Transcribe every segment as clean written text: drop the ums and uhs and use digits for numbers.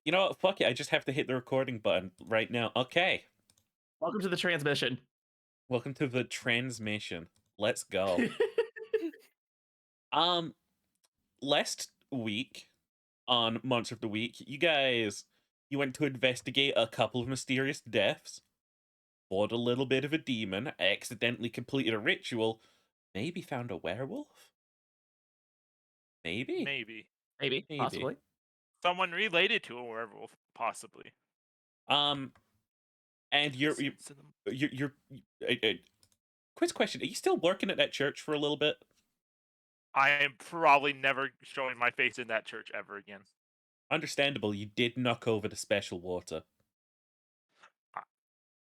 You know what? Fuck it. I just have to hit the recording button right now. Okay. Welcome to the transmission. Welcome to the transmission. Let's go. Um, last week on Monster of the Week, you went to investigate a couple of mysterious deaths, fought a little bit of a demon, accidentally completed a ritual, maybe found a werewolf? Maybe? Maybe. Maybe, Maybe. possibly. Someone related to a werewolf, possibly. And you're quiz question, are you still working at that church for a little bit? I am probably never showing my face in that church ever again. Understandable, you did knock over the special water.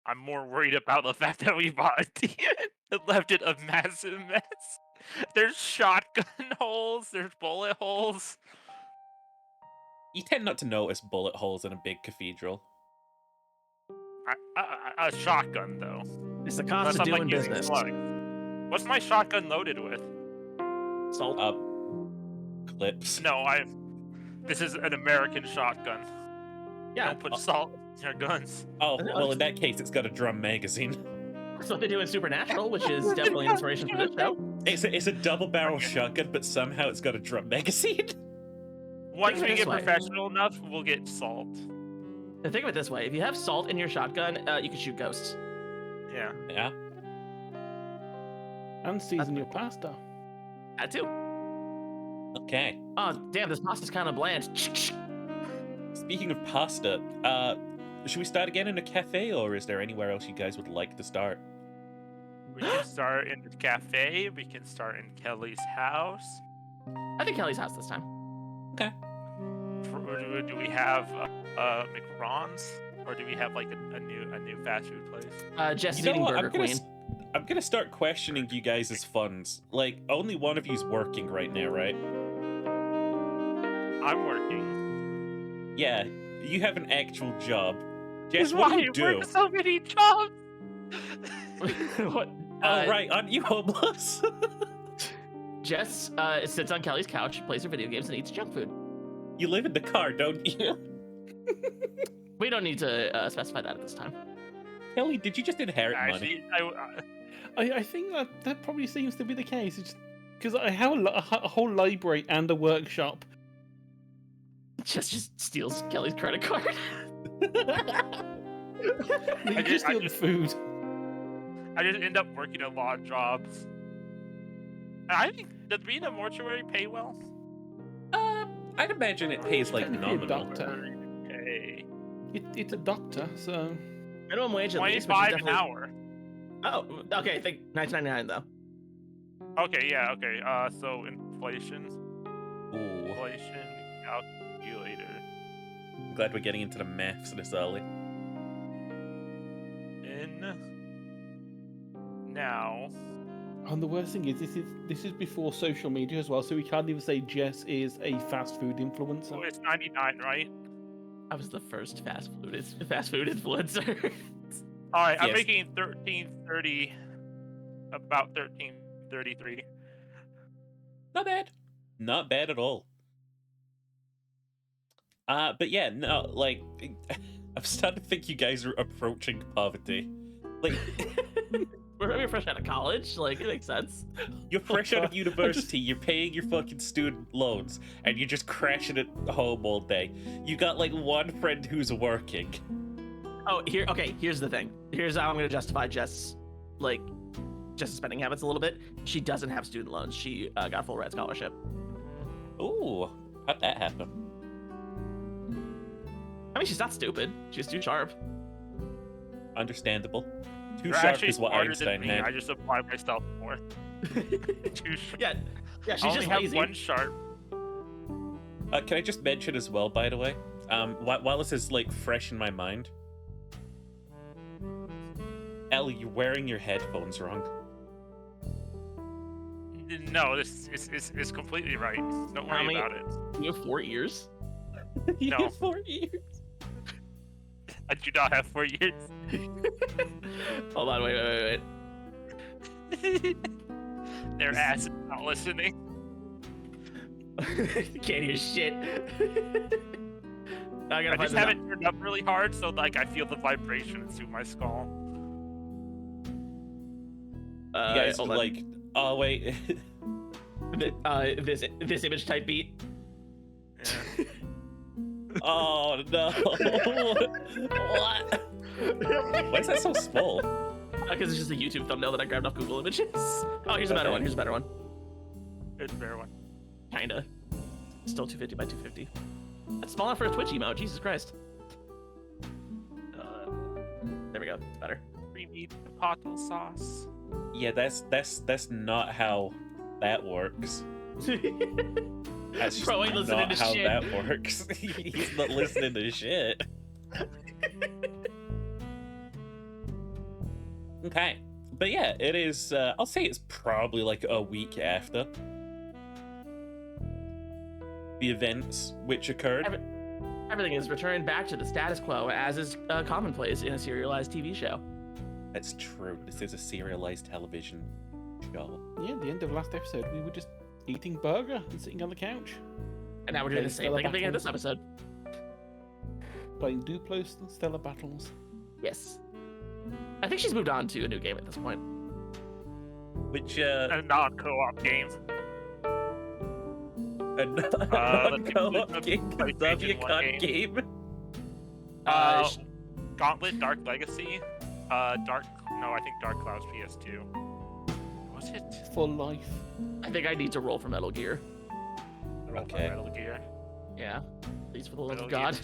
I'm more worried about the fact that we bought a demon and left it a massive mess. There's shotgun holes, there's bullet holes. You tend not to notice bullet holes in a big cathedral. A shotgun, though. It's the cost Unless of I'm, doing like, using business. slugs. What's my shotgun loaded with? Salt. Clips. No, This is an American shotgun. Yeah. Don't put salt in your guns. Oh, well, in that case, it's got a drum magazine. That's what they do in Supernatural, which is definitely an inspiration for this show. It's a double barrel shotgun, but somehow it's got a drum magazine. Once Think of we it get this way. professional enough, we'll get salt. Now think of it this way: if you have salt in your shotgun, you can shoot ghosts. Yeah. Yeah. And season your pasta. That too. Okay. Oh damn, this pasta's kind of bland. Speaking of pasta, should we start again in a cafe, or is there anywhere else you guys would like to start? We can start in the cafe. We can start in Kelly's house. I think Kelly's house this time. Okay. Do we have McRon's, or do we have like a new fast food place? Jess is You know eating what? Burger Queen. I'm gonna start questioning you guys' funds. Like, only one of you's working right now, right? I'm working. Yeah, you have an actual job. That's Jess, what why do you I do? work so many jobs. What? Oh, right, aren't you homeless? Jess sits on Kelly's couch, plays her video games, and eats junk food. You live in the car, don't you? We don't need to specify that at this time. Kelly, did you just inherit money? Actually, I think that probably seems to be the case. It's because I have a whole library and a workshop. Jess just steals Kelly's credit card. You just steal the food. I just end up working a lot of jobs. I think, does being a mortuary pay well? I'd imagine it pays like Technically a nominal. doctor. Okay. It's a doctor, so Minimum wage at least, which is 25 an definitely... hour. Oh, okay. I think $19.99 though. Okay, yeah, okay. So inflation Ooh, calculator. I'm glad we're getting into the maths this early. Now. and the worst thing is this is before social media as well, so we can't even say Jess is a fast food influencer. Oh, it's 99, right? I was the first fast food influencer. All right, I'm Yes. making 1330, about 1333. Not bad. Not bad at all. But yeah, no, like, I'm starting to think you guys are approaching poverty. Like, We're fresh out of college. Like, it makes sense. you're fresh out of university, you're paying your fucking student loans, and you're just crashing at home all day. You got, like, one friend who's working. Oh, here's the thing. Here's how I'm going to justify Jess' spending habits a little bit. She doesn't have student loans. She got a full ride scholarship. Ooh, how'd that happen? I mean, she's not stupid. She's too sharp. Understandable. Too You're sharp actually is what smarter Einstein than me. had. I just apply myself more. Too sharp. Yeah, I she's only just have lazy. one sharp. Can I just mention as well, by the way, while this is, like, fresh in my mind, Ellie, you're wearing your headphones wrong. No, this is completely right. Don't How worry many- about it. You have 4 ears. You No. have 4 years. I do not have 4 years. Hold on, wait. Their ass is not listening. Can't hear shit. I gotta I just find have this it turned up really hard, so like I feel the vibrations through my skull. out. You guys Hold on. like, oh wait. This image type beat. Yeah. Oh no. What? Why is that so small? Because it's just a YouTube thumbnail that I grabbed off Google Images. Oh, here's a better Okay. one. Here's a better one. It's a better one. Kinda. Still 250 by 250. That's small enough for a Twitch emote. Jesus Christ. There we go. Better. Creamy potato sauce. Yeah, that's not how that works. That's just Bro ain't listening not to how shit. that works. He's not listening to shit. Okay, but yeah, it is. I'll say it's probably like a week after the events which occurred. Everything is returned back to the status quo, as is commonplace in a serialized TV show. That's true. This is a serialized television show. Yeah, at the end of last episode, we were just eating burger and sitting on the couch, And now we're doing the same Stellar thing at the beginning of this battles. episode. playing Duplos and Stellar Battles. Yes. I think she's moved on to a new game at this point. Which A non-co-op game. a non-co-op the game, PlayStation 1 WCOD game. Sh- Gauntlet, Dark Legacy, I think Dark Cloud's PS2. Was it? For life. I think I need to roll for Metal Gear. Roll for Okay. Metal Gear. Yeah. Please, for the love of Metal God.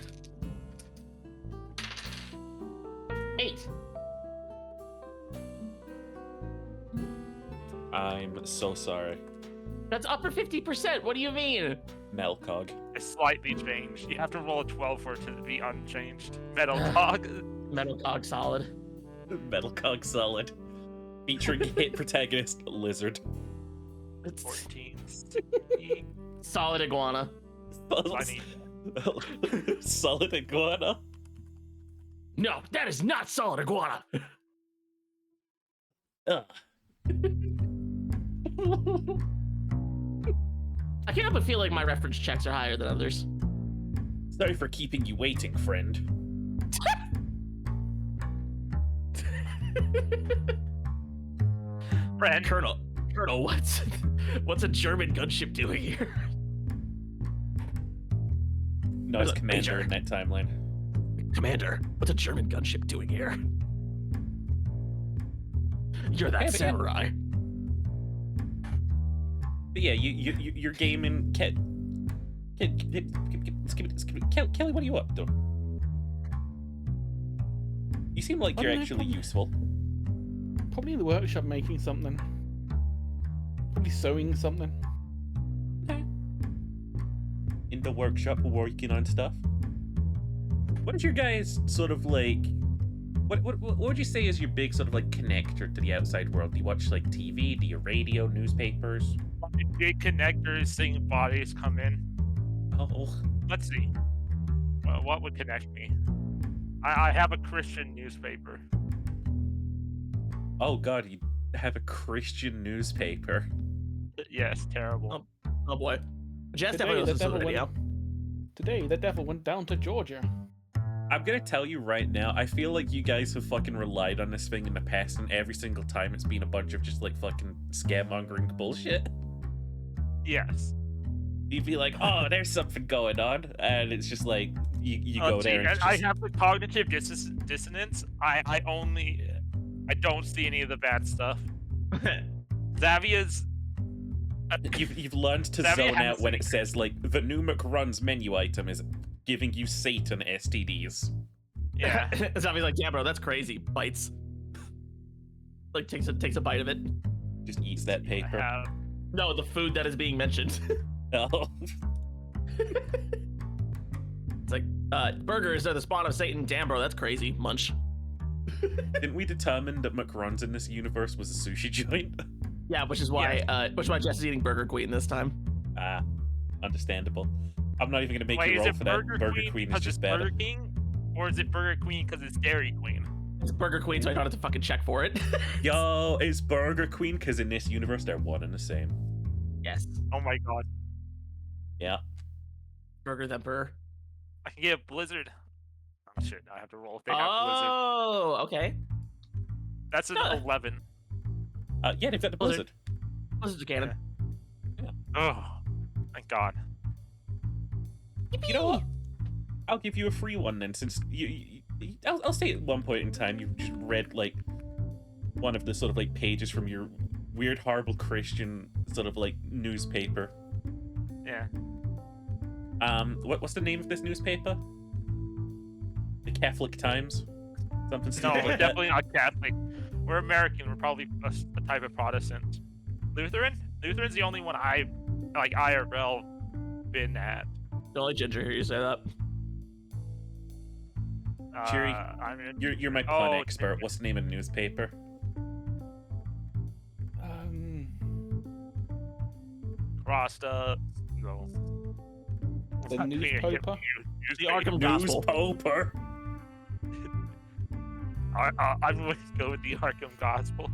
8. I'm so sorry, That's up for 50%. What do you mean? Melcog. It's slightly changed. You have to roll a 12 for it to be unchanged. Metal Cog. Metal Cog Solid. Metalcog Solid. Featuring hit protagonist Lizard. It's 14. Solid Iguana. Funny. Solid Iguana. No, that is not Solid Iguana. Ugh. I can't help but feel like my reference checks are higher than others. Sorry for keeping you waiting, friend. Friend. Colonel, what's a German gunship doing here? No, it's Commander Major. in that timeline. Commander, what's a German gunship doing here? You're that Hey, but yeah. samurai. But yeah, you're gaming. Kelly, what are you up to? You seem like I you're don't know, actually probably- useful. Probably in the workshop making something. Probably sewing something. In the workshop working on stuff. What is your guys sort of like? What would you say is your big sort of like connector to the outside world? Do you watch like TV? Do you radio, newspapers? My big connectors seeing bodies come in. Oh, Let's see. What would connect me? I have a Christian newspaper. oh God, you have a Christian newspaper. Yes, terrible. Oh boy. Jess Today, definitely the listens to the devil radio. Today, the devil went down to Georgia. I'm gonna tell you right now, I feel like you guys have fucking relied on this thing in the past, and every single time it's been a bunch of just like fucking scaremongering bullshit. Yes. You'd be like, oh, there's something going on, and it's just like you go there and it's I just, have the cognitive dissonance. I don't see any of the bad stuff. Xavia's you've learned to Xavier zone has out when a it says like the new McRun's menu item is giving you Satan STDs. yeah. Zavi's like, yeah, bro, that's crazy. Bites. Like takes a bite of it. Just eats that I paper. have No, the food that is being mentioned. Oh. It's like, burgers are the spawn of Satan. Damn, bro, that's crazy. Munch. Didn't we determine that McRun's in this universe was a sushi joint? Yeah, which is why Jess is eating Burger Queen this time. Ah, understandable. I'm not even gonna make Wait, you is roll it for that. Burger Burger Queen is 'cause just it's better. Burger King, or is it Burger Queen because it's Dairy Queen? It's Burger Queen, so I don't have to fucking check for it. Yo, it's Burger Queen because in this universe they're one and the same. Yes. Oh my god. Yeah. Burger the Emperor. I can get a Blizzard. Oh shit! I have to roll if they have Blizzard. Oh, okay. That's an Huh. 11. Yeah, they've got the Blizzard. Blizzard. Blizzard's a cannon. Oh, thank God. You know what? I'll give you a free one then, since I'll say at one point in time you've just read like one of the sort of like pages from your weird, horrible Christian sort of like newspaper. Yeah. What's the name of this newspaper? The Catholic Times? Something No, stupid we're like that. definitely not Catholic. We're American. We're probably a type of Protestant. Lutheran? Lutheran's the only one I like IRL been at. The only ginger hear you say that. Cheery, I'm in. You're my pun Oh, expert. What's the name of the newspaper? Rasta. No. The newspaper? The Arkham Gospel. Newspaper. I'm going to go with the Arkham Gospel.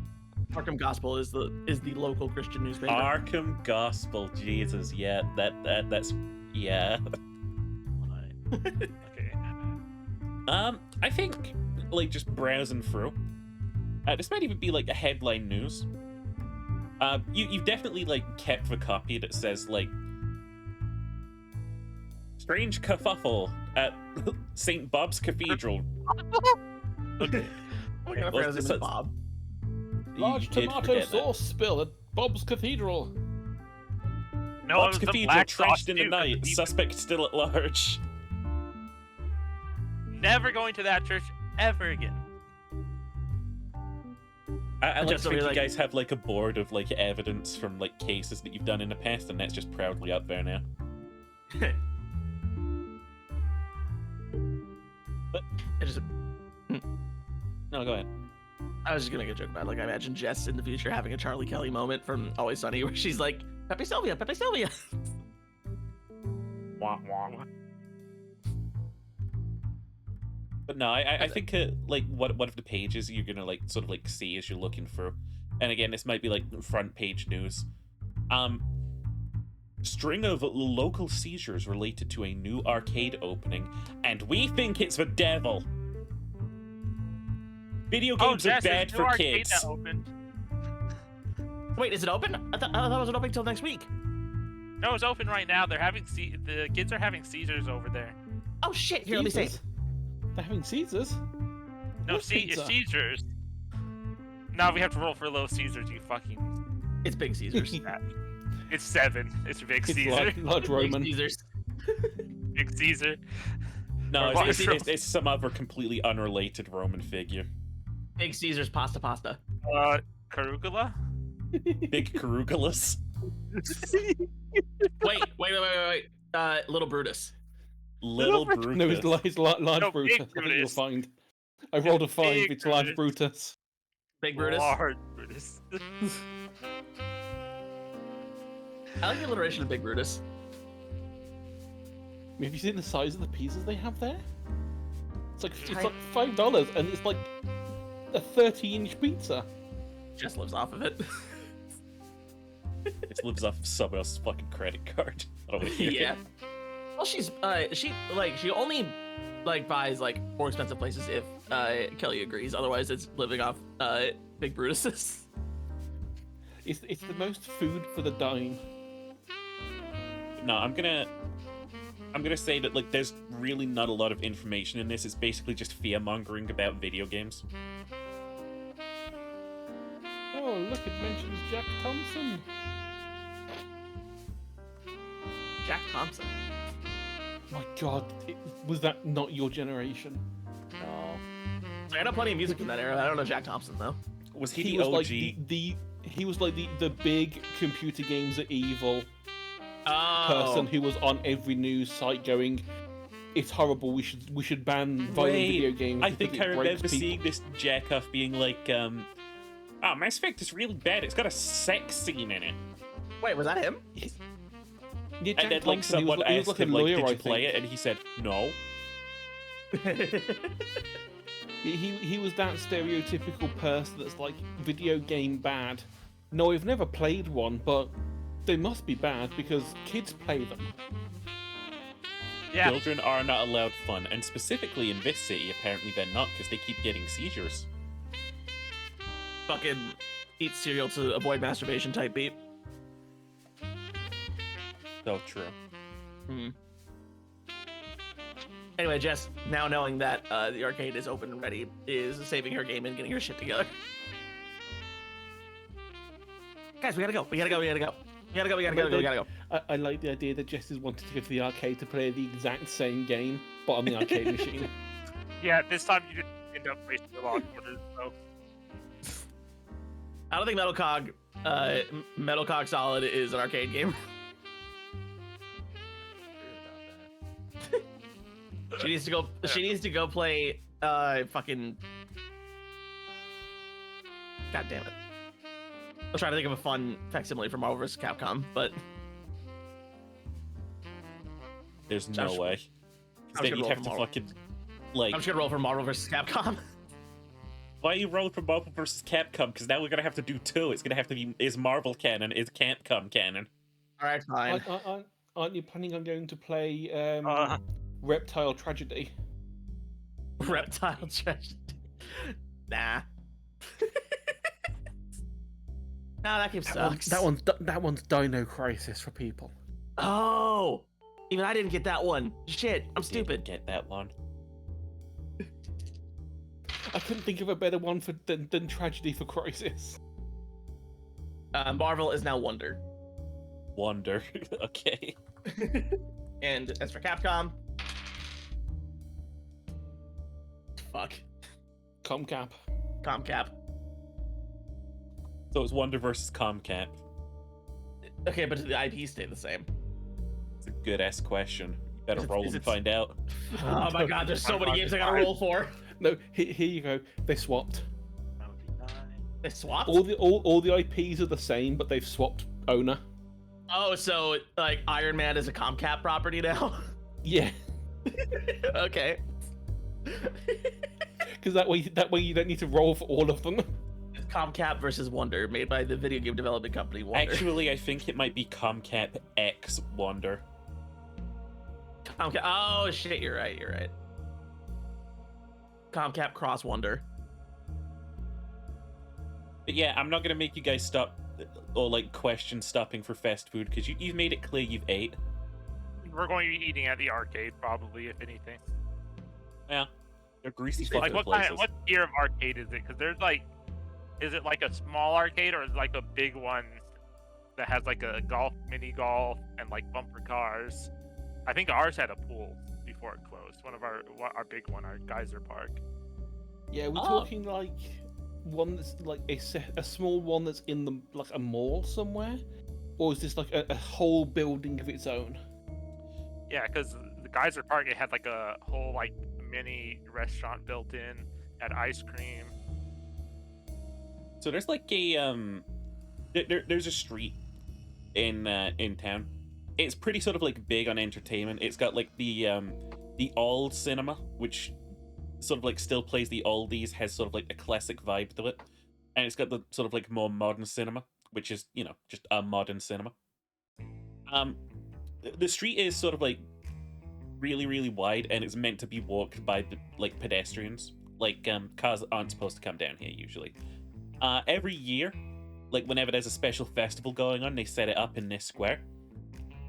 Arkham Gospel is the local Christian newspaper. Arkham Gospel. Jesus, yeah, that's yeah. Okay. I think like just browsing through. This might even be like a headline news. You've definitely like kept the copy that says like strange kerfuffle at St. Bob's Cathedral. Okay. What kind of Well, president is Bob? Large You did tomato forget that. sauce spill at Bob's Cathedral. No, it Bob's was the Cathedral black trashed sauce, in the too, night. 'cause Suspect still at large. Never going to that church ever again. I like just to think really you guys have like a board of like evidence from like cases that you've done in the past, and that's just proudly up there now. I just, No, go ahead. I was just gonna make a joke about it. Like I imagine Jess in the future having a Charlie Kelly moment from Always Sunny where she's like, Pepe Sylvia, Pepe Sylvia. Wah, wah. But no, I think like one of the pages you're gonna like sort of like see as you're looking through, and again this might be like front page news. String of local seizures related to a new arcade opening, and we think it's the devil. Video games are Jess, bad there's no for arcade kids. that opened. Wait, is it open? I thought it wasn't open until next week. No, it's open right now. They're having the kids are having seizures over there. Oh shit! Here, let me say. Caesars? They're having Caesars? No, What see, pizza? it's Caesars. Now we have to roll for Little Caesars. You fucking. It's Big Caesars. It's 7. It's Big It's Caesar. large Roman. Big Caesars. Big Caesar. No, Or it's some other completely unrelated Roman figure. Big Caesars pasta. Carugula. Big Carugulus. Wait. Little Brutus. Little Brutus. Brutus. No, it's large No, Brutus. big I think you'll Brutus. find. I rolled a 5, Big it's large Brutus. Big Brutus. Large Brutus. I like the alliteration of Big Brutus. Have you seen the size of the pizzas they have there? It's like $5, and it's like a 30-inch pizza. Just lives off of it. It lives off of someone else's fucking credit card. I don't wanna hear it. Yeah. Well, she only buys more expensive places if Kelly agrees. Otherwise, it's living off Big Brutus's. It's the most food for the dime. No, I'm gonna say that like there's really not a lot of information in this. It's basically just fear mongering about video games. Oh, look, it mentions Jack Thompson. Jack Thompson. My God, was that not your generation? No. I know plenty of music from that era. I don't know Jack Thompson though. Was he, He the was OG? like he was like the big computer games are evil person who was on every news site going, it's horrible. We should ban violent video games. I because think it I breaks remember people." seeing this jack-off being like, oh, Mass Effect is really bad. It's got a sex scene in it. Wait, was that him? Yeah, Jack And then like Thompson, someone he was asked like a him like, lawyer, did I you play think. it? And he said, no. He was that stereotypical person that's like video game bad. No, I've never played one, but they must be bad because kids play them. Yeah. Children are not allowed fun, and specifically in this city, apparently they're not, because they keep getting seizures. Fucking eat cereal to avoid masturbation type beat. So true. Hmm. Anyway, Jess, now knowing that the arcade is open and ready, is saving her game and getting her shit together. Guys, we gotta go. We gotta go. We gotta go. We gotta go. We gotta go. We gotta go. I like the idea that Jess is wanting to go to the arcade to play the exact same game, but on the arcade machine. Yeah, this time you didn't end up wasting a lot of orders, so. I don't think Metal Cog Solid is an arcade game. She needs to go. She needs to go play. Fucking. God damn it! I'm trying to think of a fun facsimile for Marvel vs. Capcom, but There's no Josh, way. I'm 'Cause just then gonna you'd roll have for to Marvel. fucking, like... I'm just gonna roll for Marvel vs. Capcom. Why are you rolling for Marvel vs. Capcom? Because now we're gonna have to do two. It's gonna have to be, is Marvel canon, is Capcom canon? All right, fine. Aren't you planning on going to play Uh, Reptile Tragedy? Reptile Tragedy. Nah. Nah, that game sucks. That one's Dino Crisis for people. Oh, even I didn't get that one. Shit, I'm Didn't stupid. get that one. I couldn't think of a better one than Tragedy for Crisis. Marvel is now Wonder. Wonder. Okay. And as for Capcom, fuck, Comcap. Comcap. So it's Wonder versus Comcap. Okay, but the IP stay the same. It's a good ass question. You better Is roll it- and find out. Oh my god, there's so many games I gotta roll for. No, here you go. They swapped. They swapped? All the IPs are the same, but they've swapped owner. Oh, so like Iron Man is a Comcap property now? Yeah, Okay. because that way you don't need to roll for all of them. It's Comcap versus Wonder, made by the video game development company Wonder. Actually, I think it might be Comcap X Wonder. Comcap. Oh shit, you're right. You're right. Comcap Cross Wonder. But yeah, I'm not gonna make you guys stop or like question stopping for fast food because you've made it clear you've ate. we're going to be eating at the arcade, probably, if anything. Yeah, they're greasy Like, fucking what places. what tier of arcade is it? Because there's like, is it like a small arcade or is it like a big one that has like a mini golf, and like bumper cars? I think ours had a pool before it closed. One of our big one, our Geyser Park. Yeah, we're Oh. talking like one that's like a small one that's in the like a mall somewhere, or is this like a whole building of its own? Yeah, because the Geyser Park, it had like a whole like mini restaurant built in, had ice cream. So there's like a there's a street in town. It's pretty sort of like big on entertainment. It's got like the old cinema, which sort of like still plays the oldies, has sort of like a classic vibe to it, and it's got the sort of like more modern cinema, which is, you know, just a modern cinema. The street is sort of like really wide, and it's meant to be walked by like pedestrians. Like cars aren't supposed to come down here usually. Every year, like whenever there's a special festival going on, they set it up in this square.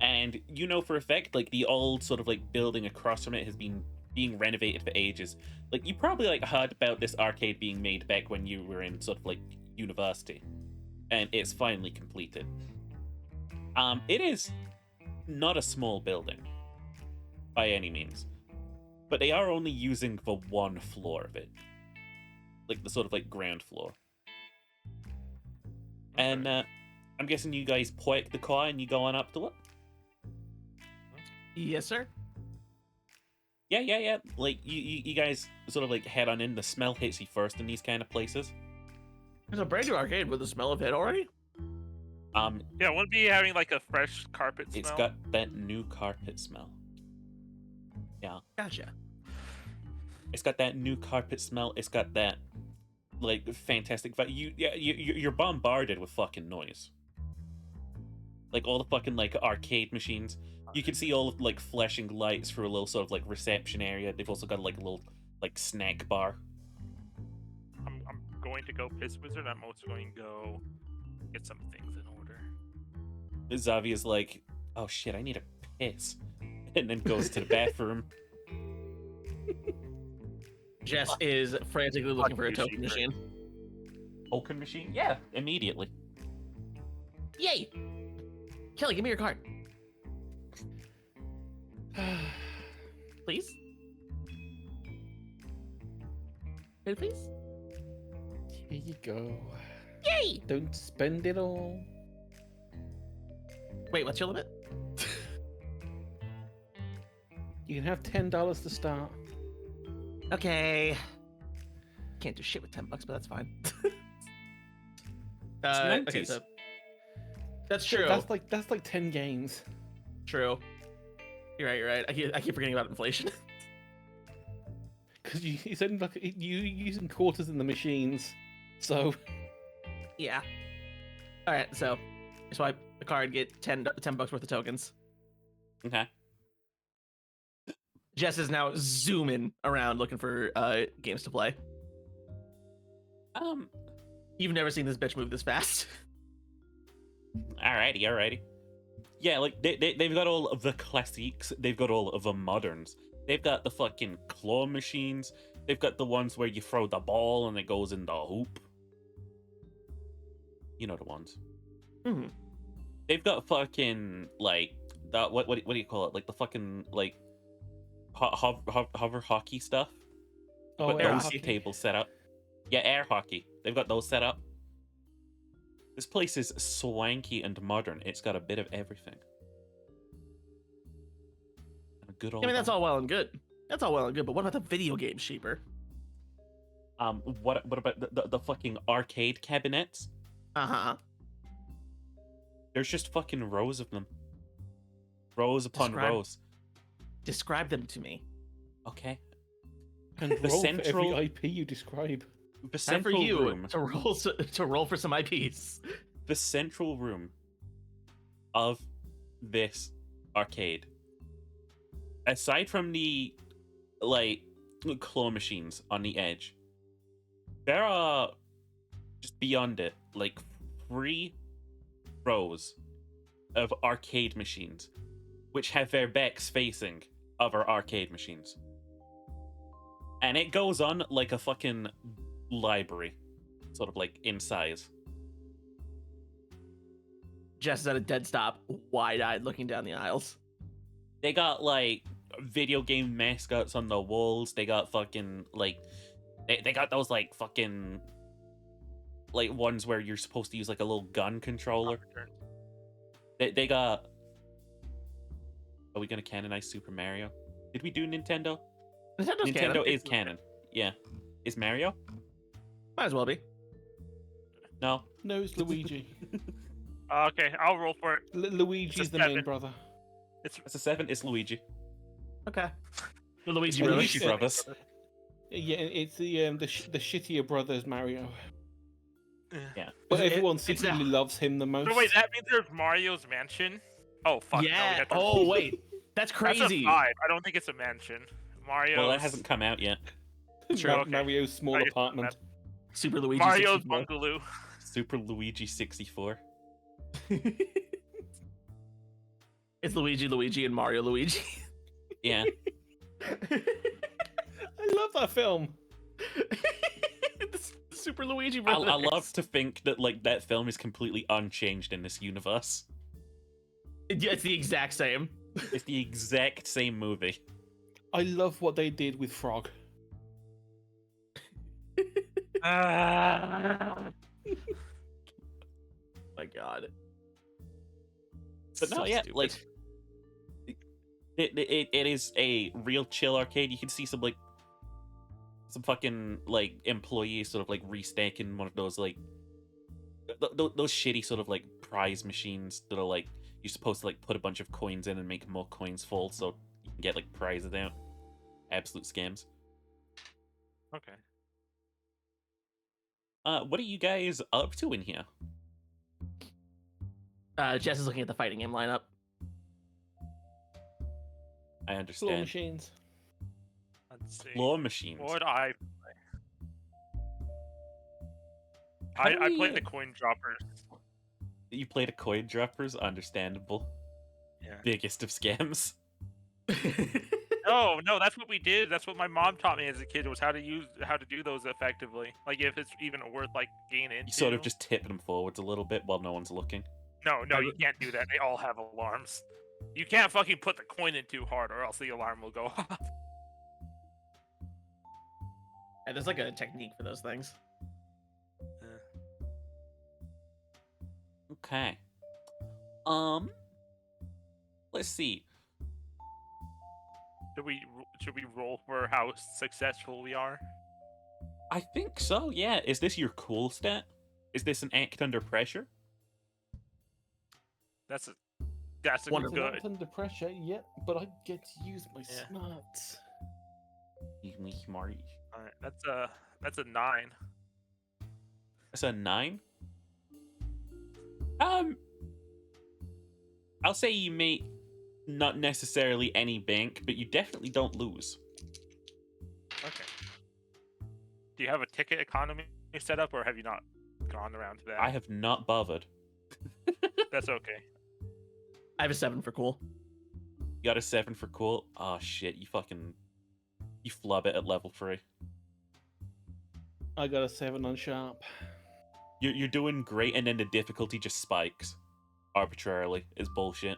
And you know for a fact, like the old sort of like building across from it has been being renovated for ages. Like you probably like heard about this arcade being made back when you were in sort of like university, and it's finally completed. It is not a small building by any means, but they are only using the one floor of it, like the sort of like ground floor. And I'm guessing you guys park the car and you go on up to it. Yes, sir. Yeah. Like you guys sort of like head on in. The smell hits you first in these kind of places. There's a brand new arcade with the smell of it already. Yeah, wouldn't be having like a fresh carpet smell. It's got that new carpet smell. Yeah, Gotcha. it's got that new carpet smell. It's got that like fantastic. You're bombarded with fucking noise. Like all the fucking like arcade machines. You can see all of like flashing lights through a little sort of like reception area. They've also got like a little like snack bar. I'm going to go piss wizard. I'm also going to go get some things in order. Xavier's like, oh shit, I need a piss. And then goes to the bathroom. Jess is frantically looking for a you, token Sheeper. machine. Token machine? Yeah, immediately. Yay! Kelly, give me your card. Please? Hey, please? Here you go. Yay! Don't spend it all. Wait, what's your limit? You can have $10 to start. Okay. Can't do shit with $10, but that's fine. It's Okay, 90s. so that's true. That's like 10 games. True. You're right. I keep forgetting about inflation. Because you said like you using quarters in the machines, so Yeah. All right, so swipe the card, get $10 worth of tokens. Okay. Jess is now zooming around looking for games to play. You've never seen this bitch move this fast. Alrighty. Yeah, like they've got all of the classics. They've got all of the moderns. They've got the fucking claw machines. They've got the ones where you throw the ball and it goes in the hoop. You know the ones. Mm-hmm. They've got fucking like that. What do you call it? Like the fucking like hover hockey stuff. oh, But air those hockey. tables set up. Yeah, air hockey. They've got those set up. This place is swanky and modern. It's got a bit of everything. And a good old. I mean, that's all well and good. That's all well and good, but what about the video game, Sheeper? What about the fucking arcade cabinets? Uh-huh. There's just fucking rows of them. Rows upon Describe- rows. Describe them to me. Okay. and The roll central- for every IP you describe. The Time for central you room. to roll for some IPs. The central room of this arcade, aside from the like claw machines on the edge, there are just beyond it like 3 rows of arcade machines which have their backs facing other arcade machines, and it goes on like a fucking library, sort of like in size. Jess is at a dead stop, wide-eyed looking down the aisles. They got like video game mascots on the walls. They got fucking like they got those like fucking like ones where you're supposed to use like a little gun controller. They got. Are we gonna canonize Super Mario? Did we do Nintendo? Nintendo's Nintendo canon. is canon. Yeah. Is Mario? Might as well be. No. No, it's Luigi. Okay, I'll roll for it. Luigi's It's a the main 7. brother. It's a 7. It's Luigi. Okay. The Luigi It's Brothers. Luigi Brothers. Yeah, it's the shittier brothers Mario. Yeah. But It- everyone it's secretly loves him the most. So wait, that means there's Mario's mansion? Oh fuck! no, we Yeah. have to- Oh wait, that's That's crazy. a 5. I don't think it's a mansion. Mario. Well, that hasn't come out yet. True. Okay. Mario's small I guess apartment. Super Luigi. Mario's 64. bungalow. Super Luigi 64. It's Luigi, and Mario Luigi. Yeah. I love that film. The Super Luigi I Brothers. love to think that like that film is completely unchanged in this universe. Yeah, it's the exact same. It's the exact same movie. I love what they did with Frog. My God. But no, So yeah, stupid. like it is a real chill arcade. You can see some fucking like employees sort of like restacking one of those like those shitty sort of like prize machines that are like you're supposed to like put a bunch of coins in and make more coins fall so you can get like prizes out. Absolute scams. Okay. What are you guys up to in here? Jess is looking at the fighting game lineup. I Claw understand. machines. Let's see. Claw machines. What would I How do I we- played the coin droppers. You played a coin droppers? Understandable. Yeah. Biggest of scams. No, that's what we did. That's what my mom taught me as a kid was how to do those effectively. Like if it's even worth like getting into. You sort of just tip them forwards a little bit while no one's looking. No, you can't do that. They all have alarms. You can't fucking put the coin in too hard, or else the alarm will go off. And there's like a technique for those things. Okay. Let's see. Should we roll for how successful we are? I think so, yeah. Is this your cool stat? Is this an act under pressure? That's a It's good. not under pressure, yep, but I get to use my Yeah. smarts. Use me smart. All right, that's a 9. That's a 9? I'll say you make not necessarily any bank, but you definitely don't lose. Okay. Do you have a ticket economy set up, or have you not gone around to that? I have not bothered. That's okay. I have a 7 for cool. You got a 7 for cool? Oh shit, you flub it at level 3. I got a 7 on sharp. You're doing great, and then the difficulty just spikes arbitrarily. It's bullshit.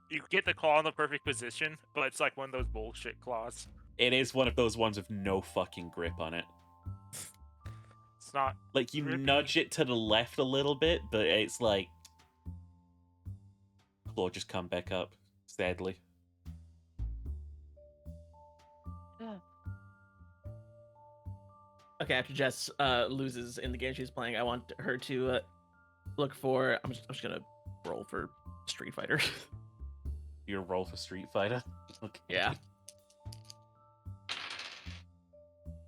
You get the claw in the perfect position, but it's like one of those bullshit claws. It is one of those ones with no fucking grip on it. It's not. Like, you Grippy. nudge it to the left a little bit, but it's like... Claw just come back up, sadly. Okay, after Jess loses in the game she's playing, I want her to look for. I'm just gonna roll for Street Fighter. Your roll for Street Fighter? Okay. Yeah.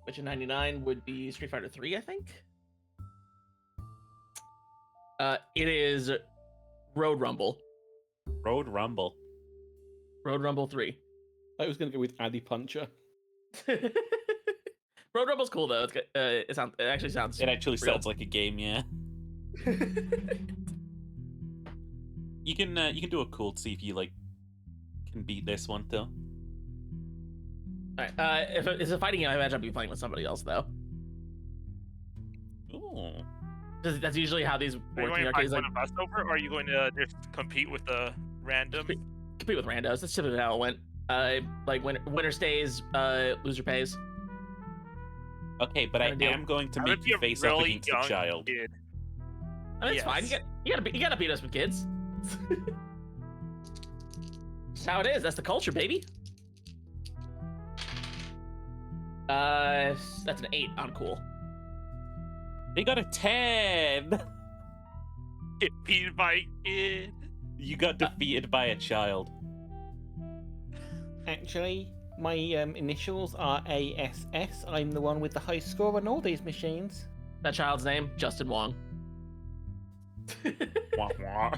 Which in 99 would be Street Fighter 3, I think. It is Road Rumble. Road Rumble. Road Rumble 3. I was going to go with Addy Puncher. Road Rumble's cool though. It's good. It actually sounds. It actually real. sounds like a game, yeah. You can do a cool to see if you like can beat this one though. Alright, if it's a fighting game, I imagine I'll be playing with somebody else though. Ooh. That's usually how these Are you work going in to arcades. fight Like one of us over, or are you going to just compete with the random? compete with randos. That's typically how it went. Like winner stays, loser pays. Okay, but I Kinda deal. am going to I make would you be a face up really against a young child. kid. I mean, it's fine. Yes. You gotta beat us with kids. That's how it is. That's the culture, baby. That's an 8 on cool. They got a 10. Get beat by a kid. You got defeated by a child. Actually, my initials are ASS. I'm the one with the high score on all these machines. That child's name, Justin Wong. Wah, wah.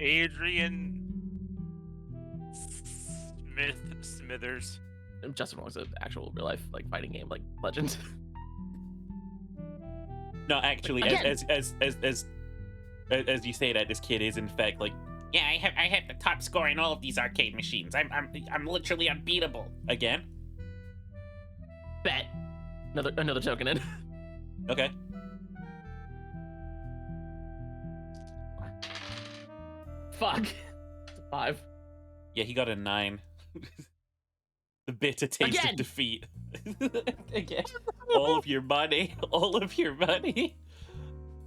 Adrian Smithers. Justin Wong's an actual real life like fighting game like legend. No, actually, Again. as you say that, this kid is in fact like, yeah, I have the top score in all of these arcade machines. I'm literally unbeatable. Again? Bet. Another token in. Okay. Fuck. It's a 5. Yeah, he got a 9. The bitter taste Again. of defeat. Again. All of your money. All of your money.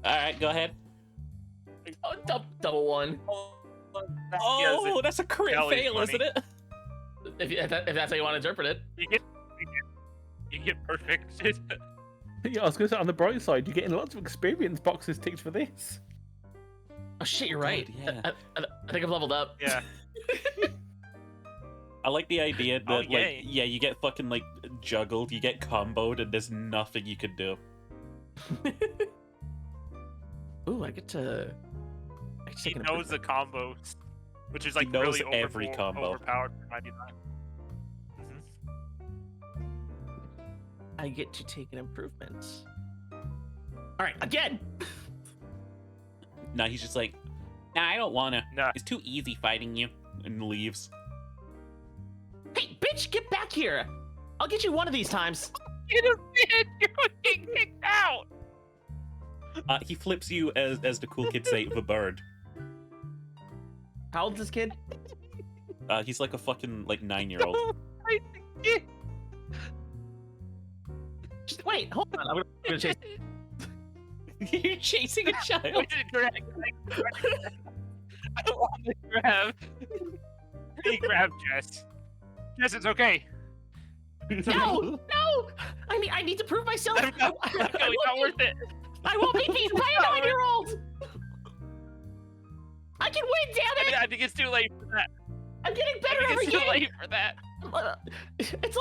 Alright, go ahead. Oh, double 1. Oh, that's a crit Jelly fail, money. isn't it? If that's how you want to interpret it. You get perfect. Yeah, I was going to say, on the bright side, you're getting lots of experience boxes ticked for this. Oh shit, you're right. God, yeah. I think I've leveled up. Yeah. I like the idea that, Oh, like, yay. yeah, you get fucking, like, juggled, you get comboed, and there's nothing you can do. Ooh, I get to He take an knows the combos. which is like He knows really every combo. overpowered for 99. I get to take an improvement. All right, again. Nah, he's just like, nah, I don't wanna. Nah. It's too easy fighting you, and leaves. Hey, bitch, get back here. I'll get you one of these times. Get him in! You're getting kicked out! He flips you as the cool kids say, the bird. How old is this kid? He's like a fucking 9-year-old. Wait, hold on. I'm gonna chase. You're chasing a child. I don't want to grab. Hey, grab Jess. Jess, it's okay. No! I need to prove myself. It's not worth it. I won't be beaten by a 9-year-old. I can win, damn it! I think it's too late for that. I'm getting better I think every it's too game. late for that. It's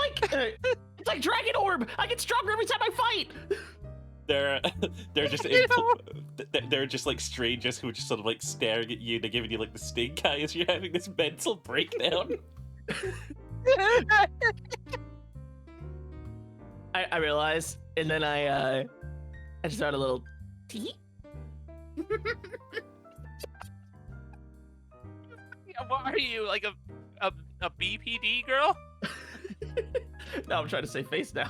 like Dragon Orb. I get stronger every time I fight. They're just they're just like strangers who are just sort of like staring at you. They're giving you like the stink eye as you're having this mental breakdown. I realize, and then I just start a little tee. What are you, like a BPD girl? No, I'm trying to save face now.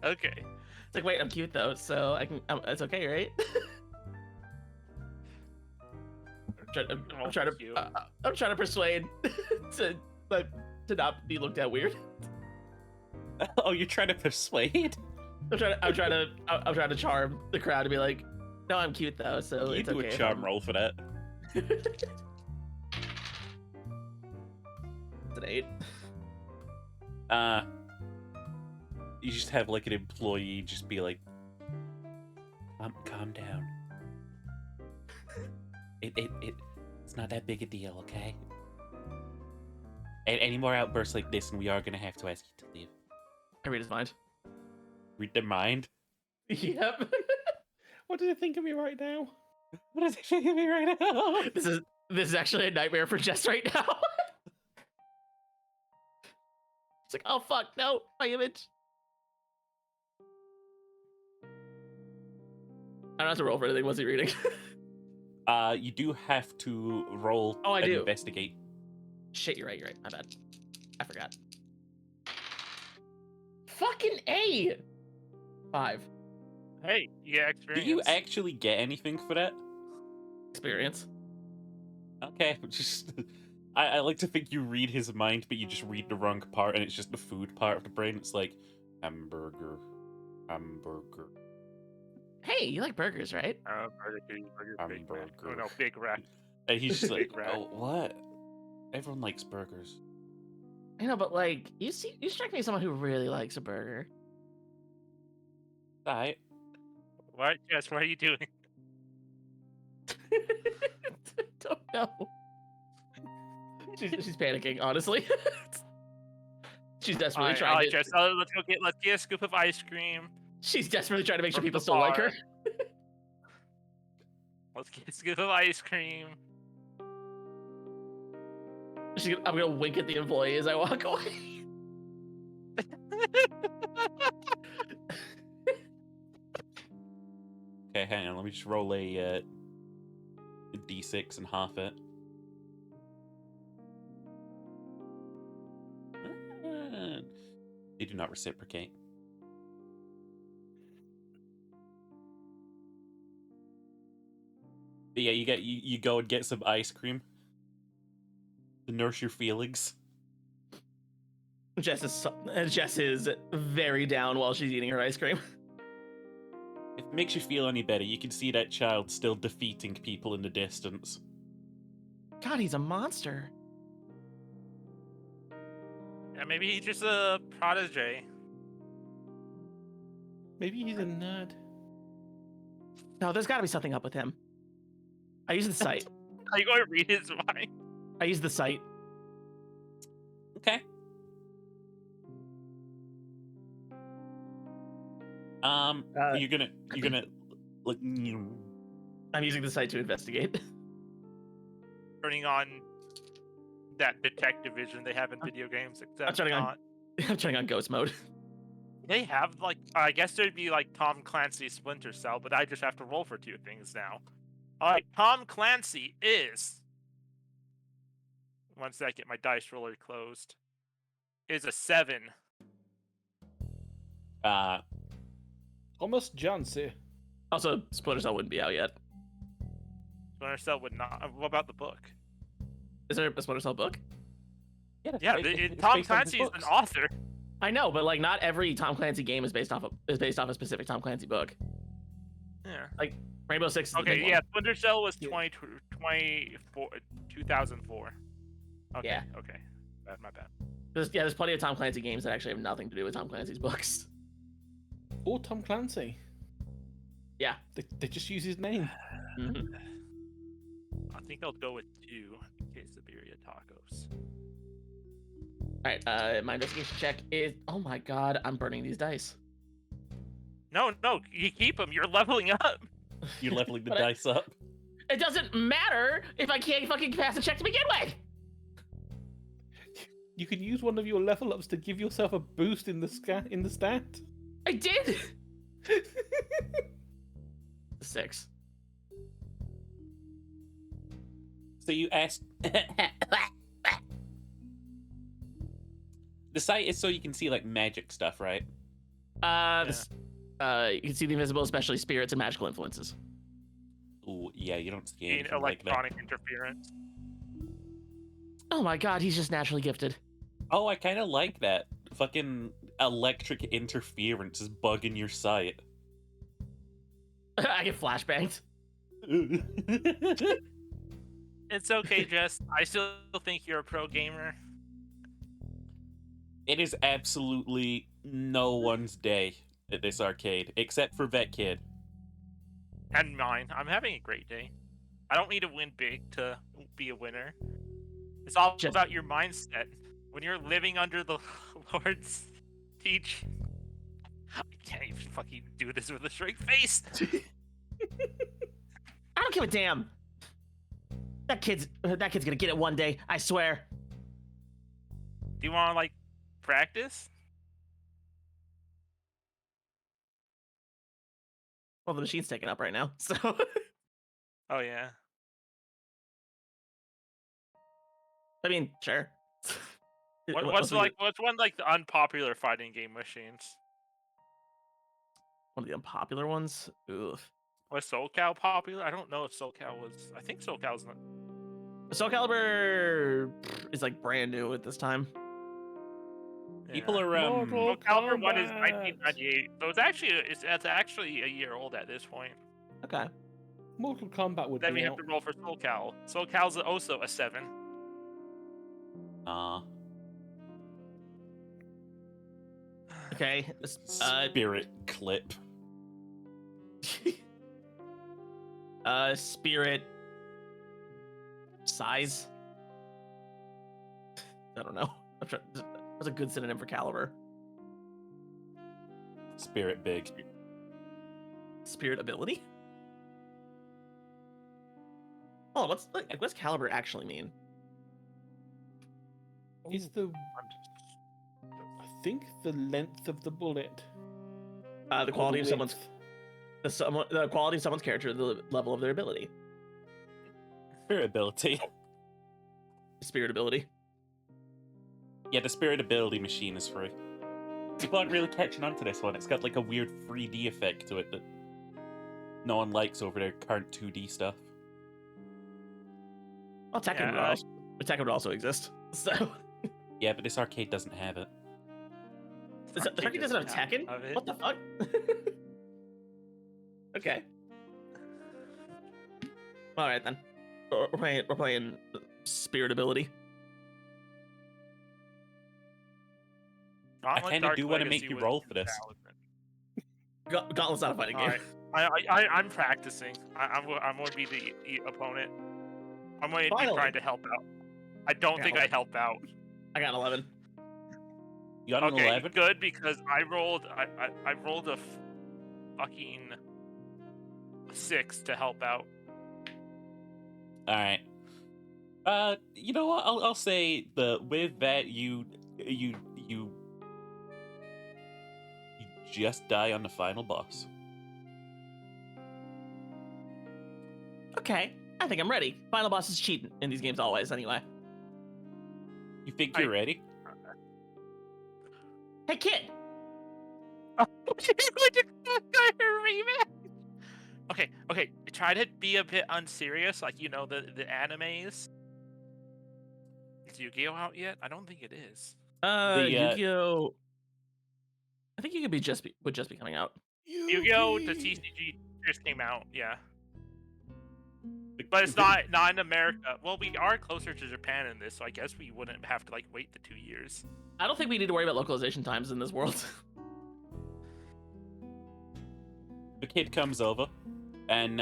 Okay. It's like, wait, I'm cute though, so I can. It's okay, right? I'm trying to persuade to not be looked at weird. Oh, you're trying to persuade? I'm trying to charm the crowd to be like, no, I'm cute though, so You it's do okay. a charm roll for that. It's an 8. You just have like an employee just be like, calm down. It's not that big a deal, okay? And any more outbursts like this, and we are gonna have to ask you to leave. I read his mind. Read their mind. Yep. What do they think of me right now? What does it think of me right now? This is actually a nightmare for Jess right now. It's like, oh fuck, no, my image. I don't have to roll for anything. What's he reading? You do have to roll Oh, I and do. investigate. Shit, you're right. My bad. I forgot. Fucking A. 5. Hey, you get Do experience. you actually get anything for that? Experience. Okay, just I like to think you read his mind, but you just read the wrong part, and it's just the food part of the brain. It's like hamburger. Hey, you like burgers, right? Burger King, Big Mac. Hamburger. Oh no, Big Rack. And he's just like, Big rat. oh, what? Everyone likes burgers. I know, but like, you strike me as someone who really likes a burger. Right. What? Jess, what are you doing? Don't know. She's panicking, honestly. She's desperately trying to. Jess, let's get a scoop of ice cream. She's desperately trying to make sure From people the still like her. bar. Let's get a scoop of ice cream. I'm gonna wink at the employee as I walk away. Okay, hang on. Let me just roll a d6 and half it. They do not reciprocate. But yeah, you go and get some ice cream to nurse your feelings. Jess is very down while she's eating her ice cream. If it makes you feel any better, you can see that child still defeating people in the distance. God, he's a monster. Yeah, maybe he's just a protege. Maybe he's a nerd. No, there's got to be something up with him. I use the site. Are you going to read his mind? I use the site. Okay. You're gonna like. I'm using the site to investigate. turning on that detective vision they have in video games, except turning on- not. I'm turning on ghost mode. They have like I guess there'd be like Tom Clancy's Splinter Cell, but I just have to roll for 2 things now. All right, Tom Clancy is. Once I get my dice roller closed, is a 7. Almost Jancy. Also, Splinter Cell wouldn't be out yet. Splinter Cell would not. What about the book? Is there a Splinter Cell book? Yeah, Tom Clancy is an author. I know, but like not every Tom Clancy game is based off a specific Tom Clancy book. Yeah. Like Rainbow Six. Is the Okay, big yeah, one. Splinter Cell was 2004. Okay, Yeah. okay. My bad. There's plenty of Tom Clancy games that actually have nothing to do with Tom Clancy's books. Or Tom Clancy. Yeah. They just use his name. Mm-hmm. I think I'll go with 2 quesadilla tacos. All right. My investigation check is. Oh my god, I'm burning these dice. No, you keep them. You're leveling up. You're leveling the But dice up. It doesn't matter if I can't fucking pass a check to begin with. You can use one of your level ups to give yourself a boost in the stat. I did. 6. So you asked. The site is so you can see like magic stuff, right? You can see the invisible, especially spirits and magical influences. Ooh, yeah, you don't see In anything like that. electronic interference. Oh my god, he's just naturally gifted. Oh, I kind of like that. Fucking electric interference is bugging your sight. I get flashbanged. It's okay, Jess. I still think you're a pro gamer. It is absolutely no one's day at this arcade, except for Vet Kid. And mine. I'm having a great day. I don't need to win big to be a winner. It's all Just- about your mindset. When you're living under the Lord's teach. I can't even fucking do this with a straight face. I don't give a damn. That kid's gonna get it one day. I swear. Do you want to like practice? Well, the machine's taken up right now, so. Oh yeah. I mean, sure. What's one like the unpopular fighting game machines? One of the unpopular ones? Oof. Was SoCal popular? I don't know if SoCal was. I think SoCal's not. Soul Calibur is like brand new at this time. People are Mortal SoCal 1 is Kombat. 1998, so it's actually a year old at this point. Okay. Mortal Kombat would Then be we have out. to roll for SoCal. SoCal's also a 7. Okay. Spirit clip. Spirit. Size. I don't know. I'm trying. What's a good synonym for caliber? Spirit big. Spirit ability. Oh, what's caliber actually mean? Is the I think the length of the bullet. The quality of Or someone's width. the quality of someone's character, the level of their ability. Spirit ability. Spirit ability. Yeah, the spirit ability machine is free. People aren't really catching on to this one. It's got like a weird 3D effect to it that no one likes over their current 2D stuff. Well, Tekken Yeah, would also exist. So Yeah, but this arcade doesn't have it. Turkey doesn't have Tekken? Of it. What the fuck? Okay. All right then. We're playing Spirit ability. Gauntlet kinda Dark do wanna Legacy make you was roll for this. 2000. Gauntlet's not a fighting game. Alright, I'm practicing. I'm going to be the opponent. I'm going to be Finally. trying to help out. I don't think I help out. I got 11. You got an Okay, 11? good, because I rolled a fucking 6 to help out. Alright. You know what? I'll say that with that you just die on the final boss. Okay, I think I'm ready. Final boss is cheating in these games always, anyway. You think you're ready? Hey, kid! Oh, okay. Try to be a bit unserious, like the animes. Is Yu-Gi-Oh out yet? I don't think it is. Yu-Gi-Oh! I think would just be coming out. Yu-Gi-Oh! The TCG just came out, yeah. But it's not in America. Well, we are closer to Japan in this, so I guess we wouldn't have to wait the 2 years. I don't think we need to worry about localization times in this world. The kid comes over, and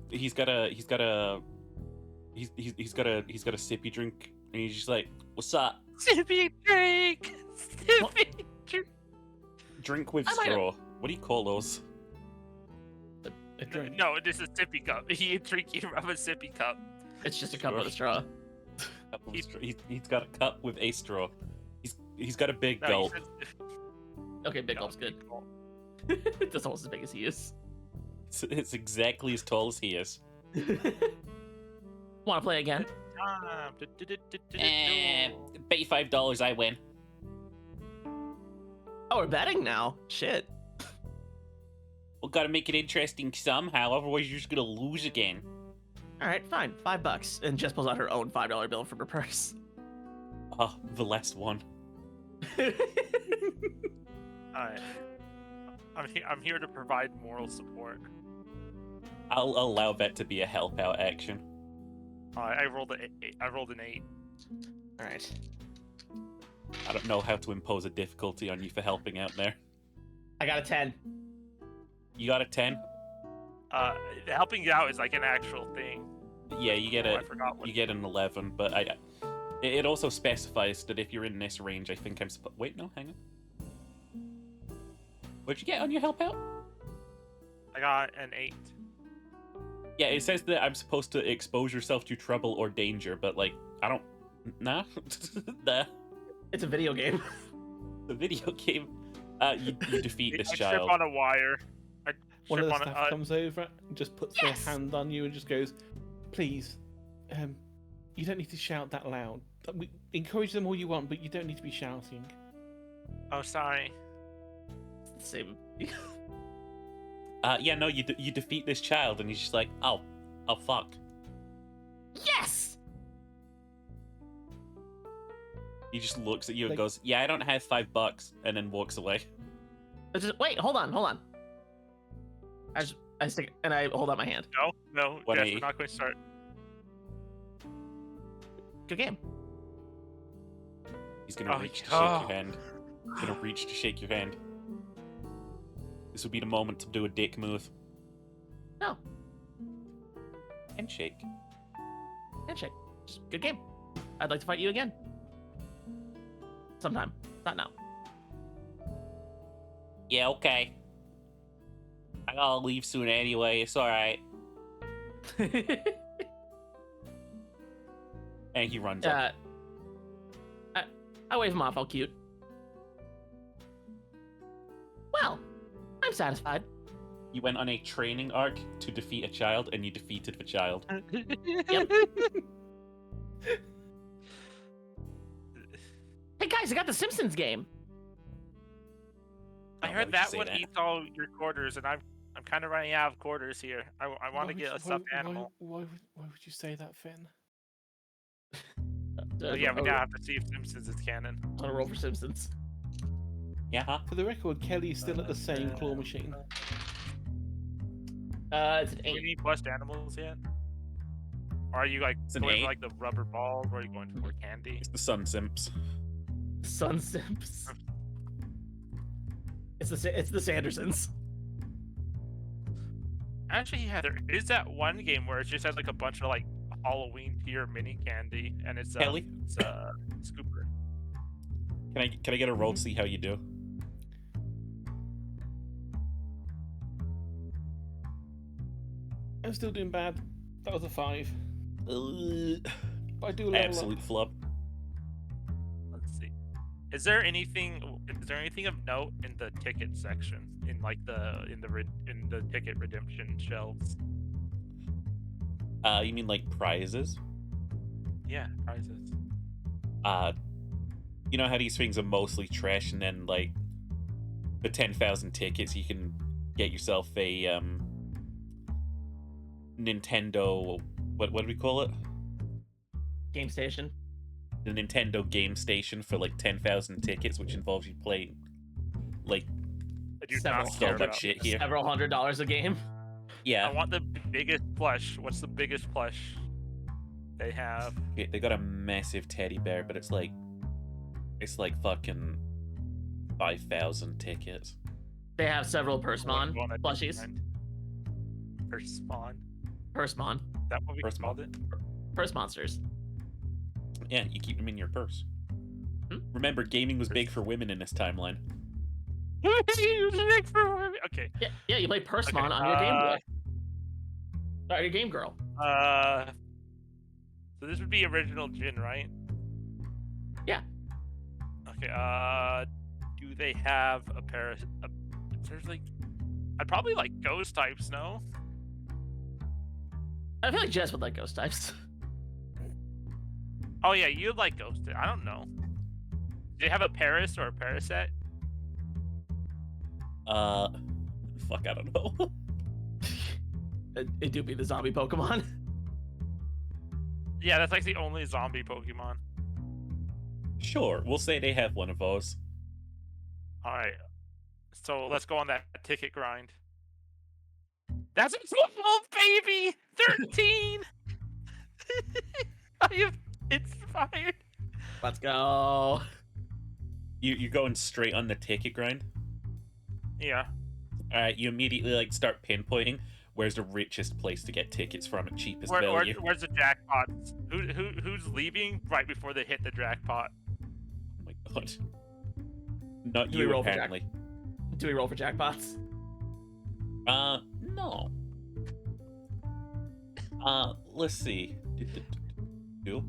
he's got a sippy drink, and he's just like, "What's up?" Sippy drink. Sippy drink. Drink with straw. What do you call those? A drink. No, this is sippy cup. He drinking from a sippy cup. It's just a cup with a straw. He's got a cup with a straw. He's got a big No, gulp. Okay, big gulp's good. That's almost as big as he is. It's exactly as tall as he is. Want to play again? Bet you $5 I win. Oh, we're betting now. Shit. Well, gotta make it interesting somehow, otherwise you're just gonna lose again. All right, fine. $5, and Jess pulls out her own $5 bill from her purse. Oh, the last one. Alright. I'm here to provide moral support. I'll allow that to be a help out action. I rolled an 8. All right. I don't know how to impose a difficulty on you for helping out there. I got a 10. You got a 10? Helping you out is like an actual thing. Yeah, you get I forgot what. you get an 11, but it also specifies that if you're in this range, I think I'm supposed. Wait, no, hang on. What'd you get on your help out? I got an 8. Yeah, it says that I'm supposed to expose yourself to trouble or danger, but like, I don't. Nah. Nah. It's a video game. The video game. You defeat this I child. trip on a wire. One of the staff comes over and just puts Yes! their hand on you and just goes, "Please, you don't need to shout that loud. We encourage them all you want, but you don't need to be shouting." Oh, sorry. It's the same. Yeah, no, you defeat this child, and he's just like, oh fuck. Yes! He just looks at you and Like- goes, yeah, I don't have $5, and then walks away. Wait, hold on. I stick and I hold out my hand. No, Jess, 180. we're not going to start. Good game. He's gonna Oh, reach to shake oh. your hand. He's gonna reach to shake your hand. This would be the moment to do a dick move. No. Handshake. Handshake. Just good game. I'd like to fight you again. Sometime. Not now. Yeah, okay. I gotta leave soon anyway, it's alright. And he runs up. I wave him off, all cute. Well, I'm satisfied. You went on a training arc to defeat a child, and you defeated the child. Yep. Hey guys, I got the Simpsons game. I Why heard would you that say one that? eats all your quarters, and I'm kind of running out of quarters here. I want to get a stuffed animal. Why would you say that, Finn? But yeah, we now have to see if Simpsons is canon. On a roll for Simpsons. Yeah, huh? For the record, Kelly's still at the same claw machine. It's an Do you 8. need plush animals yet? Or are you like It's an going 8. for like the rubber balls, or are you going for candy? It's the Sun Simps. Sun Simps. It's the Sandersons. Actually, yeah, there is that one game where it just has like a bunch of like Halloween tier mini candy, and it's Kelly? it's Scooper. Can I get a roll to see how you do? I'm still doing bad. That was a 5. But I do level Absolute up. flub. Let's see. Is there anything of note in the ticket section, in like in the ticket redemption shelves? You mean like prizes? Yeah, prizes. You know how these things are mostly trash, and then like for 10,000 tickets, you can get yourself a Nintendo. What do we call it? Game Station. The Nintendo Game Station for like 10,000 tickets, which involves you playing like I do Several not so care much about shit this. here. Several $100s a game. Yeah. I want the biggest plush. What's the biggest plush they have? They got a massive teddy bear, but it's like fucking 5,000 tickets. They have several Persmon One I plushies. didn't find. Persmon. Persmon. Is that what we Persmon. called it? Purse monsters. Yeah, you keep them in your purse. Hmm? Remember, gaming was big for women in this timeline. Okay. Yeah, you play Persmon Okay, on your Game Boy. Or your Game Girl. So this would be original Jin, right? Yeah. Okay. Do they have a pair of? There's like, I'd probably like ghost types. No. I feel like Jess would like ghost types. Oh yeah, you'd like ghost. I don't know. Do they have a Paris or a Paraset? Fuck, I don't know. It do be the zombie Pokemon. Yeah, that's like the only zombie Pokemon. Sure, we'll say they have one of those. All right. So let's go on that ticket grind. That's a 12, baby! 13! I have inspired. Let's go. You're going straight on the ticket grind? Yeah. Alright, you immediately like start pinpointing where's the richest place to get tickets from at cheapest Where's value. the jackpots? Who's leaving right before they hit the jackpot? Oh my god. Not Do we you, roll for apparently. Do we roll for jackpots? No. Let's see. You've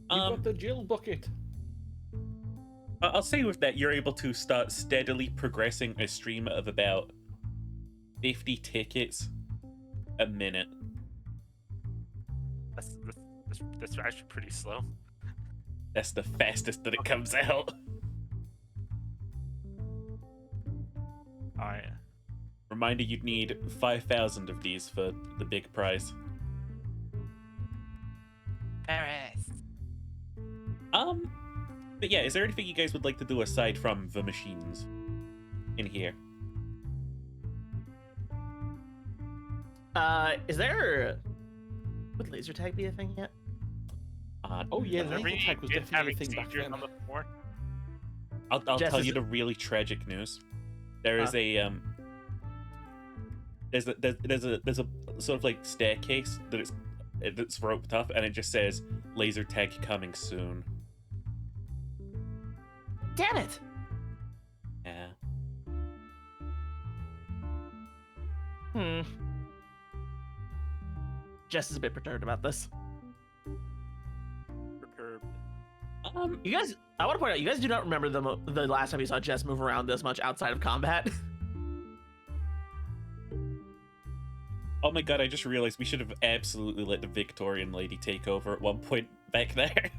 got the Jill bucket. I'll say with that, you're able to start steadily progressing a stream of about 50 tickets a minute. That's actually pretty slow. That's the fastest that it comes out. Alright. Reminder, you'd need 5,000 of these for the big prize. Paris. But yeah, is there anything you guys would like to do aside from the machines in here? Is there... Would laser tag be a thing yet? Oh yeah, Does laser every tag was kid definitely a having thing back seizures then. on the floor? I'll Jess, tell is you it- the really tragic news. There is a there's a sort of like staircase that's roped up, and it just says laser tag coming soon. Damn it! Yeah. Jess is a bit perturbed about this. Perturbed. You guys, I want to point out, you guys do not remember the last time you saw Jess move around this much outside of combat. Oh my god, I just realized we should have absolutely let the Victorian lady take over at one point back there.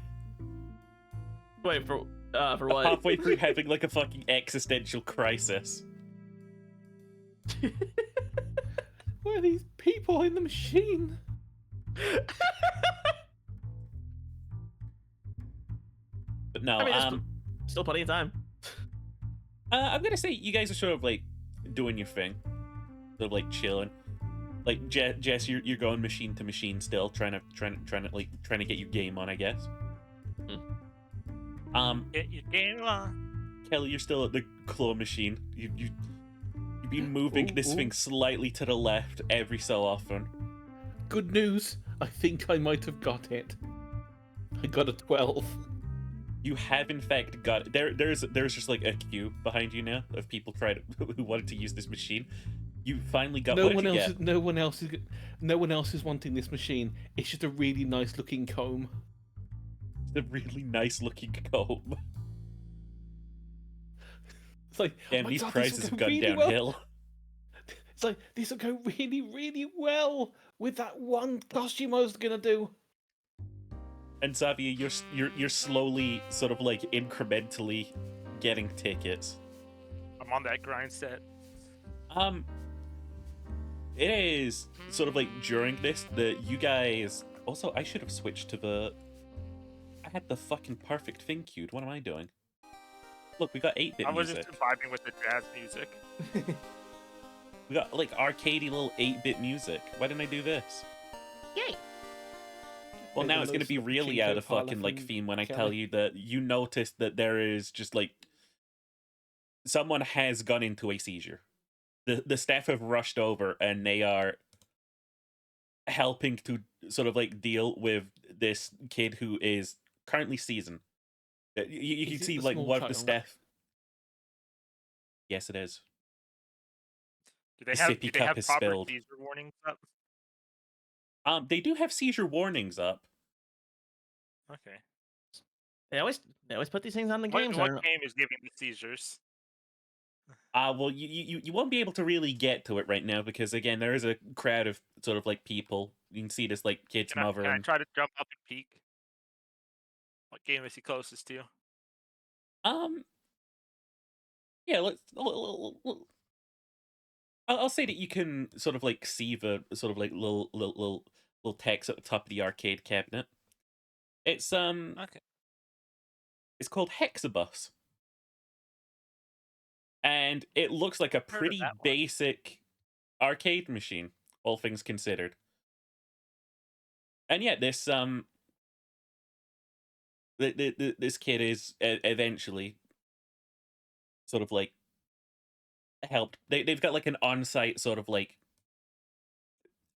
Wait, for what? Halfway through having like a fucking existential crisis. Where are these people in the machine? But no, I mean, there's still plenty of time. I'm gonna say you guys are sort of like doing your thing, sort of like chilling. Like Jess, you're going machine to machine still, trying to get your game on, I guess. Get your game on. Kelly, you're still at the claw machine. You've been moving this thing slightly to the left every so often. Good news. I think I might have got it. I got a 12. You have in fact got it. There's just like a queue behind you now of people who wanted to use this machine. You finally got No what one did you else. get? No one else is wanting this machine. It's just a really nice looking comb. It's a really nice looking comb. It's like, Damn, oh my these God, prices this have will go gone really downhill. well. It's like, this will go really, really well with that one costume I was gonna do. And Xavier, you're slowly, sort of like incrementally getting tickets. I'm on that grind set. It is sort of like during this that you guys. Also, I should have switched to the. I had the fucking perfect thing queued. What am I doing? Look, we got 8-bit I was music. just vibing with the jazz music. We got like arcadey little 8-bit music. Why didn't I do this? Yay! Well, now Maybe it's going to be those really Pachinko out of fucking parlor like from theme when I Kelly. tell you that you noticed that there is just like someone has gone into a seizure. The staff have rushed over and they are helping to sort of like deal with this kid who is currently seasoned. You can Is it see the like small one of the child? staff. Yes, it is. Do they The have, sippy do they cup have is proper spilled. seizure warnings up? They do have seizure warnings up. Okay. They always put these things on the What, games. I what don't know. game is giving the seizures? Well, you won't be able to really get to it right now because again, there is a crowd of sort of like people. You can see this like kid's Can I, mother can I and try to jump up and peek? What game is he closest to? yeah. I'll say that you can sort of like see the sort of like little text at the top of the arcade cabinet. It's Okay. it's called Hexibus. And it looks like a Heard of pretty that one. basic arcade machine, all things considered. And yeah, this this kid is eventually sort of like helped. They've got like an on-site sort of like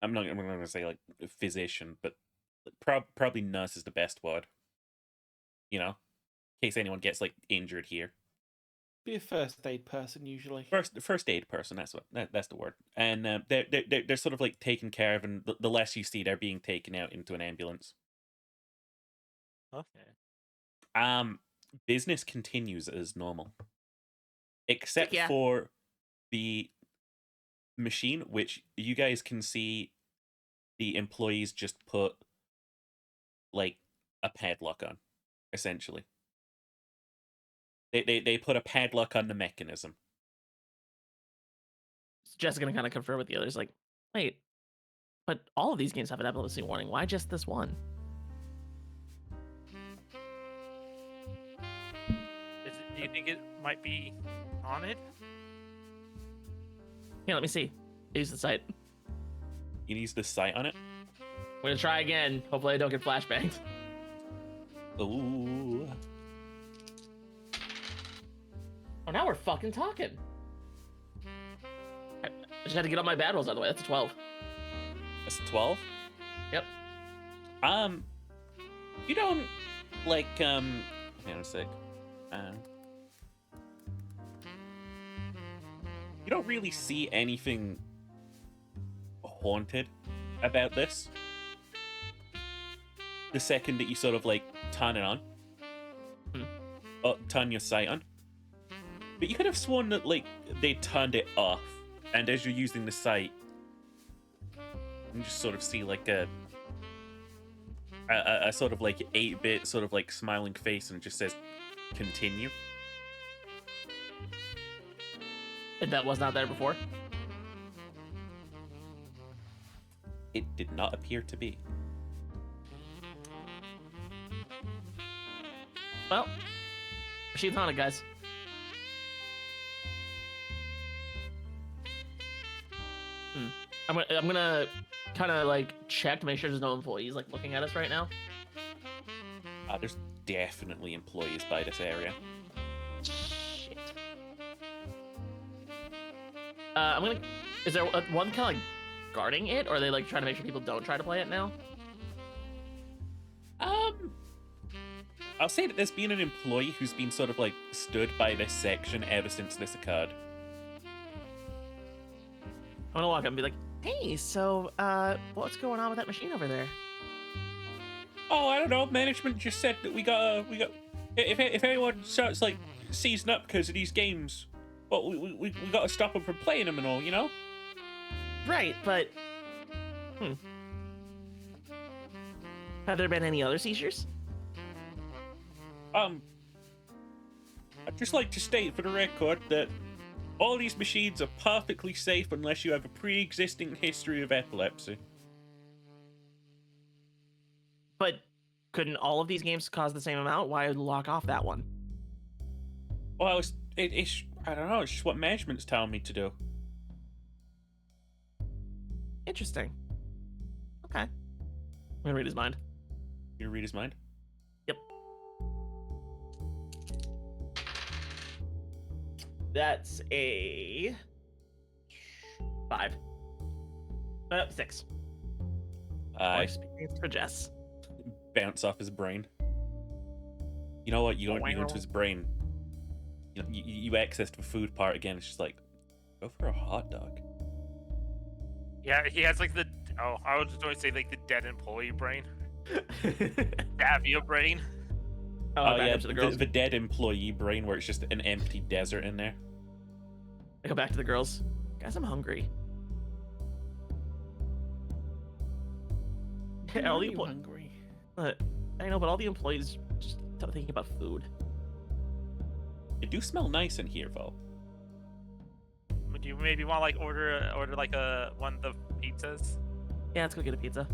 I'm not going to say like physician, but probably nurse is the best word. You know, in case anyone gets like injured here. Be a first aid person usually. First aid person. That's the word. And they're sort of like taken care of, and the less you see, they're being taken out into an ambulance. Okay. Business continues as normal, except Yeah. for the machine, which you guys can see the employees just put like a padlock on, essentially. They put a padlock on the mechanism. Jess is gonna kind of confer with the others, like, wait, but all of these games have an epilepsy warning. Why just this one? Do you think it might be on it? Here, let me see. Use the site. You use the sight on it. We're gonna try again. Hopefully, I don't get flashbanged. Ooh. Oh, now we're fucking talking. I just had to get all my bad rolls out of the way. That's a 12. That's 12. Yep. You don't like hang on a sec. You don't really see anything haunted about this. The second that you sort of like turn it on, turn your sight on. But you could have sworn that like they turned it off, and as you're using the sight, you just sort of see like a sort of like 8-bit sort of like smiling face, and it just says continue. And that was not there before. It did not appear to be. Well, machine's on it, guys. I'm gonna kind of like check to make sure there's no employees like looking at us right now. There's definitely employees by this area. Shit. I'm gonna. Is there one kind of like guarding it, or are they like trying to make sure people don't try to play it now? I'll say that there's been an employee who's been sort of like stood by this section ever since this occurred. I'm gonna walk up and be like, "Hey, so what's going on with that machine over there?" oh, I don't know, management just said that we got if anyone starts like seizing up because of these games, well, we gotta stop them from playing them and all, you know? Right, but have there been any other seizures? I'd just like to state for the record that all these machines are perfectly safe unless you have a pre-existing history of epilepsy. But couldn't all of these games cause the same amount? Why lock off that one? Well, it's I don't know, it's just what management's telling me to do. Interesting. Okay. I'm gonna read his mind. You read his mind? Yep. That's a 5. 6. I Experience for Jess. bounce off his brain. You know what? You go into his brain. You know, you access the food part again. It's just like, go for a hot dog. Yeah, he has like the. Oh, I was just going to say like the dead employee brain. Davia brain. Oh yeah, the dead employee brain where it's just an empty desert in there. I go back to the girls. Guys, I'm hungry. All the hungry. I know, but all the employees just start thinking about food. It do smell nice in here, though. Would you maybe want to like order like one of the pizzas? Yeah, let's go get a pizza.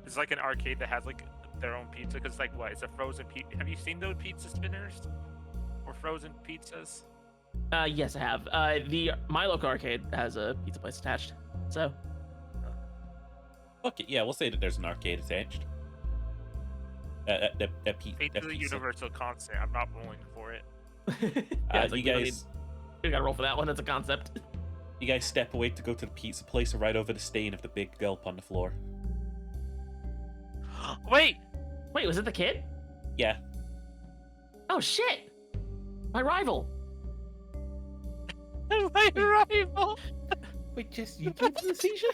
It's like an arcade that has like their own pizza because like what? It's a frozen pizza. Have you seen those pizza spinners or frozen pizzas? Yes, I have. My local arcade has a pizza place attached. So. Okay, yeah, we'll say that there's an arcade attached. It's a universal constant. I'm not rolling for it. Yeah, you guys, we gotta roll for that one. That's a concept. You guys step away to go to the pizza place right over the stain of the big gulp on the floor. Wait, was it the kid? Yeah. Oh shit! My rival. my rival. Wait, Jess, you gave him the seizure?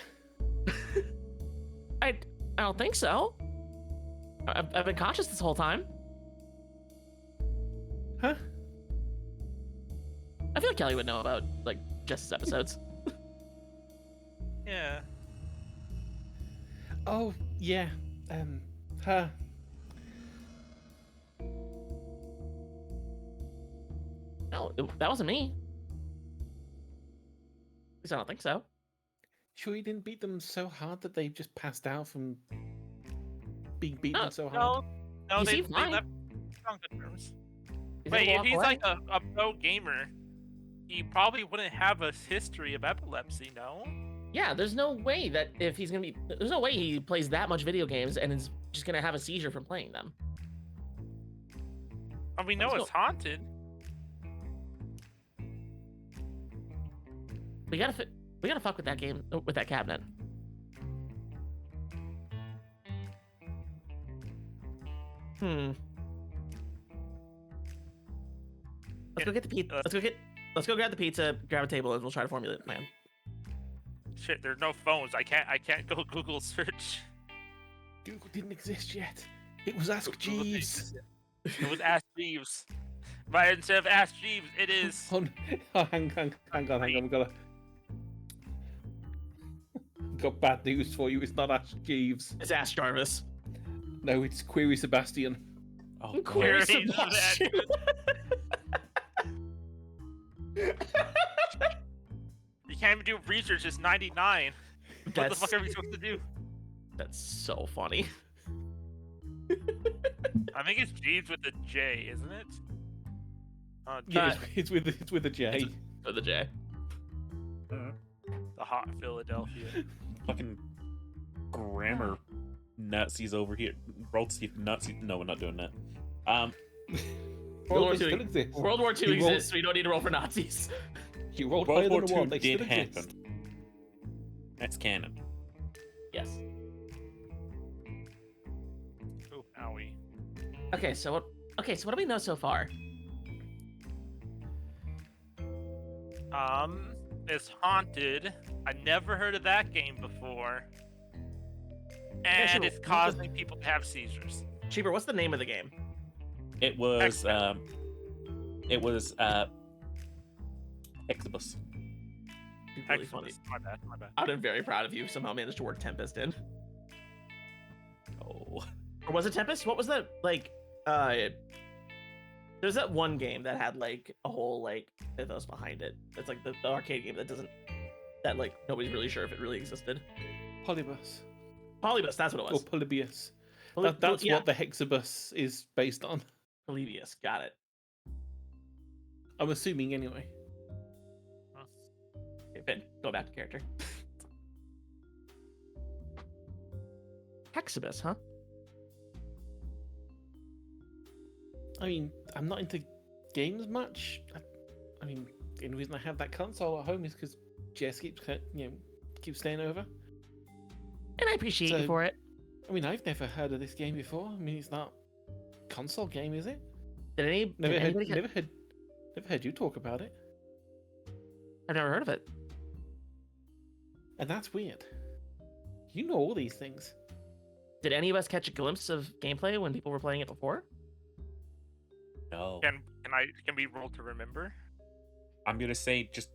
I don't think so. I've been conscious this whole time. Huh? I feel like Kelly would know about like Jess's episodes. Yeah. Oh, yeah. Her. No, that wasn't me. At least I don't think so. Sure you didn't beat them so hard that they just passed out from being beaten so hard? No, He they seemed fine. left on good terms. He's Wait, able to if walk he's away. like a pro gamer, he probably wouldn't have a history of epilepsy, no? Yeah, there's no way that if he's gonna be, there's no way he plays that much video games and is just gonna have a seizure from playing them. And we know Let's it's haunted. We gotta fuck with that game, with that cabinet. Let's go get the pizza. Let's go grab the pizza, grab a table, and we'll try to formulate a plan. Shit, there's no phones. I can't go Google search. Google didn't exist yet. It was Ask Google didn't Jeeves. exist. It was Ask Jeeves. But instead of Ask Jeeves, it is. Oh, hang on. We got bad news for you. It's not Ask Jeeves. It's Ask Jarvis. No, it's Query Sebastian. Oh, God. Query Query Sebastian. You can't even do research. It's 99. What the fuck are we supposed to do? That's so funny. I think it's Jeeves with a J, isn't it? Yeah, it's with a J. For the J. The hot Philadelphia. Fucking grammar Nazis over here. Roll to see if Nazis. No, we're not doing that. World War Still II exists. World War II You rolled- exists, so you don't need to roll for Nazis. You rolled World higher War than a II one. They did still happen. exist. That's canon. Yes. Oh, owie. Okay, so what do we know so far? It's haunted. I never heard of that game before. and sure. it's causing people to have seizures. Cheaper, what's the name of the game? It was Excellent. Hexibus. Really funny. My bad. My bad. I'm very proud of you. Somehow managed to work Tempest in. Oh. Or was it Tempest? What was that like? There's that one game that had like a whole like ethos behind it. It's like the arcade game that like nobody's really sure if it really existed. Polybus. Polybus, that's what it Or was. Polybius. Poly- That's yeah. what the Hexibus is based on. Polybius, got it. I'm assuming anyway. Okay, Finn, go back to character. Hexibus, huh? I mean, I'm not into games much. I mean, the only reason I have that console at home is because Jess keeps staying over. And I appreciate you So- for it. I mean, I've never heard of this game before. I mean, it's not a console game, is it? Did Never anybody heard you talk about it, I've never heard of it. and that's weird. You know all these things. Did any of us catch a glimpse of gameplay when people were playing it before? No. Can we roll to remember? I'm gonna say just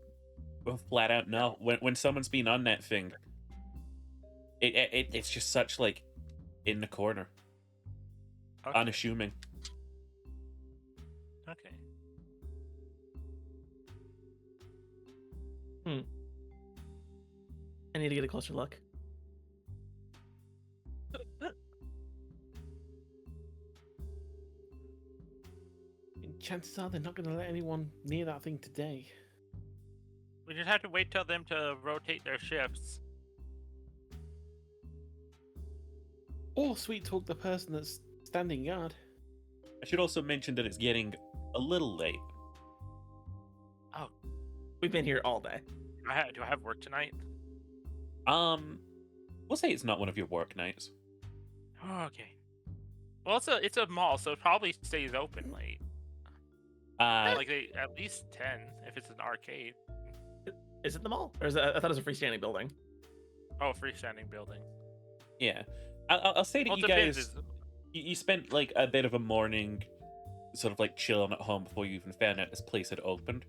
flat out no. When someone's been on that thing, it's just such like in the corner, Okay. unassuming. Okay. I need to get a closer look. And chances are they're not going to let anyone near that thing today. We just have to wait till them to rotate their shifts. Or sweet talk the person that's standing guard. I should also mention that it's getting a little late. We've been here all day. Do I have work tonight? We'll say it's not one of your work nights. Oh, okay. Well, it's a mall, so it probably stays open late. Like at least 10 if it's an arcade. Is it the mall? Or is it, I thought it was a freestanding building. Oh, freestanding building. Yeah, I'll say to Well, you it depends, guys, you spent like a bit of a morning, sort of like chilling at home before you even found out this place had opened,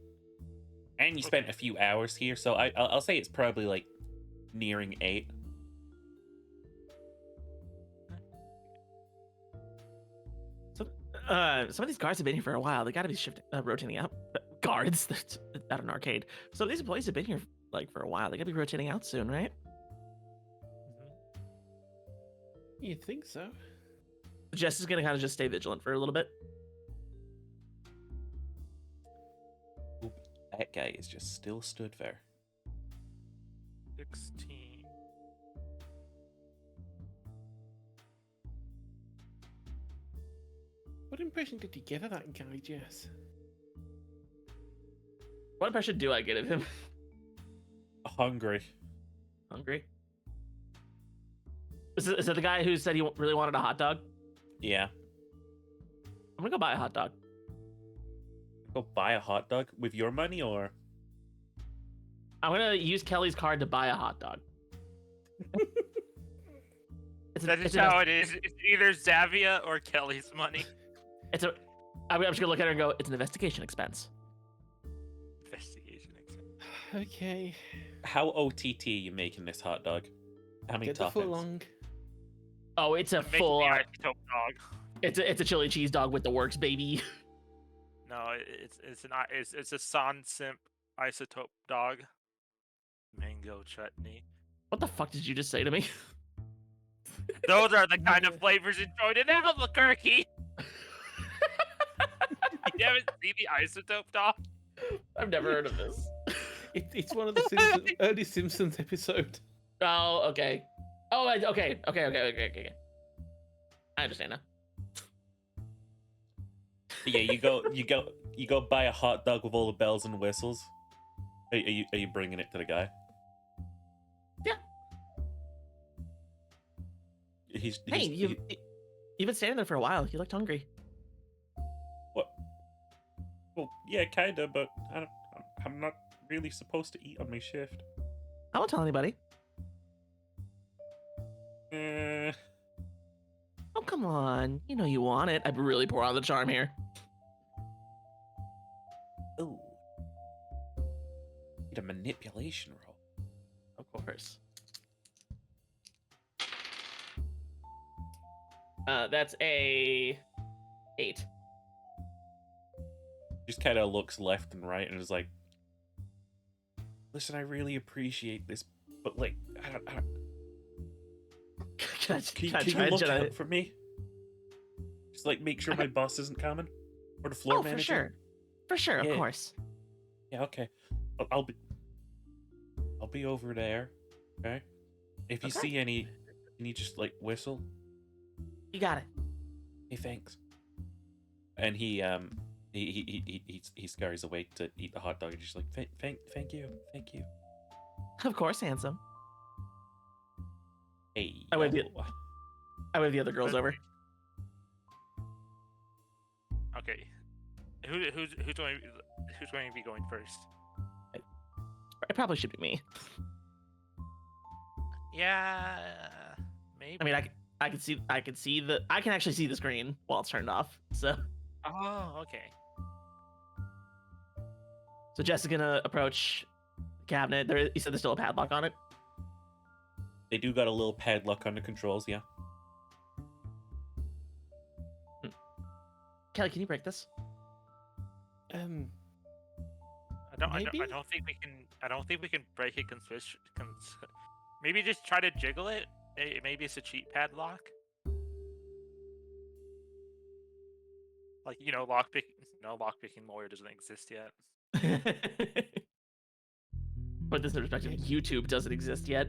and you spent a few hours here. So I'll say it's probably like nearing 8. So, some of these guards have been here for a while. They got to be rotating out. Guards that's at an arcade. So these employees have been here like for a while. They got to be rotating out soon, right? You'd think so. Jess is gonna kind of just stay vigilant for a little bit. Oop, that guy is just still stood there. 16. What impression did you get of that guy, Jess? What impression do I get of him? Hungry. Hungry. Is it the guy who said he really wanted a hot dog? Yeah. I'm gonna go buy a hot dog. Go buy a hot dog with your money, or I'm gonna use Kelly's card to buy a hot dog. That's just how it is. It's either Zavia or Kelly's money. I'm just gonna look at her and go, it's an investigation expense. Investigation exam. Okay. how OTT you making this hot dog? How many Get the foot toppings? long. Oh, it's a Making full the on. isotope dog. It's a chili cheese dog with the works, baby. No, it's a San Simp isotope dog. Mango chutney. What the fuck did you just say to me? Those are the kind of flavors enjoyed in Albuquerque. You haven't seen the isotope dog? I've never heard of this. It's one of the Simpsons, early Simpsons episode. Oh, okay. Oh, okay. I understand now. Yeah, you go buy a hot dog with all the bells and whistles. Are you bringing it to the guy? Yeah. Hey, you've been standing there for a while. You looked hungry. What? Well, yeah, kinda, but I'm not really supposed to eat on my shift. I won't tell anybody. Oh, come on. You know you want it. I'd really pour on the charm here. Oh. Need a manipulation roll. Of course. That's a 8. Just kind of looks left and right and is like, listen, I really appreciate this, but like, I don't Can can you I look try out for me? Just like make sure my boss isn't coming, or the floor manager. For sure, Yeah. of course. Yeah, okay. I'll be over there. Okay. If you Okay. see any, can you just like whistle? You got it. Hey, thanks. And he scurries away to eat the hot dog. And just like thank you. Of course, handsome. Hey. I wave yo. I wave the other girls over. Okay. Who's going to be going first? It probably should be me. Yeah, maybe. I mean, I can actually see the screen while it's turned off. So Oh, okay. Jess is gonna approach the cabinet. You said there's still a padlock on it. They do got a little padlock on the controls, yeah. Kelly, can you break this? I don't Maybe? think we can. I don't think we can break it. Maybe just try to jiggle it. Maybe it's a cheat padlock. Like lockpicking. No, lockpicking lawyer doesn't exist yet. Put this in perspective. YouTube doesn't exist yet.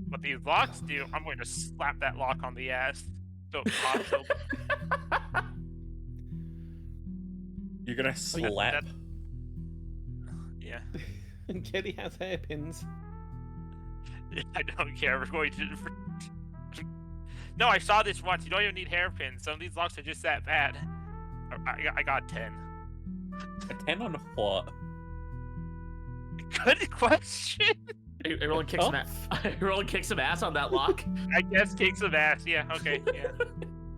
But these locks do. I'm going to slap that lock on the ass so it pops open. You're gonna slap. Yeah. And Kelly has hairpins. I don't care. We're going to. No, I saw this once. You don't even need hairpins. Some of these locks are just that bad. I got 10. A 10 on what? Good question. Everyone kicks some ass. Everyone kicks some ass on that lock. I guess kick some ass. Yeah. Okay. Yeah.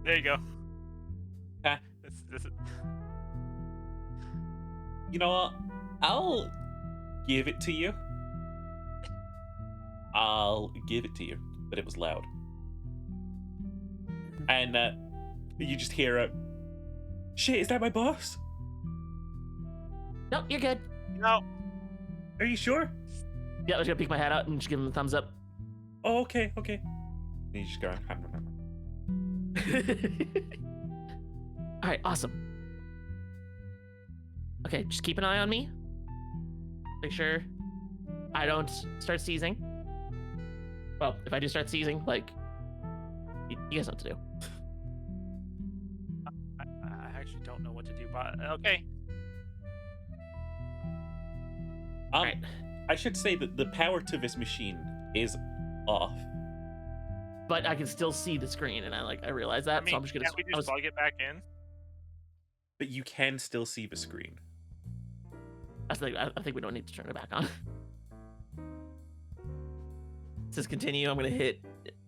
There you go. Ah. This is... You know what? I'll give it to you. But it was loud. And you just hear a shit, is that my boss? Nope, you're good. No. Are you sure? Yeah, I was gonna peek my head out and just give him a thumbs up. Oh, okay. And you just go, All right, awesome. Okay, just keep an eye on me. Make sure I don't start seizing. Well, if I do start seizing, like, you guys know what to do. I actually don't know what to do, but okay. Right. I should say that the power to this machine is off. But I can still see the screen, and I realize that, so I'm just gonna. Can't we just plug it back in? But you can still see the screen. I think we don't need to turn it back on. It says continue. I'm gonna hit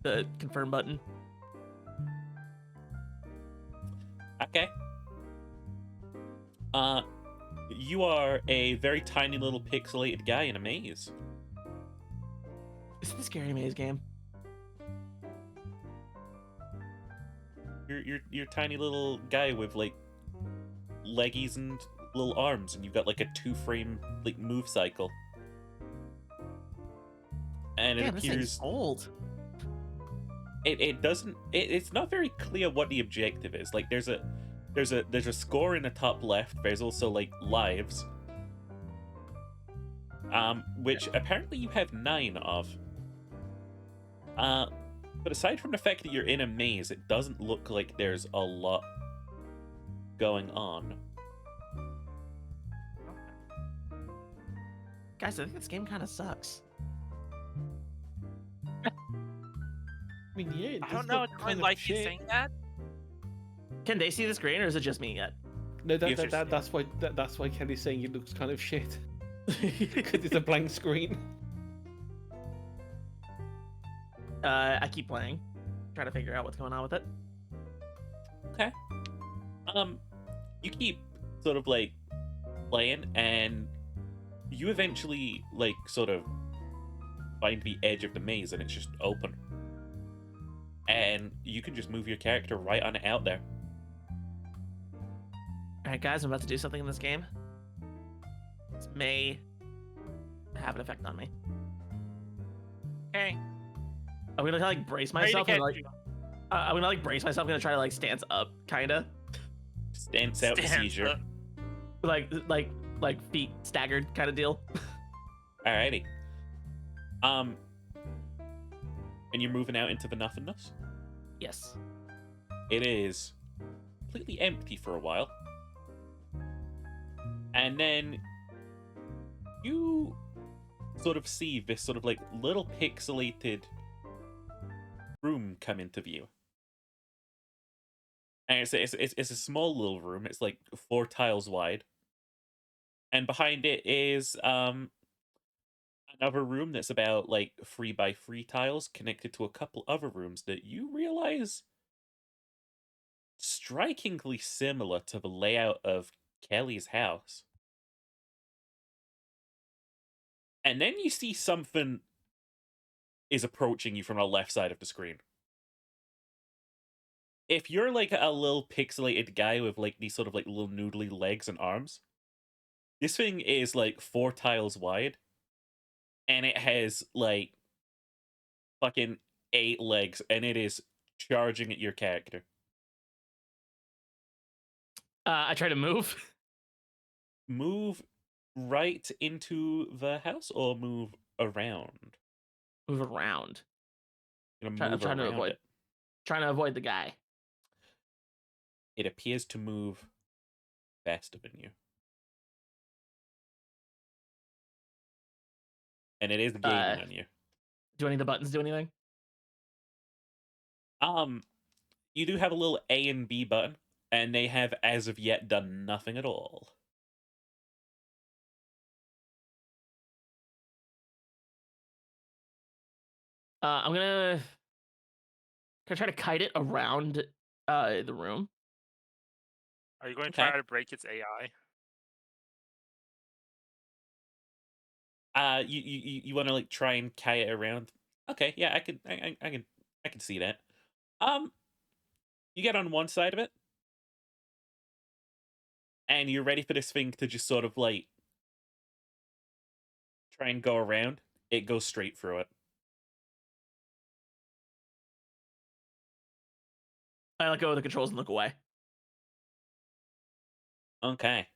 the confirm button. Okay. You are a very tiny little pixelated guy in a maze. Is it the scary maze game? You're a tiny little guy with like leggies and little arms, and you've got like a 2-frame like move cycle. And it Damn, this thing's appears old. it's not very clear what the objective is. Like there's a score in the top left. There's also like lives. Which apparently you have 9 of. But aside from the fact that you're in a maze, it doesn't look like there's a lot going on. Guys, I think this game kind of sucks. I mean, yeah, it I does don't know. look It's kind of like you shit. saying that. Can they see the screen, or is it just me yet? No, Yes, yes. that's why Kelly's saying it looks kind of shit. Because it's a blank screen. I keep playing, try to figure out what's going on with it. Okay. You keep sort of like playing, and you eventually like sort of find the edge of the maze, and it's just open, and you can just move your character right on out there. All right, guys, I'm about to do something in this game. This may have an effect on me. Okay. I'm gonna like brace Ready to myself catch and like you. I'm gonna like brace myself. I'm gonna try to like stance up, kinda Stance out the Stands seizure. up. like feet staggered kind of deal. Alrighty. And you're moving out into the nothingness. Yes. It is completely empty for a while. And then you sort of see this sort of like little pixelated room come into view. And it's a small little room. It's like 4 tiles wide. And behind it is another room that's about like 3 by 3 tiles connected to a couple other rooms that you realize strikingly similar to the layout of Kelly's house. And then you see something is approaching you from the left side of the screen. If you're like a little pixelated guy with like these sort of like little noodly legs and arms, this thing is like 4 tiles wide, and it has like fucking 8 legs, and it is charging at your character. I try to move. Move right into the house or move around? Move around. You're I'm gonna move trying to around avoid. it. Trying to avoid the guy. It appears to move faster than you. And it is gaining on you. Do any of the buttons do anything? You do have a little A and B button, and they have as of yet done nothing at all. I'm gonna try to kite it around the room. Are you going to Okay. try to break its AI? You want to like try and kite it around? Okay, yeah, I can see that. You get on one side of it, and you're ready for this thing to just sort of like try and go around. It goes straight through it. I let go of the controls and look away. Okay.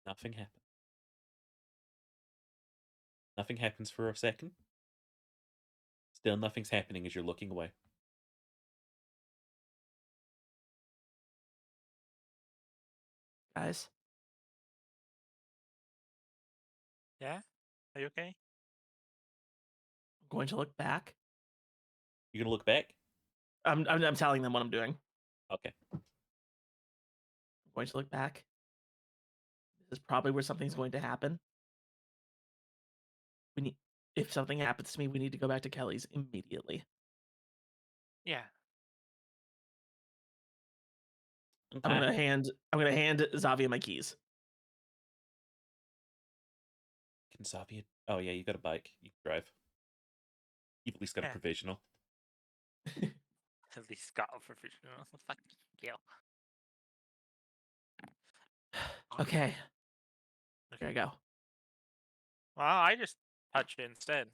Nothing happens. Nothing happens for a second. Still nothing's happening as you're looking away. Guys, Yeah? Are you okay? I'm going to look back. You gonna look back? I'm telling them what I'm doing. Okay. I'm going to look back. This is probably where something's going to happen. We need. If something happens to me, we need to go back to Kelly's immediately. Yeah. Okay. I'm gonna hand Zavia my keys. Can Zavia? Oh yeah, you got a bike. You can drive. You've at least got a Yeah. provisional. At least got a professional. Fuck you. Okay. Here I go. Well, I just touched it instead.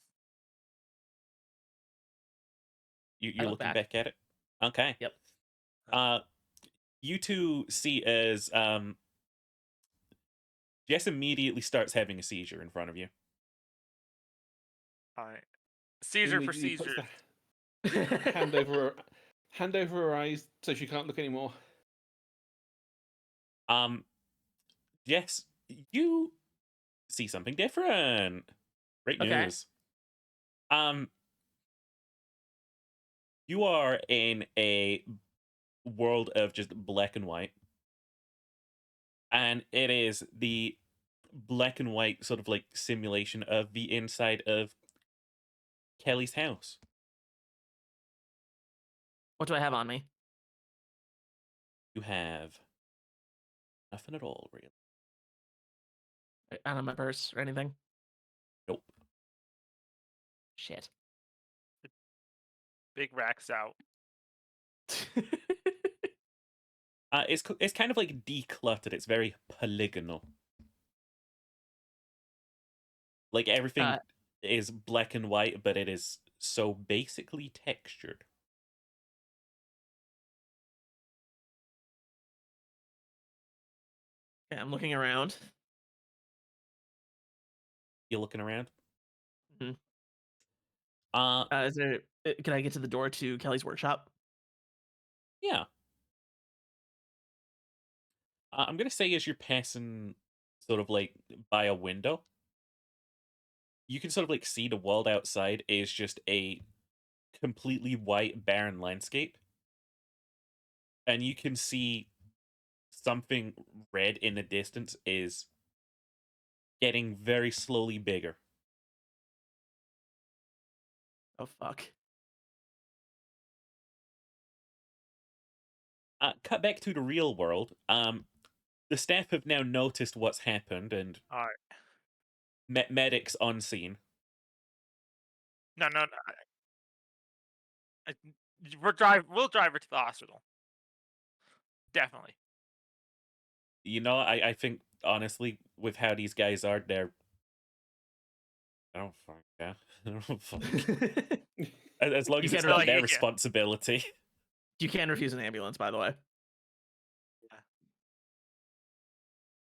You're look looking back. back at it. Okay. Yep. You two see as Jess immediately starts having a seizure in front of you. Alright. Seizure for Immediately puts seizure. the hand over her eyes so she can't look anymore. Jess, you see something different. Great Okay. news. You are in a world of just black and white. And it is the black and white sort of like simulation of the inside of Kelly's house. What do I have on me? You have nothing at all, really. Out of my purse or anything? Nope. Shit. Big racks out. It's kind of like decluttered. It's very polygonal. Like everything is black and white, but it is so basically textured. Yeah, I'm looking around. You looking around? Mhm. Uh, Can I get to the door to Kelly's workshop? yeah. I'm gonna say as you're passing, sort of like by a window, you can sort of like see the world outside is just a completely white, barren landscape, and you can see something red in the distance is getting very slowly bigger. Oh fuck. Cut back to the real world. The staff have now noticed what's happened and All right. met medics on scene. No, no, no. We'll drive her to the hospital. Definitely. You know, I think honestly, with how these guys are, I don't fuck yeah. I don't fuck. As long You as it's can't not really- their yeah. responsibility. You can refuse an ambulance, by the way.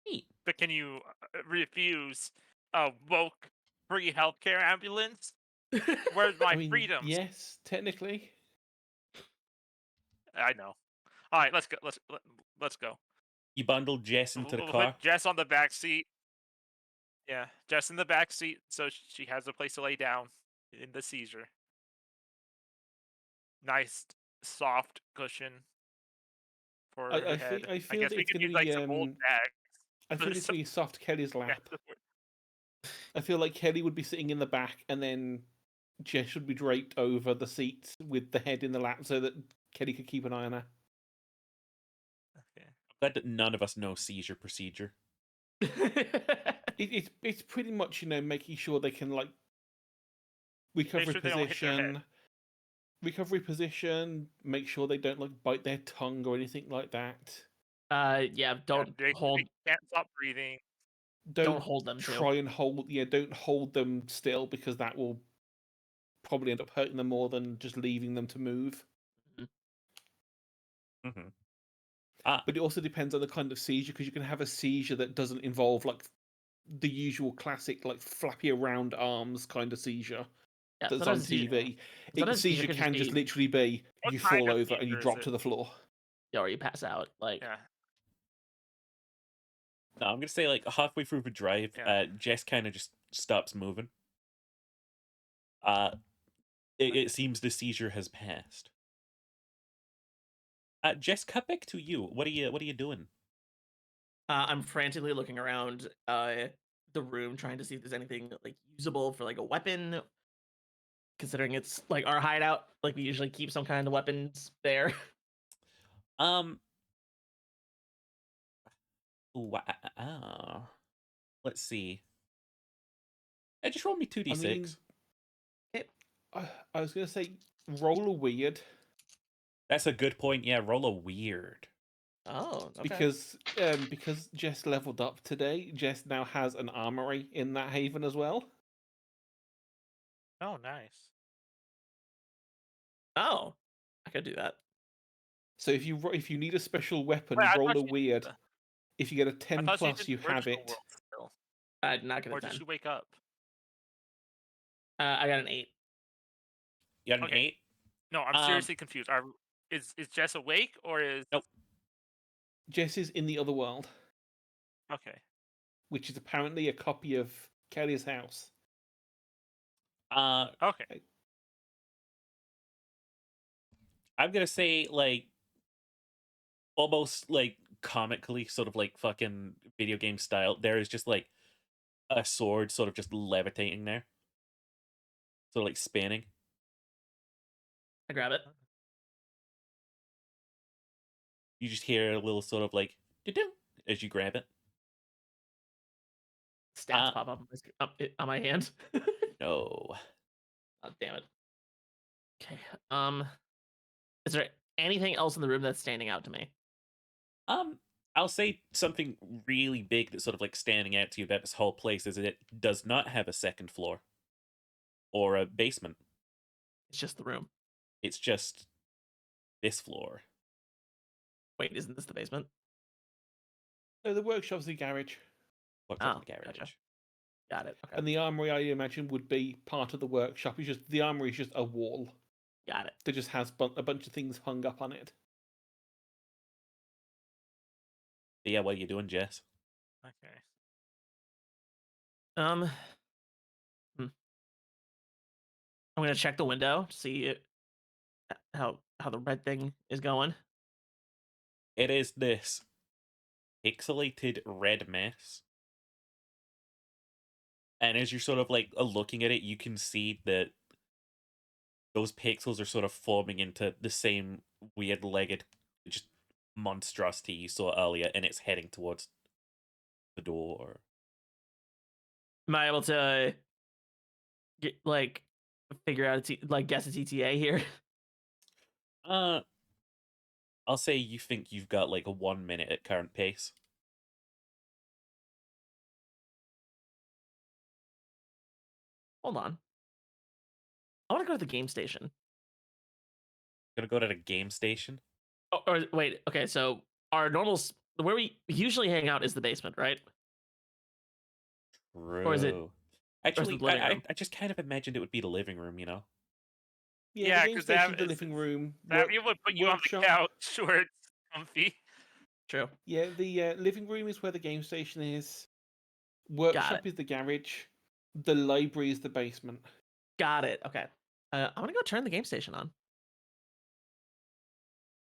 Neat. But can you refuse a woke free healthcare ambulance? Where's my I mean, freedoms? yes, technically. I know. All right, let's go. Let's go. You bundled Jess into the We'll car. put Jess on the back seat. Yeah, Jess in the back seat, so she has a place to lay down in the seizure. Nice, soft cushion for her head. I feel guess that we it's could going use to be like some old bags. I feel it's going to be soft Kelly's Yeah, lap. I feel like Kelly would be sitting in the back, and then Jess should be draped over the seats with the head in the lap, so that Kelly could keep an eye on her. Okay. Glad that none of us know seizure procedure. It's pretty much making sure they can like recovery sure they don't hit their head. position, recovery position. Make sure they don't like bite their tongue or anything like that. Yeah, don't They hold can't stop breathing. don't hold them too. Try and hold. Yeah, don't hold them still, because that will probably end up hurting them more than just leaving them to move. Mm-hmm. But it also depends on the kind of seizure, because you can have a seizure that doesn't involve like the usual classic like flappy around arms kind of seizure Yeah, that's on sometimes a seizure- TV. sometimes Seizure could can just be- literally be What you kind fall of over and you seizure is drop it? to the floor. Yeah, or you pass out. Like Yeah. No, I'm gonna say like halfway through the drive, Yeah. Jess kind of just stops moving. It seems the seizure has passed. Jess, cut back to you. What are you doing? I'm frantically looking around the room trying to see if there's anything like usable for like a weapon. Considering it's like our hideout, like we usually keep some kind of weapons there. Wow. Let's see. Just roll me 2d6. I mean, I was gonna say roll a weird, That's a good point. Yeah, roll a weird. Oh, okay. because Jess leveled up today. Jess now has an armory in that haven as well. Oh, nice. Oh, I could do that. So if you need a special weapon, Wait, I roll thought a you did weird. the- If you get a I 10 thought plus, you you did have virtual it. world still. I did not get Or a did 10. you wake up? I got an 8. You got an Okay. 8? No, I'm seriously confused. Is Jess awake or is Nope. Jess is in the other world, okay? which is apparently a copy of Kelly's house. Okay. I'm gonna say like almost like comically, sort of like fucking video game style. There is just like a sword sort of just levitating there. sort of like spinning. I grab it. You just hear a little sort of like "doo-doo" as you grab it. Stats pop on my hand. No. Oh, damn it. Okay. Is there anything else in the room that's standing out to me? I'll say something really big that's sort of like standing out to you about this whole place is that it does not have a second floor or a basement. It's just the room. It's just this floor. Wait, isn't this the basement? So the workshop's the garage, What's Oh, up in the garage? gotcha. Got it. Okay. and the armory, I imagine, would be part of the workshop. It's just the armory is just a wall Got it. that just has a bunch of things hung up on it. But yeah, what are you doing, Jess? Okay. I'm gonna check the window to see how the red thing is going. It is this pixelated red mess. And as you're sort of like looking at it, you can see that those pixels are sort of forming into the same weird legged just monstrosity you saw earlier, and it's heading towards the door. Am I able to get, like figure out guess its ETA here? I'll say you think you've got like a 1 minute at current pace. Hold on. I want to go to the game station. Gonna go to the game station. Oh, or wait, okay, so our where we usually hang out is the basement, right? True. Or is it Actually, the living room? I just kind of imagined it would be the living room, you know? Yeah, the game 'cause station, that the is- living room, That would put you on the workshop. couch where it's comfy. True. Yeah, the living room is where the game station is. Workshop is the garage. The library is the basement. Got it. Okay. I'm gonna go turn the game station on.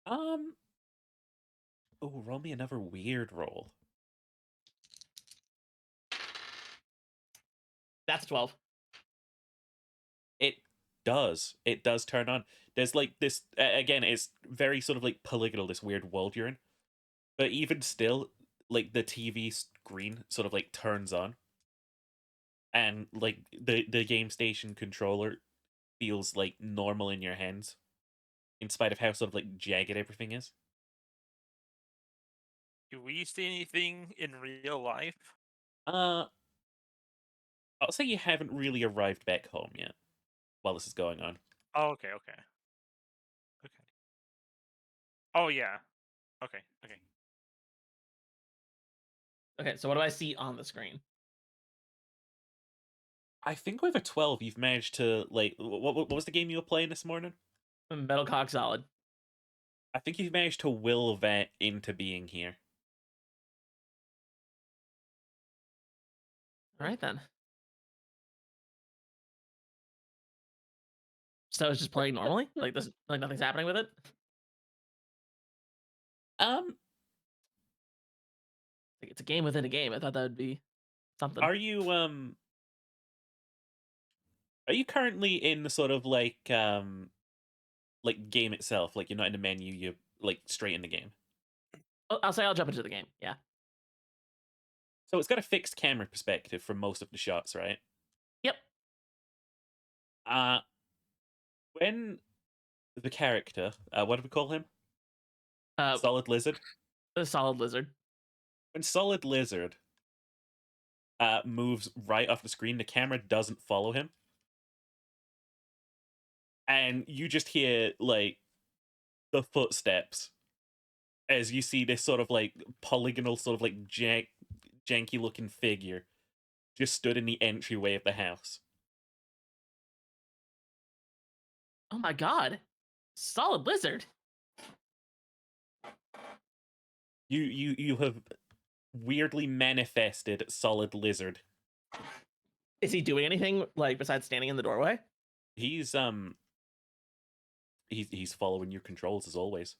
Oh, roll me another weird roll. That's a 12. It does. It does turn on. There's like this again. It's very sort of like polygonal. This weird world you're in, but even still, like the TV screen sort of like turns on, and like the game station controller feels like normal in your hands, in spite of how sort of like jagged everything is. Do we see anything in real life? I'll say you haven't really arrived back home yet, while this is going on. Oh, okay. Oh, yeah. Okay. Okay, so what do I see on the screen? I think with a 12, you've managed to like. What was the game you were playing this morning? Metal Cock Solid. I think you've managed to will that into being here. All right then. So it's just playing normally? Like this, like nothing's happening with it? Like it's a game within a game. I thought that would be something. Are you currently in the sort of like game itself? Like you're not in the menu, you're like straight in the game. I'll say I'll jump into the game. Yeah. So it's got a fixed camera perspective for most of the shots, right? Yep. When the character, what do we call him? Uh, Solid Lizard. a solid lizard. When Solid Lizard moves right off the screen, the camera doesn't follow him. And you just hear like the footsteps as you see this sort of like polygonal, sort of like janky looking figure just stood in the entryway of the house. Oh my god. Solid lizard. You have weirdly manifested Solid Lizard. Is he doing anything like besides standing in the doorway? He's he's following your controls as always.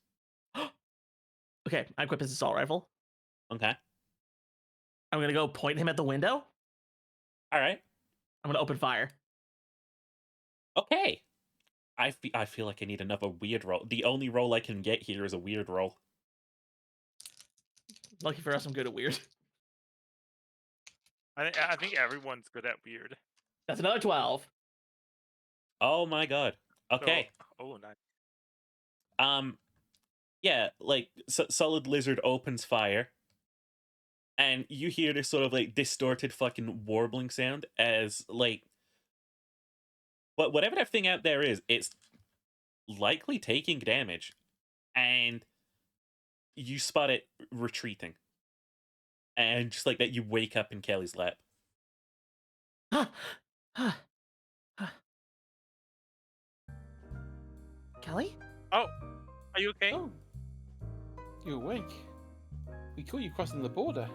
Okay, I equip his assault rifle. Okay. I'm gonna go point him at the window. All right. I'm gonna open fire. Okay. I feel like I need another weird roll. The only roll I can get here is a weird roll. Lucky for us, I'm good at weird. I think everyone's good at weird. That's another 12. Oh my god. Okay. So, oh, nice. Yeah, like Solid Lizard opens fire, and you hear this sort of like distorted fucking warbling sound as like whatever that thing out there is, it's likely taking damage, and you spot it retreating. And just like that, you wake up in Kelly's lap. Kelly? Oh, are you okay? Oh, you're awake. We caught you crossing the border.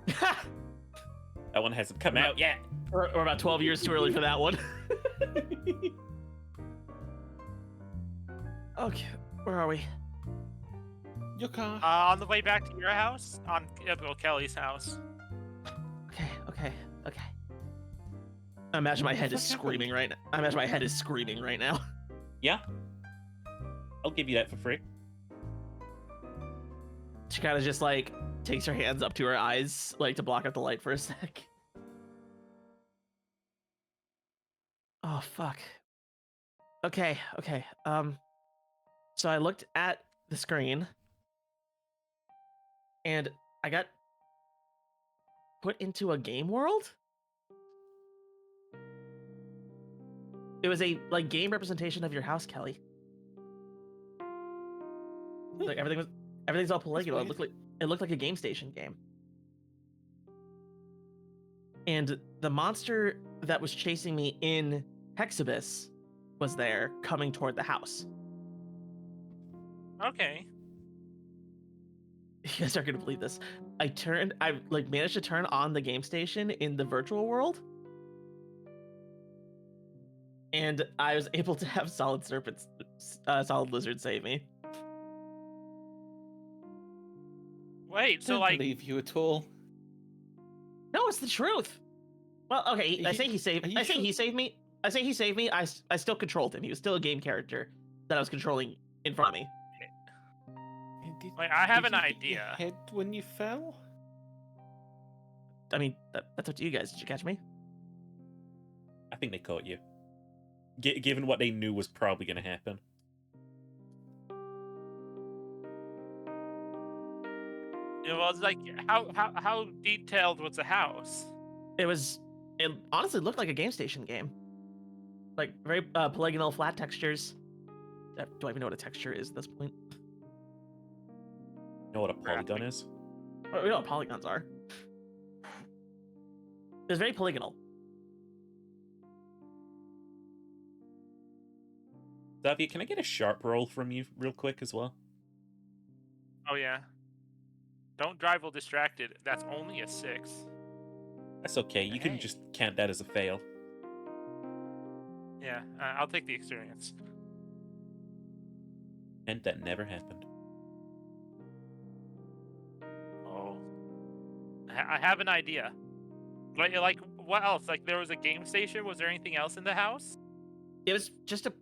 That one hasn't come out yet. We're about 12 years too early for that one. Okay, where are we? Your car. On the way back to your house, on Kelly's house. Okay. I imagine my head is fuck screaming right now. I imagine my head is screaming right now. Yeah. I'll give you that for free. She kind of just like takes her hands up to her eyes, like to block out the light for a sec. Oh fuck. Okay. So I looked at the screen, and I got put into a game world. It was a like game representation of your house, Kelly. Like everything's all polygonal. It looked like a game station game. And the monster that was chasing me in Hexibus was there, coming toward the house. Okay. You guys aren't gonna believe this. I managed to turn on the game station in the virtual world, and I was able to have Solid Lizard save me. Wait, so Don't like, believe you at all. No, it's the truth. Well, okay, I think he saved. Are you I think sure? he saved me. I still controlled him. He was still a game character that I was controlling in front of me. I have did an you hit your idea. head when you fell? I mean, that's up to you guys. Did you catch me? I think they caught you. Given what they knew was probably going to happen. Well, it's like how detailed was the house? It honestly looked like a game station game. Like very polygonal, flat textures. Do I even know what a texture is at this point? You know what a polygon is? We know what polygons are. It was very polygonal. Xavier, can I get a sharp roll from you real quick as well? Oh yeah. Don't drive while distracted. That's only a 6. That's okay. You can just count that as a fail. Yeah, I'll take the experience. And that never happened. Oh. I have an idea. Like, what else? Like, there was a game station. Was there anything else in the house? It was just a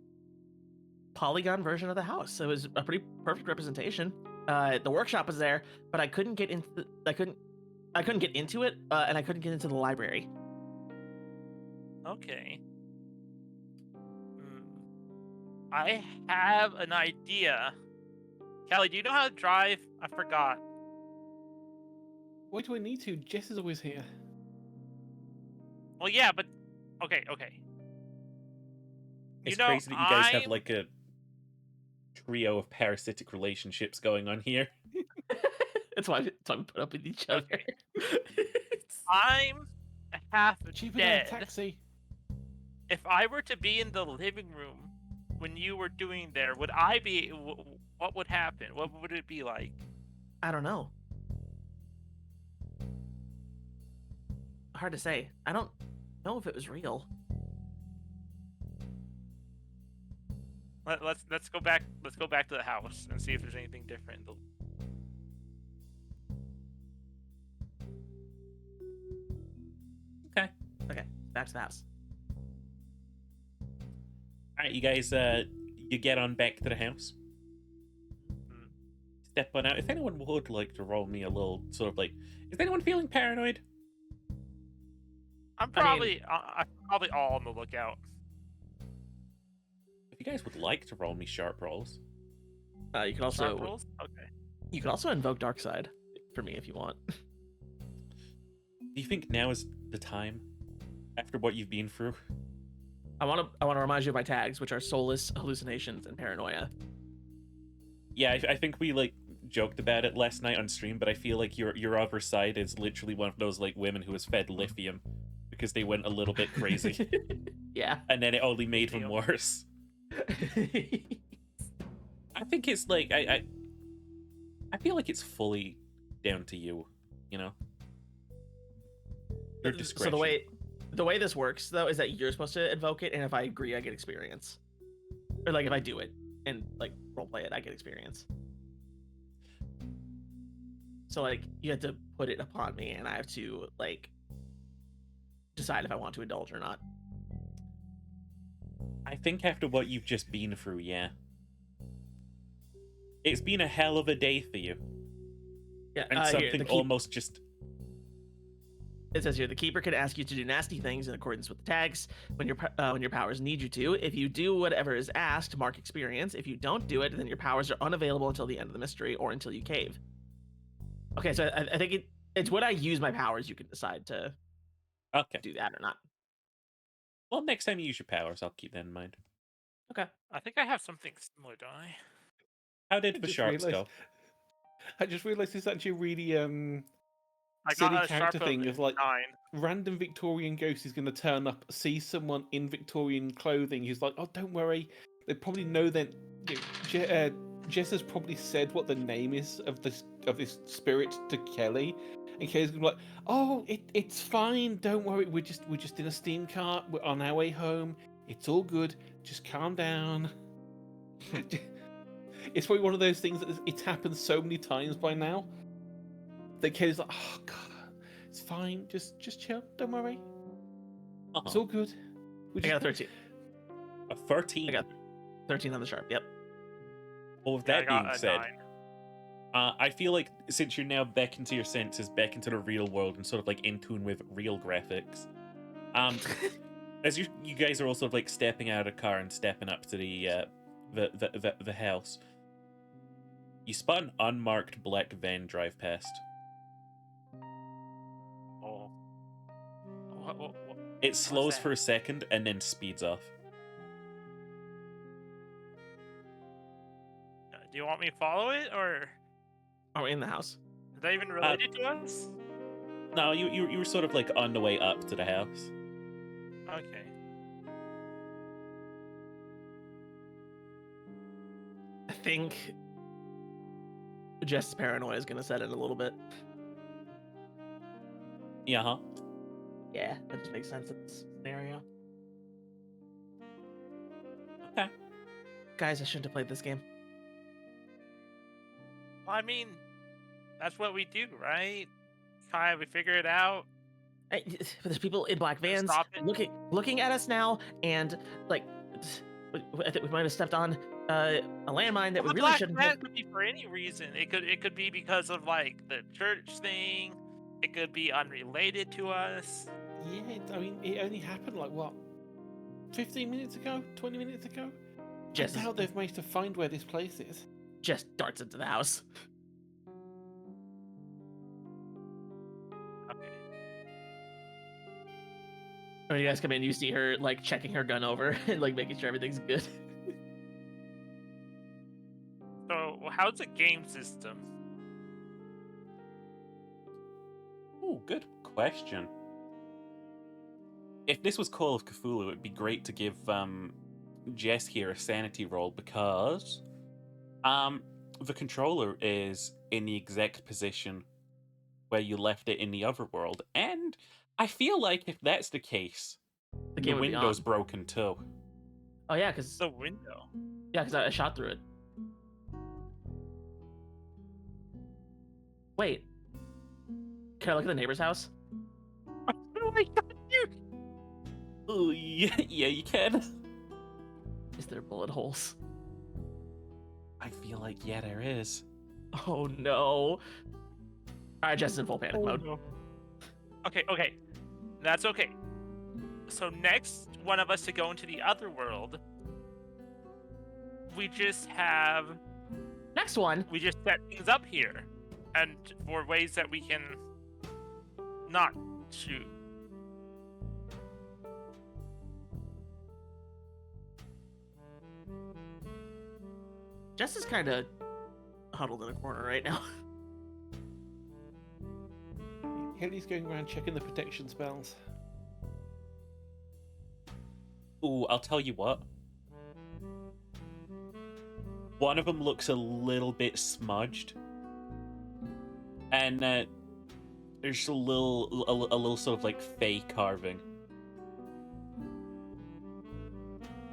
polygon version of the house. It was a pretty perfect representation. The workshop was there, but I couldn't get into. I couldn't get into it, and I couldn't get into the library. Okay. I have an idea. Callie, do you know how to drive? I forgot. Why do I need to? Jess is always here. Well, yeah, but okay. It's You know, crazy that you guys have I'm- like a trio of parasitic relationships going on here. That's why we put up with each other. I'm half Cheaper than a dead. taxi. If I were to be in the living room when you were doing there, would I be? What would happen? What would it be like? I don't know. Hard to say. I don't know if it was real. Let's go back. Let's go back to the house and see if there's anything different. Okay. Okay, back to the house. Alright, you guys, you get on back to the house. Mm. Step on out. If anyone would like to roll me a little sort of like, is anyone feeling paranoid? I'm I mean- probably all on the lookout. If you guys would like to roll me sharp rolls, You can Sharp also rolls? Okay. invoke dark side for me if you want. do you think now is the time after what you've been through? I want to remind you of my tags, which are soulless, hallucinations, and paranoia. Yeah, I think we like joked about it last night on stream, but I feel like your other side is literally one of those like women who was fed lithium because they went a little bit crazy, Yeah. and then it only made them Lithium. worse. I think it's like I feel like it's fully down to you, you know. Your discretion. So the way this works though is that you're supposed to invoke it, and if I agree, I get experience. Or like if I do it and like roleplay it, I get experience. So like you have to put it upon me, and I have to like decide if I want to indulge or not. I think after what you've just been through, yeah. It's been a hell of a day for you. Yeah, And here, something almost just... It says here, the keeper can ask you to do nasty things in accordance with the tags when your powers need you to. If you do whatever is asked, mark experience. If you don't do it, then your powers are unavailable until the end of the mystery or until you cave. Okay, so I think it's when I use my powers you can decide to Okay. do that or not. Well, next time you use your powers, I'll keep that in mind. Okay. I think I have something similar, don't I? How did the sharps go? I just realized it's actually a really I silly got a character sharp thing of like 9. random Victorian ghost is going to turn up, see someone in Victorian clothing who's like, "Oh, don't worry." They probably know that Jess has probably said what the name is of this spirit to Kelly, and Kelly's gonna be like, "Oh, it's fine. Don't worry. We're just in a steam cart. We're on our way home. It's all good. Just calm down." It's probably one of those things that it's happened so many times by now that Kelly's like, "Oh God, it's fine. Just chill. Don't worry. It's all good." I got a 13. A 13? I got 13 on the sharp, yep. Well, with Yeah, I that got being a said, 9. I feel like since you're now back into your senses, back into the real world, and sort of like in tune with real graphics, as you guys are also like stepping out of the car and stepping up to the house, you spot an unmarked black van drive past. Oh. What? It slows that? for a second and then speeds off. Do you want me to follow it, or Are we in the house? is that even related to us? No, you were sort of like on the way up to the house. Okay. I think Jess's paranoia is gonna set in a little bit. Yeah, huh? Yeah, that just makes sense in this scenario. Okay. Guys, I shouldn't have played this game. Well, I mean, that's what we do, right? We figure it out. Hey, there's people in black vans Stop it. looking at us now, and like, I think we might have stepped on a landmine that we Well, the really black shouldn't van have. could be for any reason. It could be because of like the church thing. It could be unrelated to us. Yeah, I mean, it only happened like what, 15 minutes ago, 20 minutes ago. Jess, Just how they've managed to find where this place is. Jess darts into the house. Okay. When you guys come in, you see her like checking her gun over and like making sure everything's good. So, how's the game system? Ooh, good question. If this was Call of Cthulhu, it'd be great to give Jess here a sanity roll because the controller is in the exact position where you left it in the other world, and I feel like if that's the case, The the game would be window's on. broken too. Oh yeah, because The window. I shot through it. Wait, can I look at the neighbor's house? Oh my god, dude! Oh yeah, yeah, you can. Is there bullet holes? I feel like, yeah, there is. Oh no. Alright, Jess is in full panic mode. No. Okay. That's okay. So next one of us to go into the other world, we just Next one. we just set things up here, and for ways that we can not shoot. Jess is kind of huddled in a corner right now. Haley's going around checking the protection spells. Ooh, I'll tell you what. One of them looks a little bit smudged, and there's a little sort of like fey carving.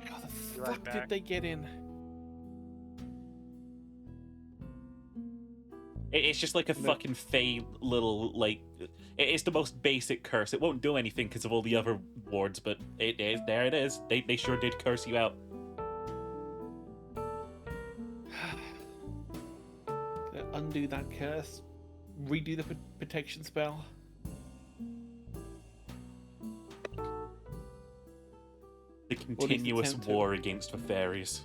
How the Be right fuck did back. they get in? It's just like a fucking fey little, like, it's the most basic curse. It won't do anything because of all the other wards, but it is. There it is. They sure did curse you out. Gonna undo that curse. Redo the protection spell. The continuous attempt to- war against the fairies.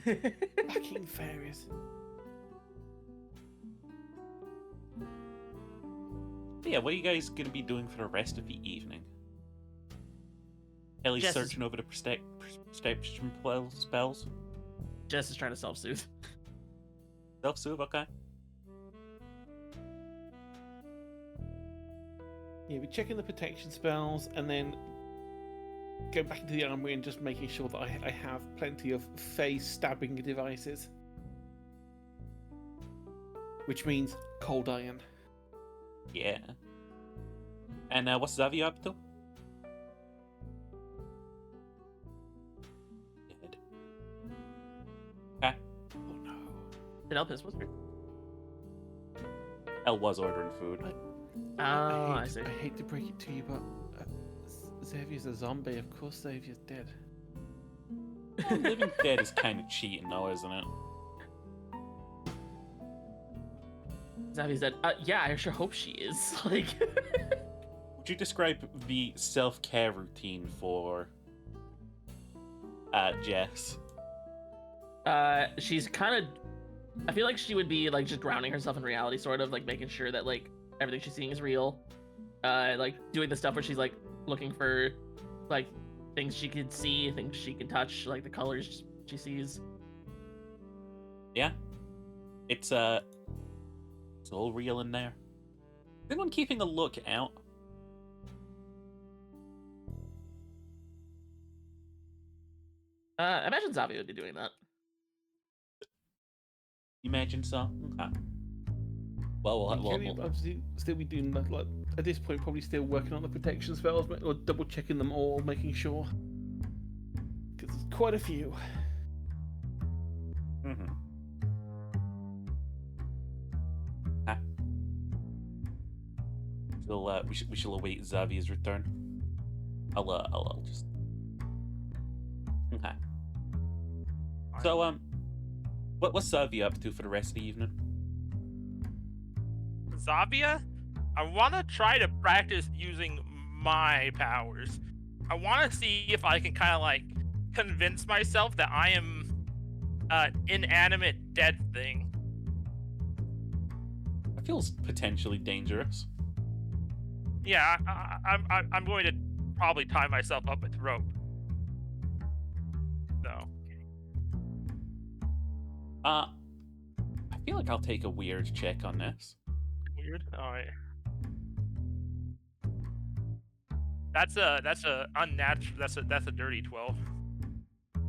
Fucking fairies. But yeah, what are you guys gonna be doing for the rest of the evening? Ellie's Jess is- searching over the perception spells. Jess is trying to self-soothe. Self-soothe, okay. Yeah, we're checking the protection spells and then go back into the armory and just making sure that I have plenty of phase stabbing devices. Which means cold iron. Yeah. And what's Xavier up to? Dead. Okay. Oh no. Did Elpis was weird. Elle was ordering food. Oh, I hate, see. I hate to break it to you, but Xavier's a zombie. Of course Xavier's dead. Well, living dead is kind of cheating, though, isn't it? Xavi said, yeah, I sure hope she is. Like, Would you describe the self-care routine for Jess? she's kind of. I feel like she would be like just grounding herself in reality, sort of like making sure that like everything she's seeing is real. Like doing the stuff where she's like looking for like things she can see, things she can touch, like the colors she sees. Yeah. It's all real in there. Is anyone keeping a look out? I imagine Xavi would be doing that. You imagine so? Okay. Well, And Kelly would obviously still be doing like at this point probably still working on the protection spells, or double checking them all, making sure. Because there's quite a few. Mm-hmm. Ah. We shall await Xavier's return. I'll just. Okay. So what's Xavier up to for the rest of the evening? Zavia, I want to try to practice using my powers. I want to see if I can kind of like convince myself that I am an inanimate dead thing. That feels potentially dangerous. Yeah, I'm going to probably tie myself up with rope. So. I feel like I'll take a weird check on this. Weird. All right. That's a unnatural. That's a dirty 12.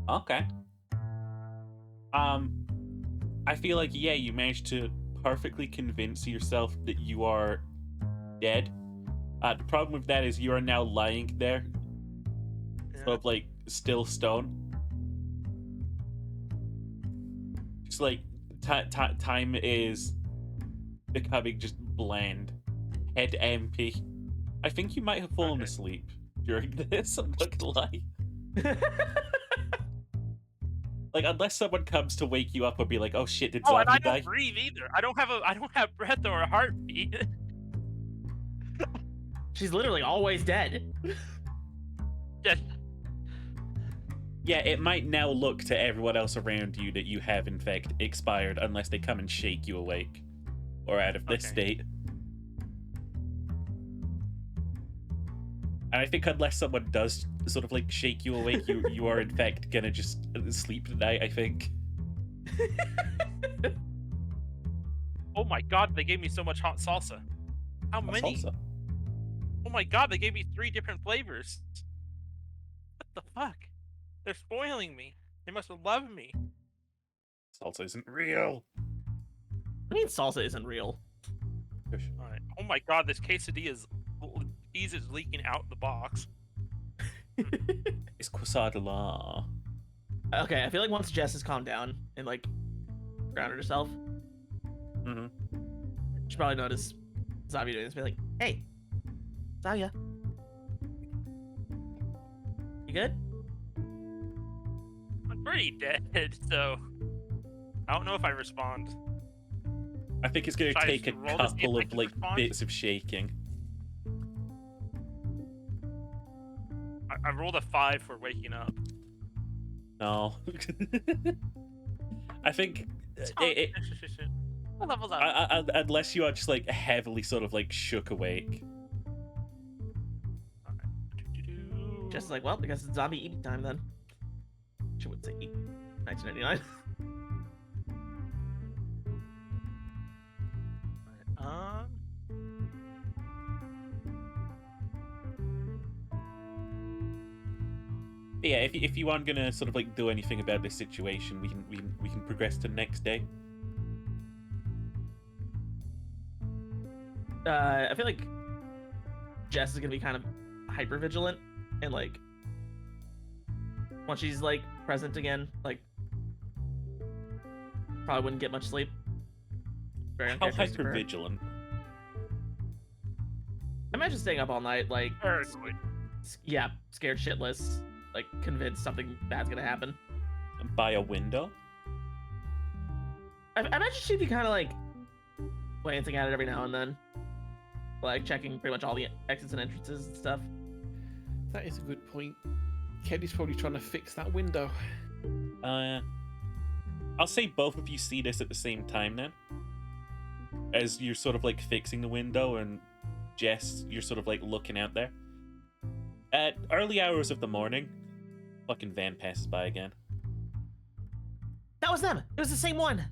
Okay. I feel like, yeah, you managed to perfectly convince yourself that you are dead. The problem with that is you are now lying there, sort of like still stone. Just like time is becoming just bland, head empty. I think you might have fallen asleep during this. I'm not gonna lie. Like, unless someone comes to wake you up and be like, "Oh shit, did Oh, and zombie I die?" don't breathe either. I don't have breath or a heartbeat. She's literally always dead. Just Yeah, it might now look to everyone else around you that you have, in fact, expired unless they come and shake you awake. Or out of this Okay. state. And I think unless someone does sort of like shake you awake, you are in fact gonna just sleep tonight, I think. oh my god, they gave me so much hot salsa. How What's many? salsa? Oh my god, they gave me 3 different flavors. What the fuck? They're spoiling me. They must have loved me. Salsa isn't real. I mean, salsa isn't real. Alright. Oh my god, this quesadilla cheese is leaking out the box. It's quesadilla. Okay, I feel like once Jess has calmed down and like grounded herself, Mm-hmm. she probably notice Zavia doing this. Be like, "Hey, Zavia, you good?" I'm pretty dead, so I don't know if I respond. I think it's gonna Should I take a just roll to see if couple I of can like respond? bits of shaking. I rolled a 5 for waking up. No. I think What level's up? unless you are just like heavily sort of like shook awake. Jess is like, "Well, I guess it's zombie eating time then." She wouldn't say eat. 1999. Um, But yeah, if you aren't gonna sort of like do anything about this situation, we can progress to the next day. I feel like Jess is gonna be kind of hyper vigilant and like once she's like present again, like probably wouldn't get much sleep. Very How uncharacteristic hyper for her. vigilant? Imagine staying up all night, like paranoid. yeah, scared shitless, like convinced something bad's gonna happen. By a window? I imagine she'd be kind of like glancing at it every now and then, like checking pretty much all the exits and entrances and stuff. That is a good point. Kelly's probably trying to fix that window. I'll say both of you see this at the same time then. As you're sort of like fixing the window, and Jess, you're sort of like looking out there. At early hours of the morning, fucking van passes by again. That was them. It was the same one.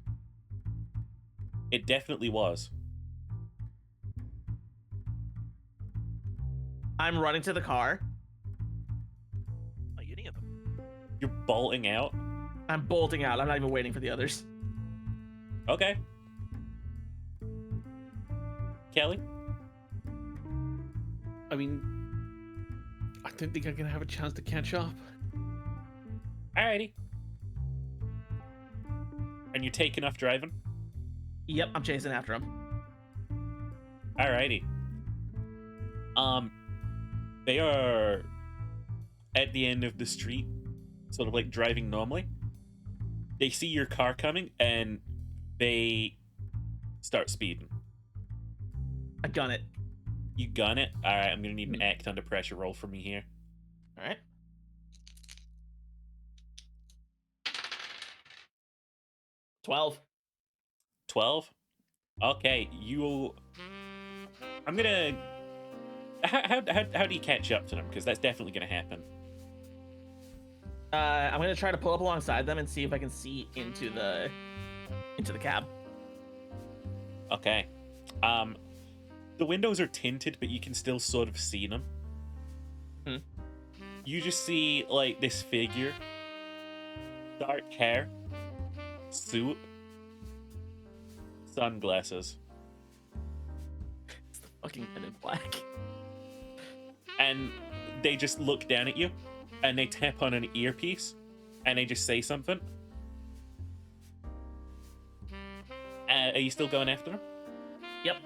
It definitely was. I'm running to the car. Like any of them. You're bolting out. I'm bolting out. I'm not even waiting for the others. Okay. Kelly? I mean, I don't think I'm gonna have a chance to catch up. Alrighty. And you're taking off driving? Yep, I'm chasing after him. Alrighty. They are at the end of the street, sort of like driving normally. They see your car coming and they start speeding. I gun it. You gun it? Alright, I'm gonna need an act under pressure roll for me here. All right. 12. 12? Okay, I'm gonna... How do you catch up to them? Because that's definitely gonna happen. I'm gonna try to pull up alongside them and see if I can see into the cab. Okay. The windows are tinted, but you can still sort of see them. Hmm. You just see, like, this figure. Dark hair. Suit. Sunglasses. It's the fucking Men in Black. And they just look down at you, and they tap on an earpiece, and they just say something. Are you still going after them? Yep.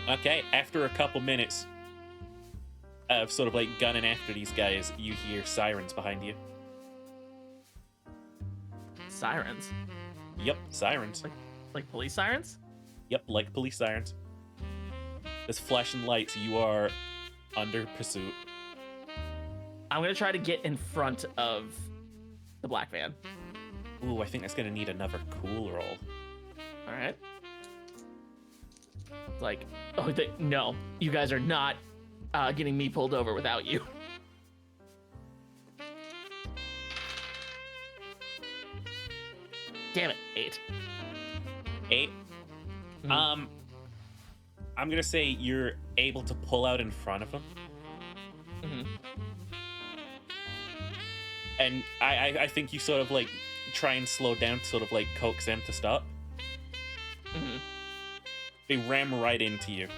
Okay, after a couple minutes of sort of like gunning after these guys, you hear sirens behind you. sirens. Yep, sirens. Like police sirens? Yep, like police sirens. There's flashing lights. You are under pursuit. I'm gonna try to get in front of the black van. Ooh, I think that's gonna need another cool roll. All right. Like, oh, no, you guys are not getting me pulled over without you. Damn it, 8. 8. Mhm. I'm gonna say you're able to pull out in front of him, Mhm. and I think you sort of like try and slow down, to sort of like coax them to stop. Mhm. They ram right into you,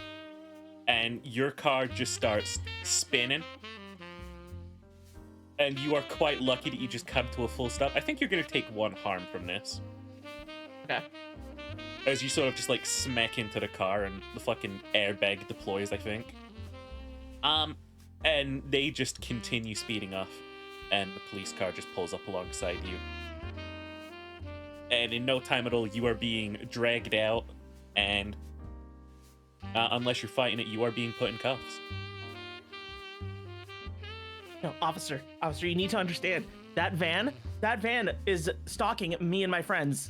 and your car just starts spinning. And you are quite lucky that you just come to a full stop. I think you're gonna take 1 harm from this. Okay. As you sort of just like smack into the car and the fucking airbag deploys, I think. And they just continue speeding off, and the police car just pulls up alongside you. And in no time at all, you are being dragged out, and unless you're fighting it, you are being put in cuffs. No, officer, you need to understand. That van is stalking me and my friends.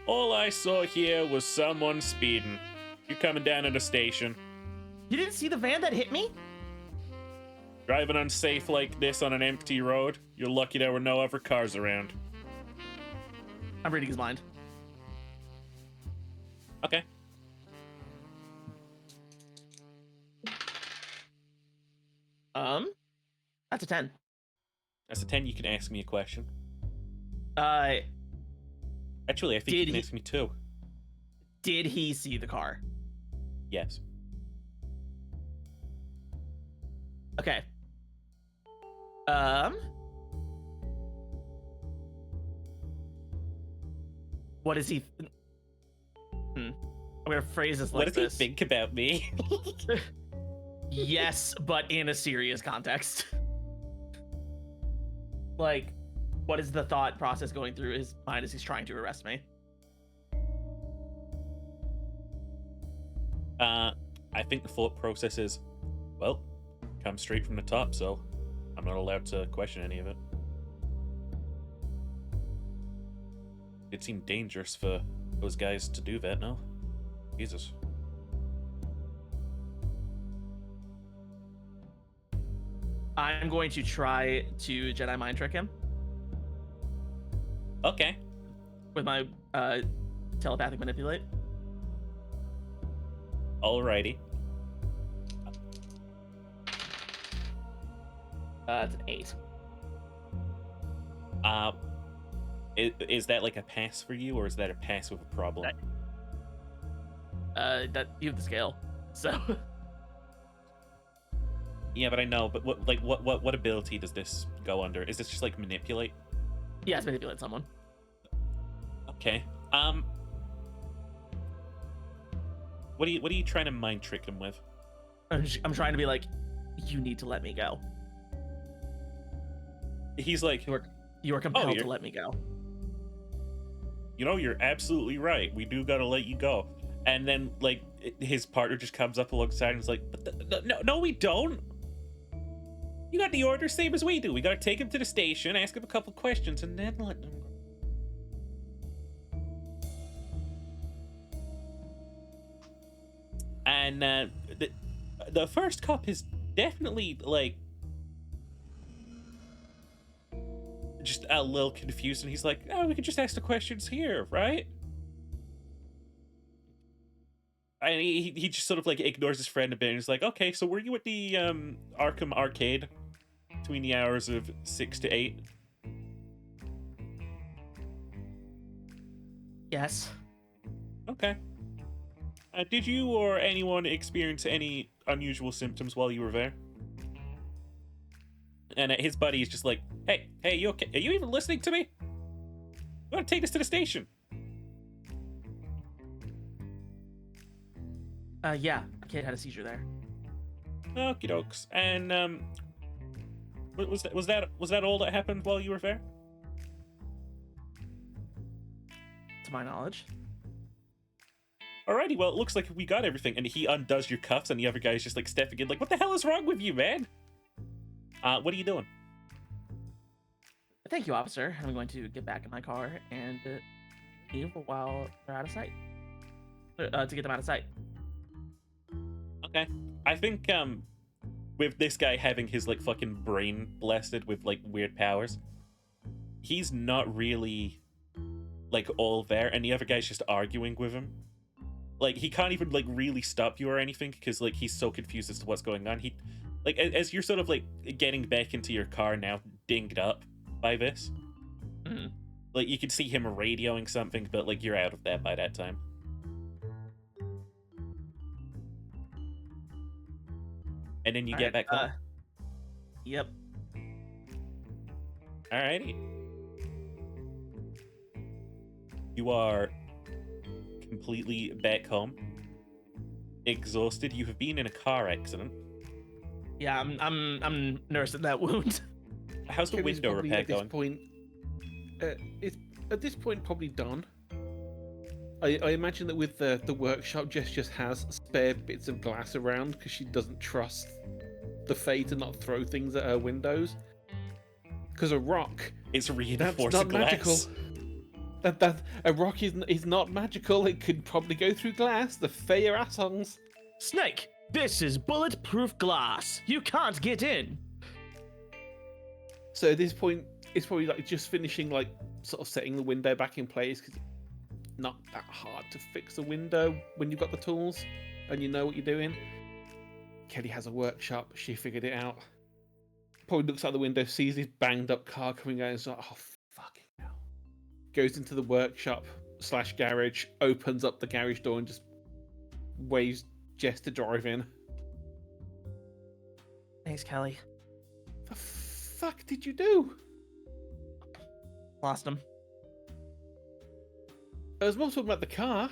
All I saw here was someone speeding. You're coming down to the station. You didn't see the van that hit me? Driving unsafe like this on an empty road, you're lucky there were no other cars around. I'm reading his mind. Okay. That's a 10. That's a 10. You can ask me a question. Actually, I think you can ask me 2. Did he see the car? Yes. Okay. What is he? I'm gonna phrase this like What this. does he think about me? Yes, but in a serious context. Like, what is the thought process going through his mind as he's trying to arrest me? I think the thought process is, well, comes straight from the top, so I'm not allowed to question any of it. It seemed dangerous for those guys to do that, no? Jesus. I'm going to try to Jedi mind trick him Okay. with my telepathic manipulate. Alrighty. It's an 8. Is that like a pass for you, or is that a pass with a problem? That you have the scale, so. Yeah, but I know. But what ability does this go under? Is this just like manipulate? Yeah, it's manipulate someone. Okay. What are you trying to mind trick him with? I'm trying to be like, you need to let me go. He's like, You are compelled to let me go. You know, you're absolutely right. We do gotta let you go. And then like his partner just comes up alongside and is like, no, we don't. You got the order same as we do. We gotta take him to the station, ask him a couple questions, and then let him go. And the first cop is definitely like just a little confused, and he's like, "Oh, we could just ask the questions here, right?" And he just sort of like ignores his friend a bit, and he's like, "Okay, so were you at the Arkham Arcade between the hours of 6 to 8?" Yes. Okay. Did you or anyone experience any unusual symptoms while you were there? And his buddy is just like, hey, you okay? Are you even listening to me? You want to take us to the station? Yeah, a kid had a seizure there. Okie dokes. And was that all that happened while you were there? to my knowledge. Alrighty, well, it looks like we got everything. And he undoes your cuffs, and the other guy's just like stepping in, like, what the hell is wrong with you, man? What are you doing? Thank you, officer. I'm going to get back in my car and leave while they're out of sight. To get them out of sight. Okay. I think, with this guy having his, like, fucking brain blasted with, like, weird powers, he's not really, like, all there, and the other guy's just arguing with him. Like, he can't even, like, really stop you or anything, because, like, he's so confused as to what's going on. He, like, as you're sort of, like, getting back into your car now, dinged up by this, like, you can see him radioing something, but, like, you're out of that by that time. And then you get back home. Yep. Alrighty. You are completely back home, exhausted. You have been in a car accident. Yeah, I'm nursing that wound. How's the Kenny's window probably repair at this going? point, it's at this point probably done. I imagine that with the workshop, Jess just has spare bits of glass around because she doesn't trust the Fae to not throw things at her windows. Because a rock, It's that's reinforced not glass. magical. That a rock is not magical. It could probably go through glass. The Fae are assholes. Snake, this is bulletproof glass. You can't get in. So at this point, it's probably like just finishing, like sort of setting the window back in place because it's not that hard to fix a window when you've got the tools and you know what you're doing. Kelly has a workshop. She figured it out. Probably looks out the window, sees his banged up car coming out, and is like, "Oh fucking hell!" Goes into the workshop / garage, opens up the garage door, and just waves Jess to drive in. Thanks, Kelly. The fuck did you do? Lost him. I was more talking about the car.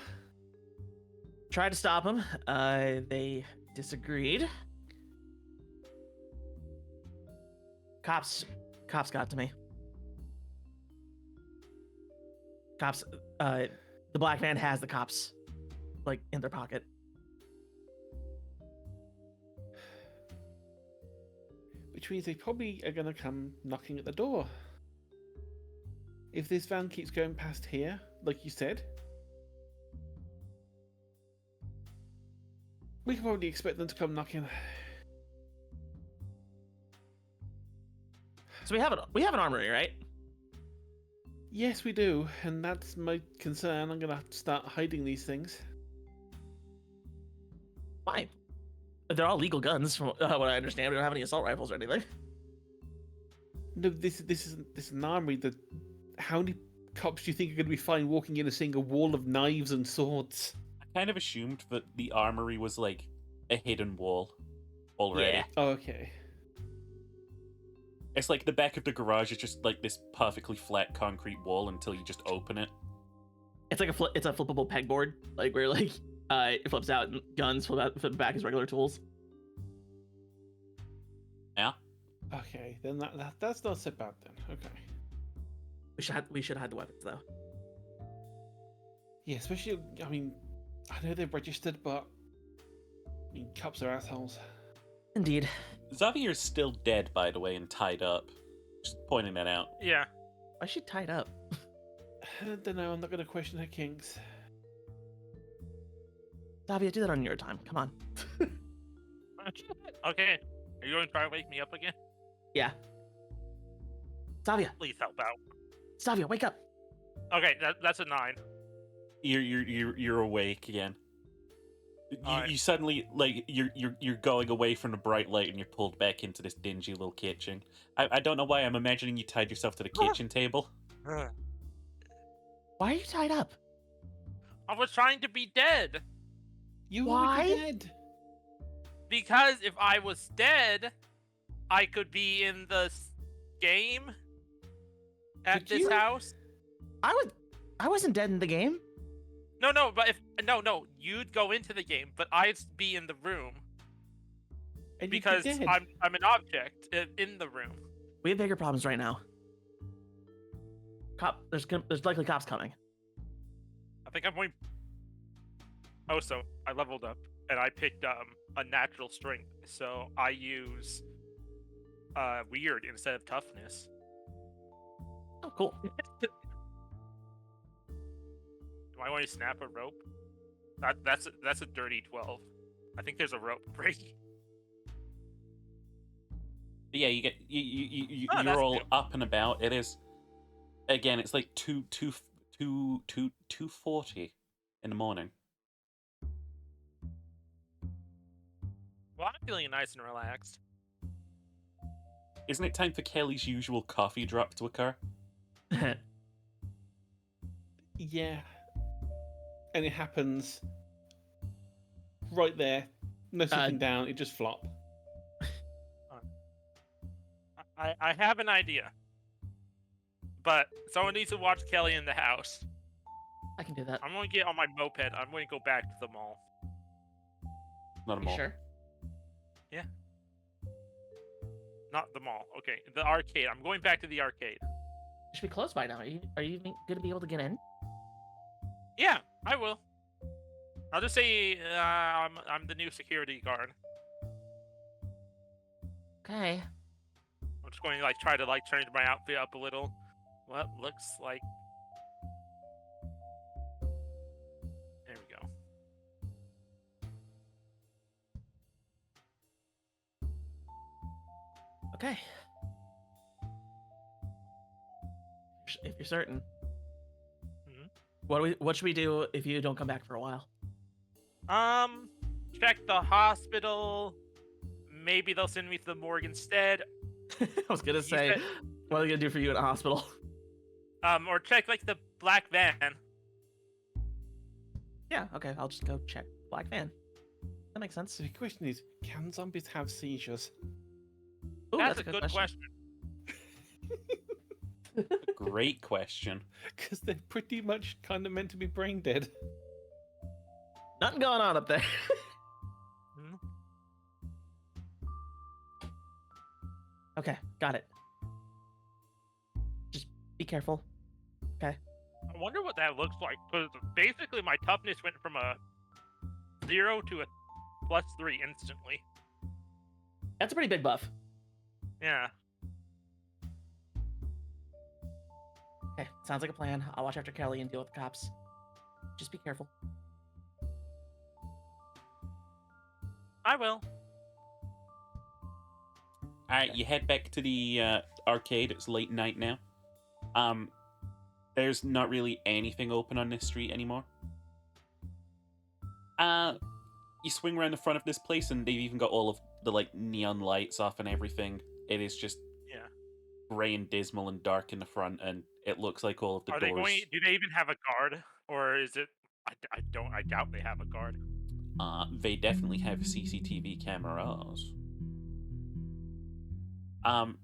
Tried to stop him. They disagreed. Cops got to me. Cops, the black man has the cops, like, in their pocket. Which means they probably are going to come knocking at the door. If this van keeps going past here, like you said, we can probably expect them to come knocking. So we have an armory, right? Yes, we do, and that's my concern. I'm going to have to start hiding these things. Why? They're all legal guns, from what I understand. We don't have any assault rifles or anything. No, this is an armory. How many cops do you think are going to be fine walking in and seeing a wall of knives and swords? I kind of assumed that the armory was like a hidden wall already. Yeah. Oh, okay. It's like the back of the garage is just like this perfectly flat concrete wall until you just open it. It's like it's a flippable pegboard, like where like it flips out and guns flip back as regular tools. Yeah. Okay, then that's not so bad then. Okay. We should hide the weapons though. Yeah, especially, I mean, I know they're registered, but I mean, cops are assholes. Indeed. Xavier's still dead, by the way, and tied up. Just pointing that out. Yeah. Why is she tied up? I don't know, I'm not going to question her kinks. Davia, do that on your time. Come on. Okay. Are you going to try to wake me up again? Yeah. Davia, Please help out. Davia, wake up. Okay, that's a 9. You're awake again. Alright. You suddenly like you're going away from the bright light and you're pulled back into this dingy little kitchen. I don't know why I'm imagining you tied yourself to the kitchen table. Why are you tied up? I was trying to be dead. You Why? are dead. Because if I was dead, I could be in the game at Could this you? house. I wasn't dead in the game. No, but no, you'd go into the game, but I'd be in the room And you'd be because dead. I'm an object in the room. We have bigger problems right now. There's likely cops coming. think I'm going. Oh, so I leveled up and I picked a natural strength, so I use weird instead of toughness. Oh, cool. Do I want to snap a rope? That's a dirty 12. I think there's a rope break. But yeah, you get you're that's all good. up and about. It is again. It's like 2:40 in the morning. Well, I'm feeling nice and relaxed. Isn't it time for Kelly's usual coffee drop to occur? Yeah. And it happens right there. No sitting down, it just flop. I have an idea. But someone needs to watch Kelly in the house. I can do that. I'm going to get on my moped. I'm going to go back to the mall. Not a You mall. sure? Yeah. Not the mall. Okay, the arcade. I'm going back to the arcade. You should be close by now. Are you going to be able to get in? Yeah, I will. I'll just say I'm the new security guard. Okay. I'm just going to try to turn my outfit up a little. What looks like. There we go. Okay. If you're certain. Mhm. What should we do if you don't come back for a while? Check the hospital. Maybe they'll send me to the morgue instead. I was gonna say, said- what are they gonna do for you in a hospital? Or check the black van. Yeah, okay, I'll just go check Black Van. That makes sense. So the question is, can zombies have seizures? Ooh, That's a good question. Great question. Because they're pretty much kind of meant to be brain dead. Nothing going on up there. Hmm? Okay, got it. Just be careful. Okay. I wonder what that looks like. Because basically, my toughness went from a 0 to a +3 instantly. That's a pretty big buff. Yeah. Okay, sounds like a plan. I'll watch after Kelly and deal with the cops. Just be careful. I will. Alright, you head back to the arcade. It's late night now. There's not really anything open on this street anymore. You swing around the front of this place, and they've even got all of the neon lights off and everything. It is just grey and dismal and dark in the front, and it looks like all of the Are doors. they going? Do they even have a guard, or is it? I doubt they have a guard. They definitely have CCTV cameras.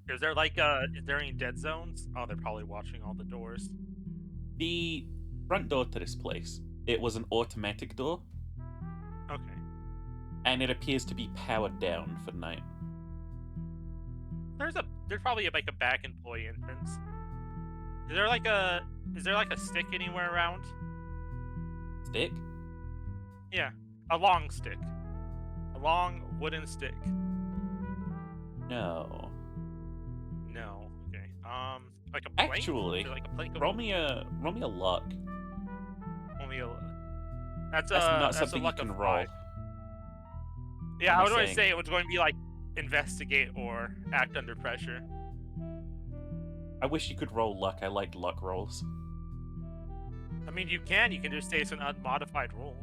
Is there is there any dead zones? Oh, they're probably watching all the doors. The front door to this place, it was an automatic door, Okay. and it appears to be powered down for the night. There's probably a back employee entrance. Is there a stick anywhere around? Stick? Yeah, a long stick, a long wooden stick. No. No. Okay. Like a plank? Actually, Is it like a plank of roll me a luck. only a. That's That's not a something you luck can of roll. 5. Yeah, I'm I was going to saying. say it was going to be investigate or act under pressure. I wish you could roll luck. I like luck rolls. I mean, you can just say it's an unmodified roll.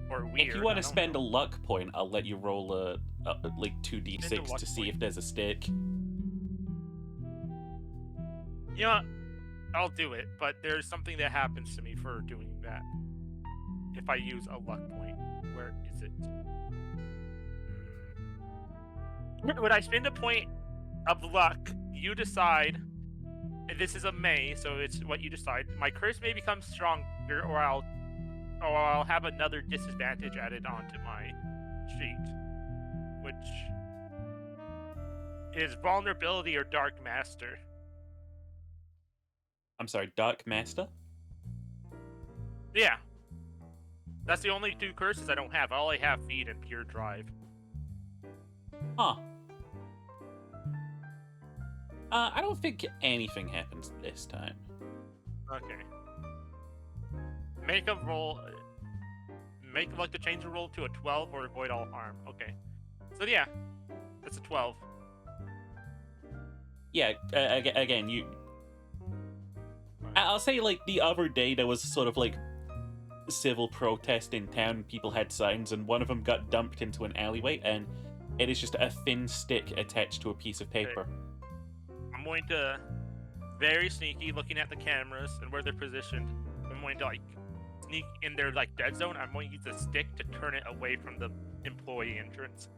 Or weird. If you want to spend a luck point, I'll let you roll a 2d6 luck to see point. if there's a stick. You know what? I'll do it, but there's something that happens to me for doing that. If I use a luck point. Where is it? When I spend a point of luck, you decide. And this is a may, so it's what you decide. My curse may become stronger, or I'll have another disadvantage added onto my sheet, which is vulnerability or dark master. I'm sorry, Dark Master? Yeah, That's the only 2 curses I don't have. I only have feed and pure drive. Huh. I don't think anything happens this time. Okay. Make a roll. Make like to change the roll to a 12 or avoid all harm. Okay. So yeah, it's a 12. Yeah, again, I'll say, like, the other day there was sort of, like, civil protest in town. People had signs, and one of them got dumped into an alleyway, and it is just a thin stick attached to a piece of paper. I'm going to very sneaky, looking at the cameras and where they're positioned. I'm going to like sneak in their like dead zone. I'm going to use the stick to turn it away from the employee entrance.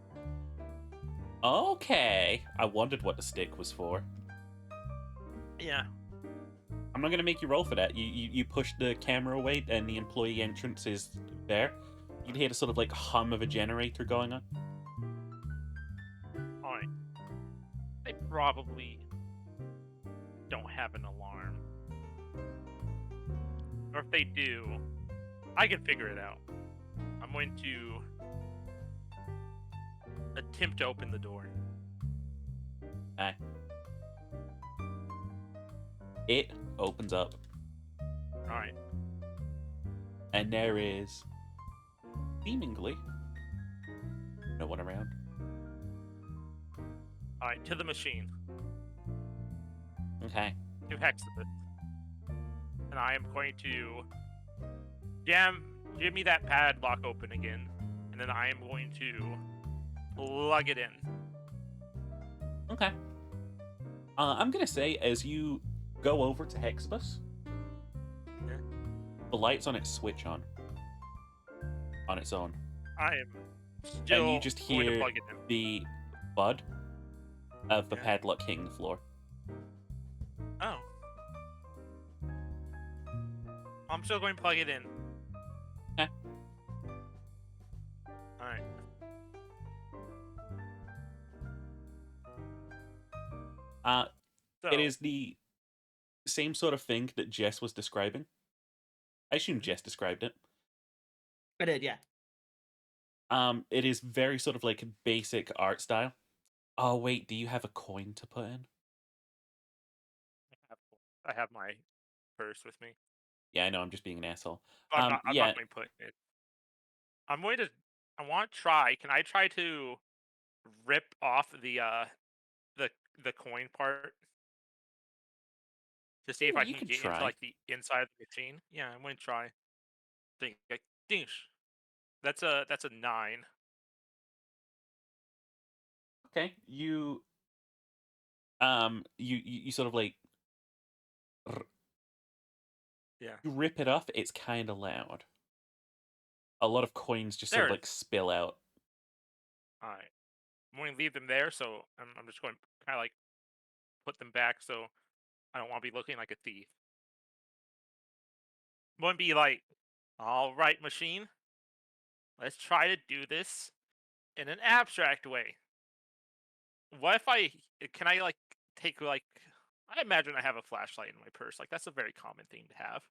Okay. I wondered what the stick was for. Yeah. I'm not gonna make you roll for that. You push the camera away, and the employee entrance is there. You can hear the sort of like hum of a generator going on. Alright. They probably don't have an alarm. Or if they do, I can figure it out. I'm going to attempt to open the door. Okay. It opens up, Alright. and there is seemingly no one around. Alright, to the machine. Okay. To Hexibus. And I am going to give me that padlock open again. And then I am going to plug it in. Okay. I'm gonna say, as you go over to Hexibus, Yeah. the lights on it switch on its own, I am still and you just going to hear plug it in. the thud of the Yeah. padlock hitting the floor. Oh. I'm still going to plug it in. Okay. Alright. So, It is the same sort of thing that Jess was describing. I assume Jess described it. I did, yeah. It is very sort of like basic art style. Oh wait, do you have a coin to put in? I have my purse with me. Yeah, I know, I'm just being an asshole. I'm not Yeah, going to put it. I'm going to. I want to try. Can I try to rip off the coin part to see if sure, I you can could get into try. like the inside of the machine? Yeah, I'm going to try. Think like dinsh. That's a 9. Okay, you you sort of like Yeah. you rip it off. It's kind of loud. A lot of coins just sort There of it like spill out. All right. I'm going to leave them there, so I'm just going to kind of like put them back, so I don't want to be looking like a thief. I'm going to be like, all right, machine, let's try to do this in an abstract way. What if can I like take like, I imagine I have a flashlight in my purse. Like that's a very common thing to have.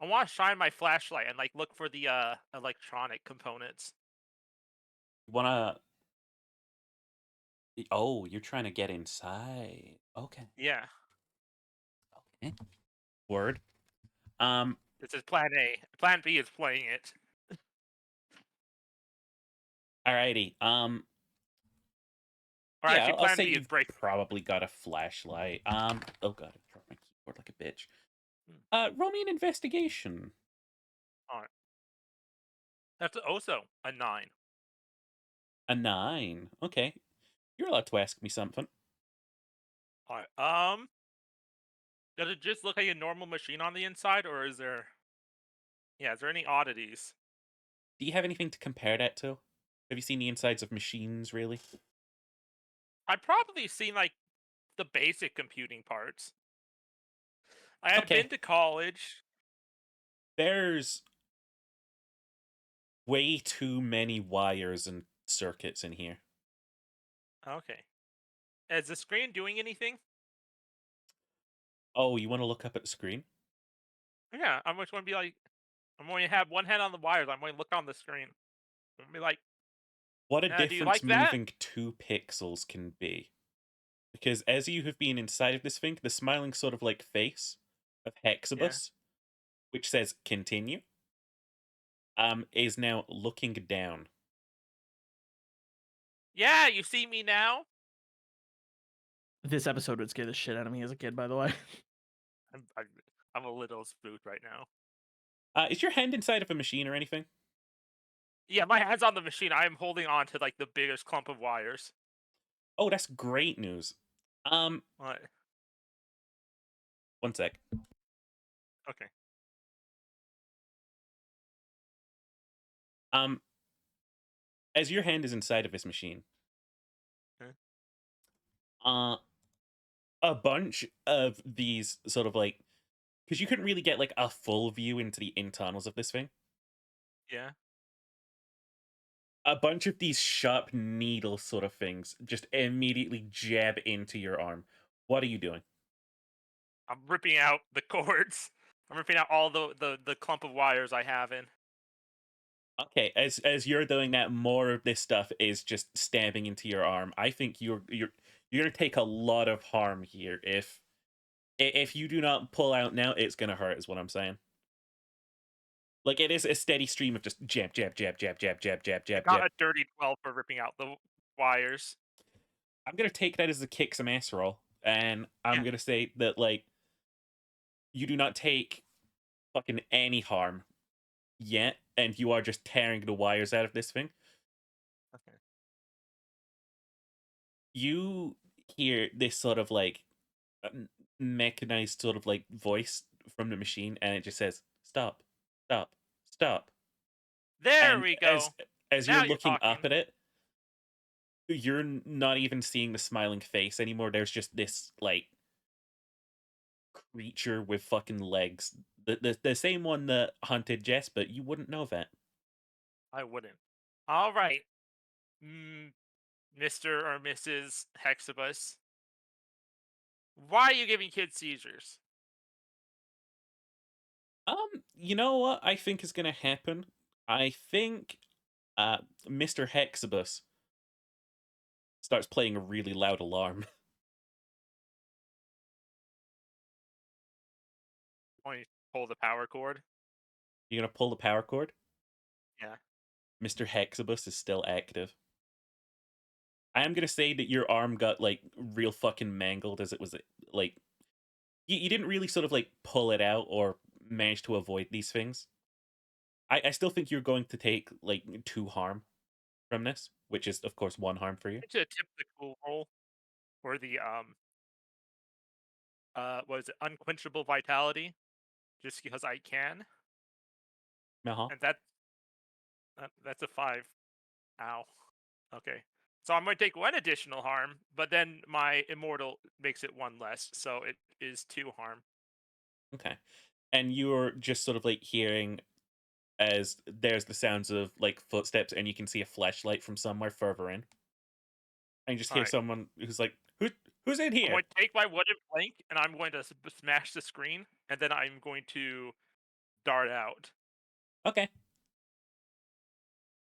I want to shine my flashlight and like look for the electronic components. You wanna? Oh, you're trying to get inside. Okay. Yeah. Okay. Word. Um. This is plan A. Plan B is playing it. Alrighty. Or Yeah, actually, I'll plan say B is you've break. probably got a flashlight. Oh god, I dropped my keyboard like a bitch. Roll me an investigation. Alright. That's also a 9. A 9. Okay. You're allowed to ask me something. Alright. Does it just look like a normal machine on the inside, or is there? Yeah, is there any oddities? Do you have anything to compare that to? Have you seen the insides of machines, really? I've probably seen like the basic computing parts. I had Okay. been to college. There's way too many wires and circuits in here. Okay. Is the screen doing anything? Oh, you want to look up at the screen? Yeah, I'm just going to be like, I'm going to have one hand on the wires. I'm going to look on the screen. I'm going to be like, What a do you difference like that? moving 2 pixels can be. Because as you have been inside of this thing, the smiling sort of like face of Hexibus, which says continue, is now looking down. Yeah, you see me now? This episode would scare the shit out of me as a kid, by the way. I'm a little spooked right now. Is your hand inside of a machine or anything? Yeah, my hand's on the machine. I am holding on to like the biggest clump of wires. Oh, that's great news. What? One sec. Okay. As your hand is inside of this machine, a bunch of these sort of like, because you couldn't really get like a full view into the internals of this thing. Yeah. A bunch of these sharp needle sort of things just immediately jab into your arm. What are you doing? I'm ripping out the cords. I'm ripping out all the clump of wires I have in. Okay, as you're doing that, more of this stuff is just stabbing into your arm. I think you're gonna take a lot of harm here. If you do not pull out now, it's gonna hurt. Is what I'm saying. Like it is a steady stream of just jab, jab, jab, jab, jab, jab, jab, jab, Got jab. a dirty 12 for ripping out the wires. I'm gonna take that as a kick some ass roll, and I'm gonna say that like you do not take fucking any harm yet, and you are just tearing the wires out of this thing. Okay. You hear this sort of like mechanized sort of like voice from the machine, and it just says, "Stop, stop, stop." There And we go. as Now you're you're looking talking. up at it, you're not even seeing the smiling face anymore. There's just this like creature with fucking legs. The same one that hunted Jess, but you wouldn't know that. I wouldn't. All right, Mr. or Mrs. Hexibus. Why are you giving kids seizures? You know what I think is gonna happen? I think Mr. Hexibus starts playing a really loud alarm. When you pull the power cord? You're gonna pull the power cord? Yeah. Mr. Hexibus is still active. I am gonna say that your arm got like real fucking mangled as it was like you didn't really sort of like pull it out or manage to avoid these things. I still think you're going to take like 2 harm from this, which is of course 1 harm for you. I should tip the cool roll for the what is it, unquenchable vitality, just because I can, Uh-huh. and that's a 5. Ow. Okay. So I'm going to take 1 additional harm, but then my immortal makes it 1 less, so it is 2 harm. Okay. And you're just sort of like hearing as there's the sounds of like footsteps, and you can see a flashlight from somewhere further in. And you just hear Alright. someone who's like, who's in I'm here? going to take my wooden plank, and I'm going to smash the screen, and then I'm going to dart out. Okay.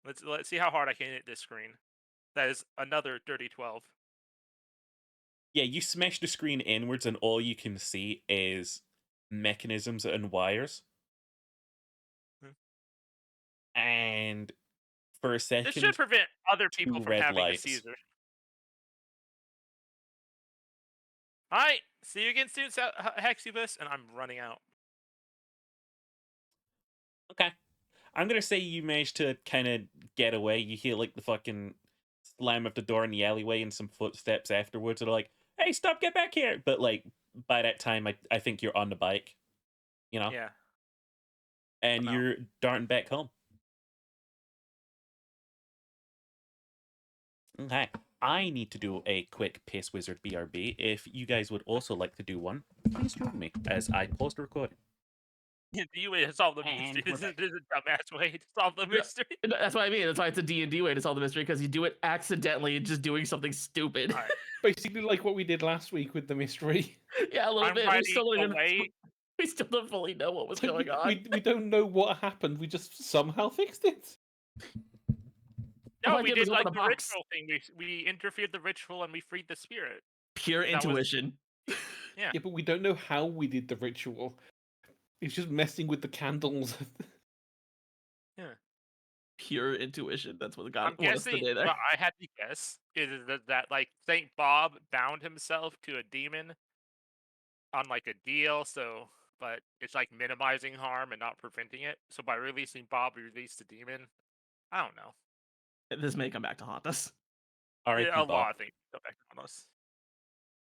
Let's see how hard I can hit this screen. That is another dirty 12. Yeah, you smash the screen inwards, and all you can see is mechanisms and wires. And for a second, This should prevent other 2 people from red having a lights. seizure. Alright, see you again soon, Hexibus, and I'm running out. Okay. I'm gonna say you managed to kind of get away. You hear like the fucking slam of the door in the alleyway and some footsteps afterwards that are like, "Hey, stop! Get back here!" But like by that time, I think you're on the bike, you know, Yeah. and I'm out. you're darting back home. Okay. I need to do a quick Piss Wizard BRB. If you guys would also like to do one, please join me as I pause the recording. You way to solve the And mystery. we're This is back. a dumbass way to solve the mystery. That's what I mean. That's why it's a D&D way to solve the mystery, because you do it accidentally, just doing something stupid. Alright. Basically, like what we did last week with the mystery. Yeah, a little I'm bit. We riding still don't even. away. We still don't fully know what was It's like going on. we don't know what happened. We just somehow fixed it. No, All I we did did was open like a the box. ritual thing. We interfered the ritual and we freed the spirit. Pure That was- intuition. Yeah. Yeah, but we don't know how we did the ritual. It's just messing with the candles. Pure intuition. That's what I'm got us guessing. today there. Well, I had to guess is that like Saint Bob bound himself to a demon on like a deal, so but it's like minimizing harm and not preventing it. So by releasing Bob, we released the demon. I don't know. This may come back to haunt us. R.I.P. A Bob. lot of things go back on us.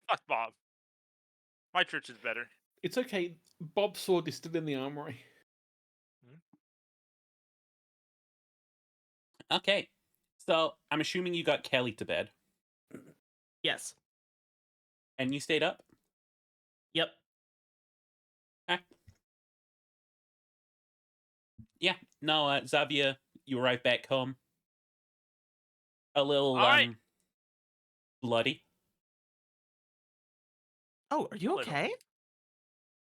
Fuck Bob. My church is better. It's okay. Bob's sword is still in the armory. Okay. So I'm assuming you got Kelly to bed. Yes. And you stayed up? Yep. Okay. Yeah. No, Xavier, you arrived back home. A little, Alright. bloody. Oh, are you Little. okay?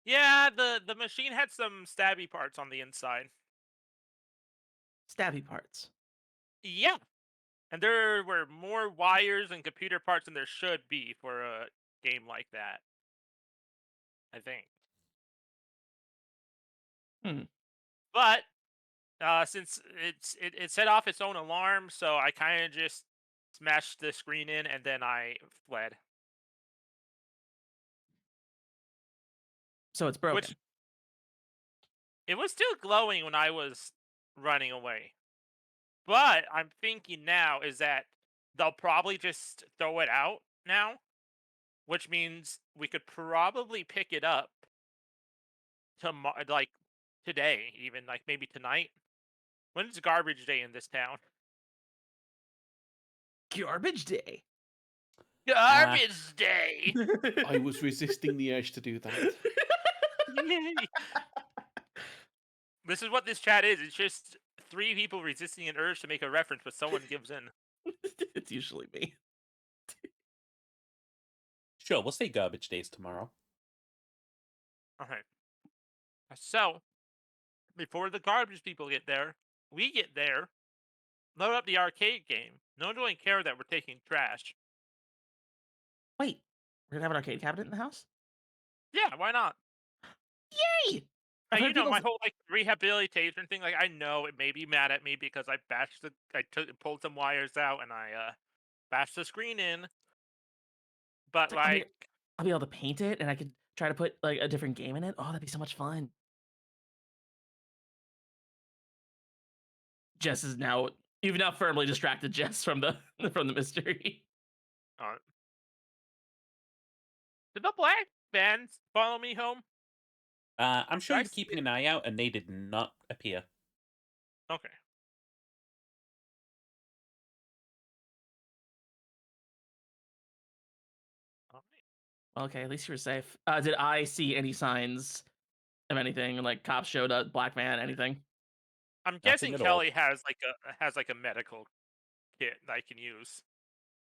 Yeah, the machine had some stabby parts on the inside. Stabby parts. Yeah. And there were more wires and computer parts than there should be for a game like that. I think. But since it set off its own alarm, so I kind of just smashed the screen in and then I fled. So it's broken. Which it was still glowing when I was running away. But I'm thinking now is that they'll probably just throw it out now, which means we could probably pick it up tomorrow, like today, even like maybe tonight. When's garbage day in this town? Garbage day. Garbage day. I was resisting the urge to do that. Yay. This is what this chat is. It's just three people resisting an urge to make a reference, but someone gives in. It's usually me. Sure, we'll say garbage days tomorrow. Okay. So, before the garbage people get there, we get there, load up the arcade game. No one doesn't care that we're taking trash. Wait, we're gonna have an arcade cabinet in the house? Yeah, why not? Yay! Now, I've you heard know, people my whole like rehabilitation thing. Like, I know it may be mad at me because I pulled some wires out and I bashed the screen in. But It's like, like, I'll be able to paint it, and I could try to put like a different game in it. Oh, that'd be so much fun. Jess is now you've now firmly distracted Jess from the from the mystery. did the black vans follow me home? I'm sure I you're keeping an eye out, and they did not appear. Okay. Okay, at least you were safe. Did I see any signs of anything? Like cops showed up, black van, anything? I'm guessing at all. Kelly has like a medical kit that I can use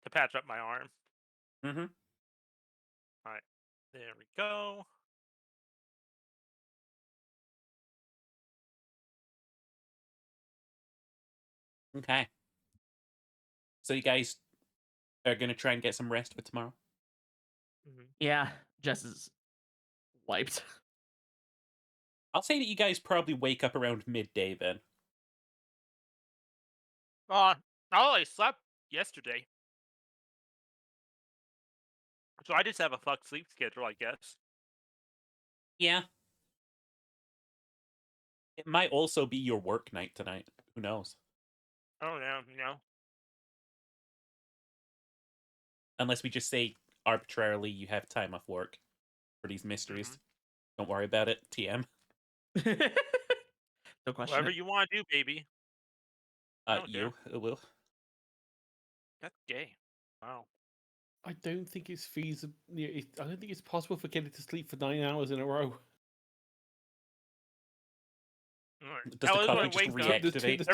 to patch up my arm. Mm-hmm. All right, there we go. Okay. So you guys are gonna try and get some rest for tomorrow? Yeah, Jess is wiped. I'll say that you guys probably wake up around midday then. I only slept yesterday, so I just have a fucked sleep schedule, I guess. Yeah. It might also be your work night tonight. Who knows? Oh no, no. Unless we just say arbitrarily you have time off work for these mysteries. Don't worry about it, TM. No question. Whatever you want to do, baby. You will. That's gay. Wow. I don't think it's feasible. I don't think it's possible for Kelly to sleep for 9 hours in a row. Does the coffee just reactivate?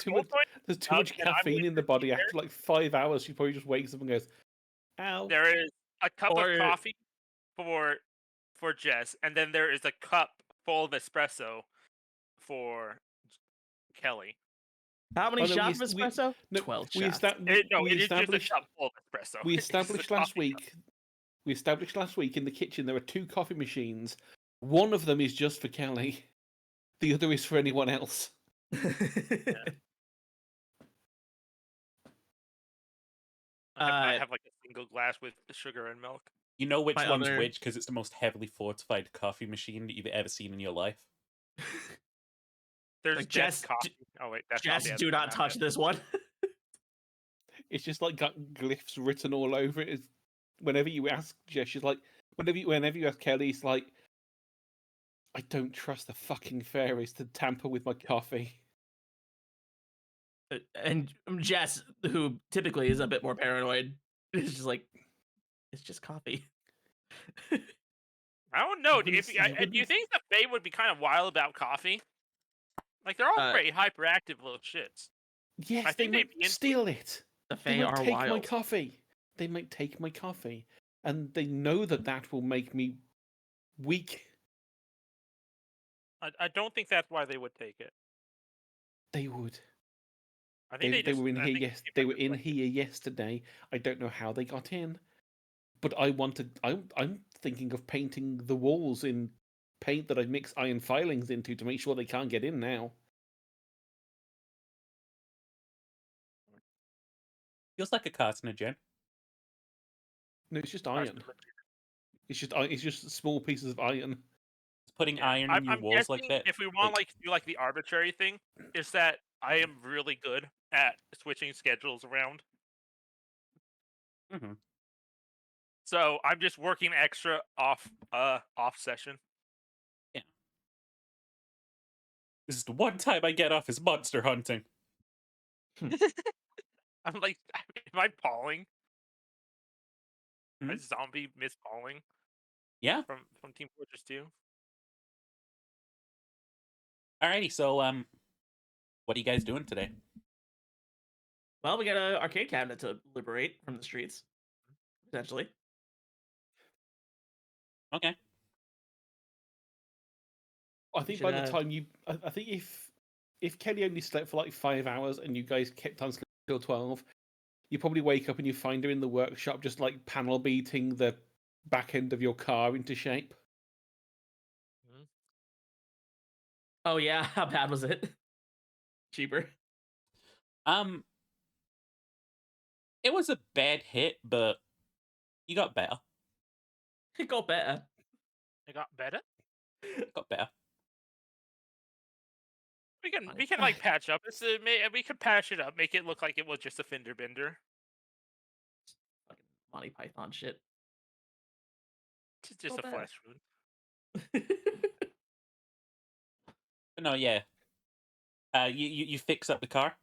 There's too much caffeine in the body. After like 5 hours, she probably just wakes up and goes, "Ow." There is a cup of coffee for Jess, and then there is a cup full of espresso for Kelly. How many Oh, no, shots of espresso? no, 12 we shots. It is just a cup full of espresso. We It's just a established last coffee cup. week. We established last week in the kitchen there are 2 coffee machines. One of them is just for Kelly. The other is for anyone else. I have like a single glass with sugar and milk. You know which My one's other- which because it's the most heavily fortified coffee machine that you've ever seen in your life. There's Like, Jess Jess, coffee. Oh wait, that's Jess, not the do other not one. touch this one. It's just like got glyphs written all over it. It's, whenever you ask Jess, she's like, whenever you ask Kelly, it's like, I don't trust the fucking fairies to tamper with my coffee. And Jess, who typically is a bit more paranoid, is just like, it's just coffee. I don't know. You wouldn't- Do you think the Fae would be kind of wild about coffee? Like they're all pretty hyperactive little shits. Yes, I they think they'd might be into steal it. The They Fae might are take my wild. coffee. They might take my coffee, and they know that that will make me weak. I don't think that's why they would take it. They would. I think They were in I here. think Yes, people they were just in like it. here yesterday. I don't know how they got in, but I want to. I'm thinking of painting the walls in paint that I mix iron filings into to make sure they can't get in now. Feels like a carcinogen. No, it's just iron. It's just small pieces of iron. It's putting Yeah, iron in your I'm walls like guessing that. if we want like do like the arbitrary thing, is that I am really good at switching schedules around. Mhm. So I'm just working extra off session. This is the one time I get off is monster hunting. I'm like, am I Pauling? Hmm? A zombie Miss Pauling Yeah. from Team Fortress 2. Alrighty. So what are you guys doing today? Well, we got an arcade cabinet to liberate from the streets, potentially. Okay. I think by the time you, I think if Kelly only slept for like 5 hours and you guys kept on sleeping till 12, you probably wake up and you find her in the workshop just like panel beating the back end of your car into shape. Oh yeah, how bad was it? Cheaper. It was a bad hit, but you got better. It got better. It got better. Got better. We can like patch up. We could patch it up, make it look like it was just a fender bender. Fucking Monty Python shit. It's just a better. flesh wound. But no, yeah. You fix up the car.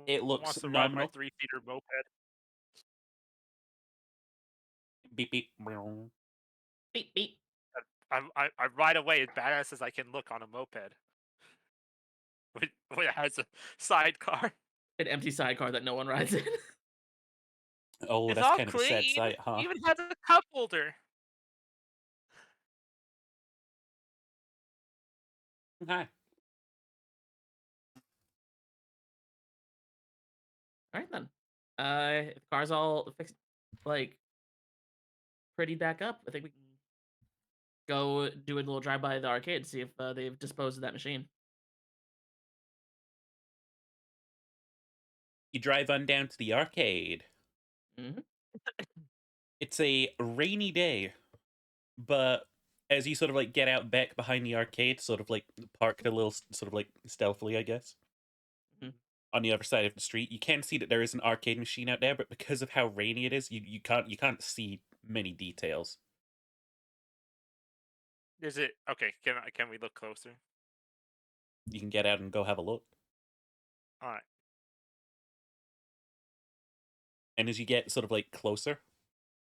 It looks wants to ride my nominal. 3-seater moped. Beep beep. Beep beep. I ride away as badass as I can look on a moped. When it has a sidecar. An empty sidecar that no one rides in. Oh, It's that's all kind of a sad clean. sight, huh? Even has a cup holder. Okay. All right then. If the car's all fixed, like pretty back up, I think we can go do a little drive by the arcade, see if they've disposed of that machine. You drive on down to the arcade. Mm-hmm. It's a rainy day, but as you sort of like get out back behind the arcade, sort of like parked a little sort of like stealthily, I guess, on the other side of the street, you can see that there is an arcade machine out there, but because of how rainy it is, you can't see many details. Is it okay? Can we look closer? You can get out and go have a look. All right. And as you get sort of like closer,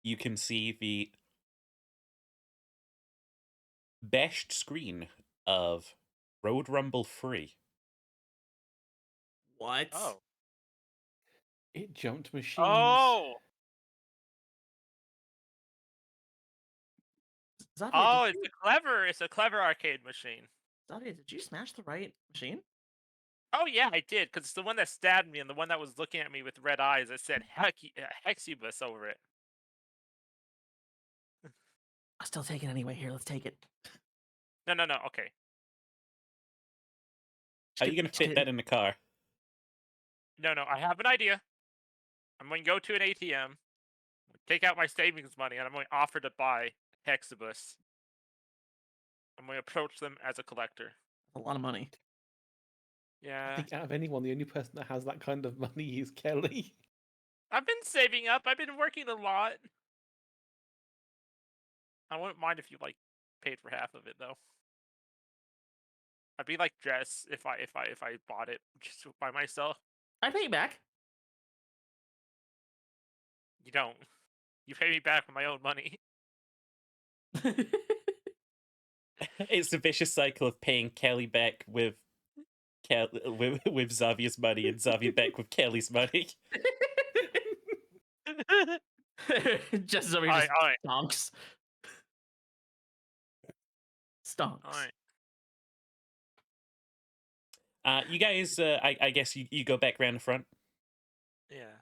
you can see the bashed screen of Road Rumble Free. What? Oh. It jumped machines. Oh. Xavier, Oh, it's a clever arcade machine. Xavier, did you smash the right machine? Oh yeah, I did, because it's the one that stabbed me and the one that was looking at me with red eyes that said Hexibus over it. I'll still take it anyway. Here, let's take it. No, okay. How are you going to fit that in the car? No, I have an idea. I'm going to go to an ATM, take out my savings money, and I'm going to offer to buy Hexibus. I'm going to approach them as a collector. A lot of money. Yeah. I think out of anyone, the only person that has that kind of money is Kelly. I've been saving up. I've been working a lot. I wouldn't mind if you paid for half of it though. I'd be like Jess if I bought it just by myself. I pay you back. You don't. You pay me back with my own money. It's the vicious cycle of paying Kelly back with Xavier's money and Xavier back with Kelly's money. Just over here just stonks. Stonks. Alright. You guys, I guess you go back around the front. Yeah.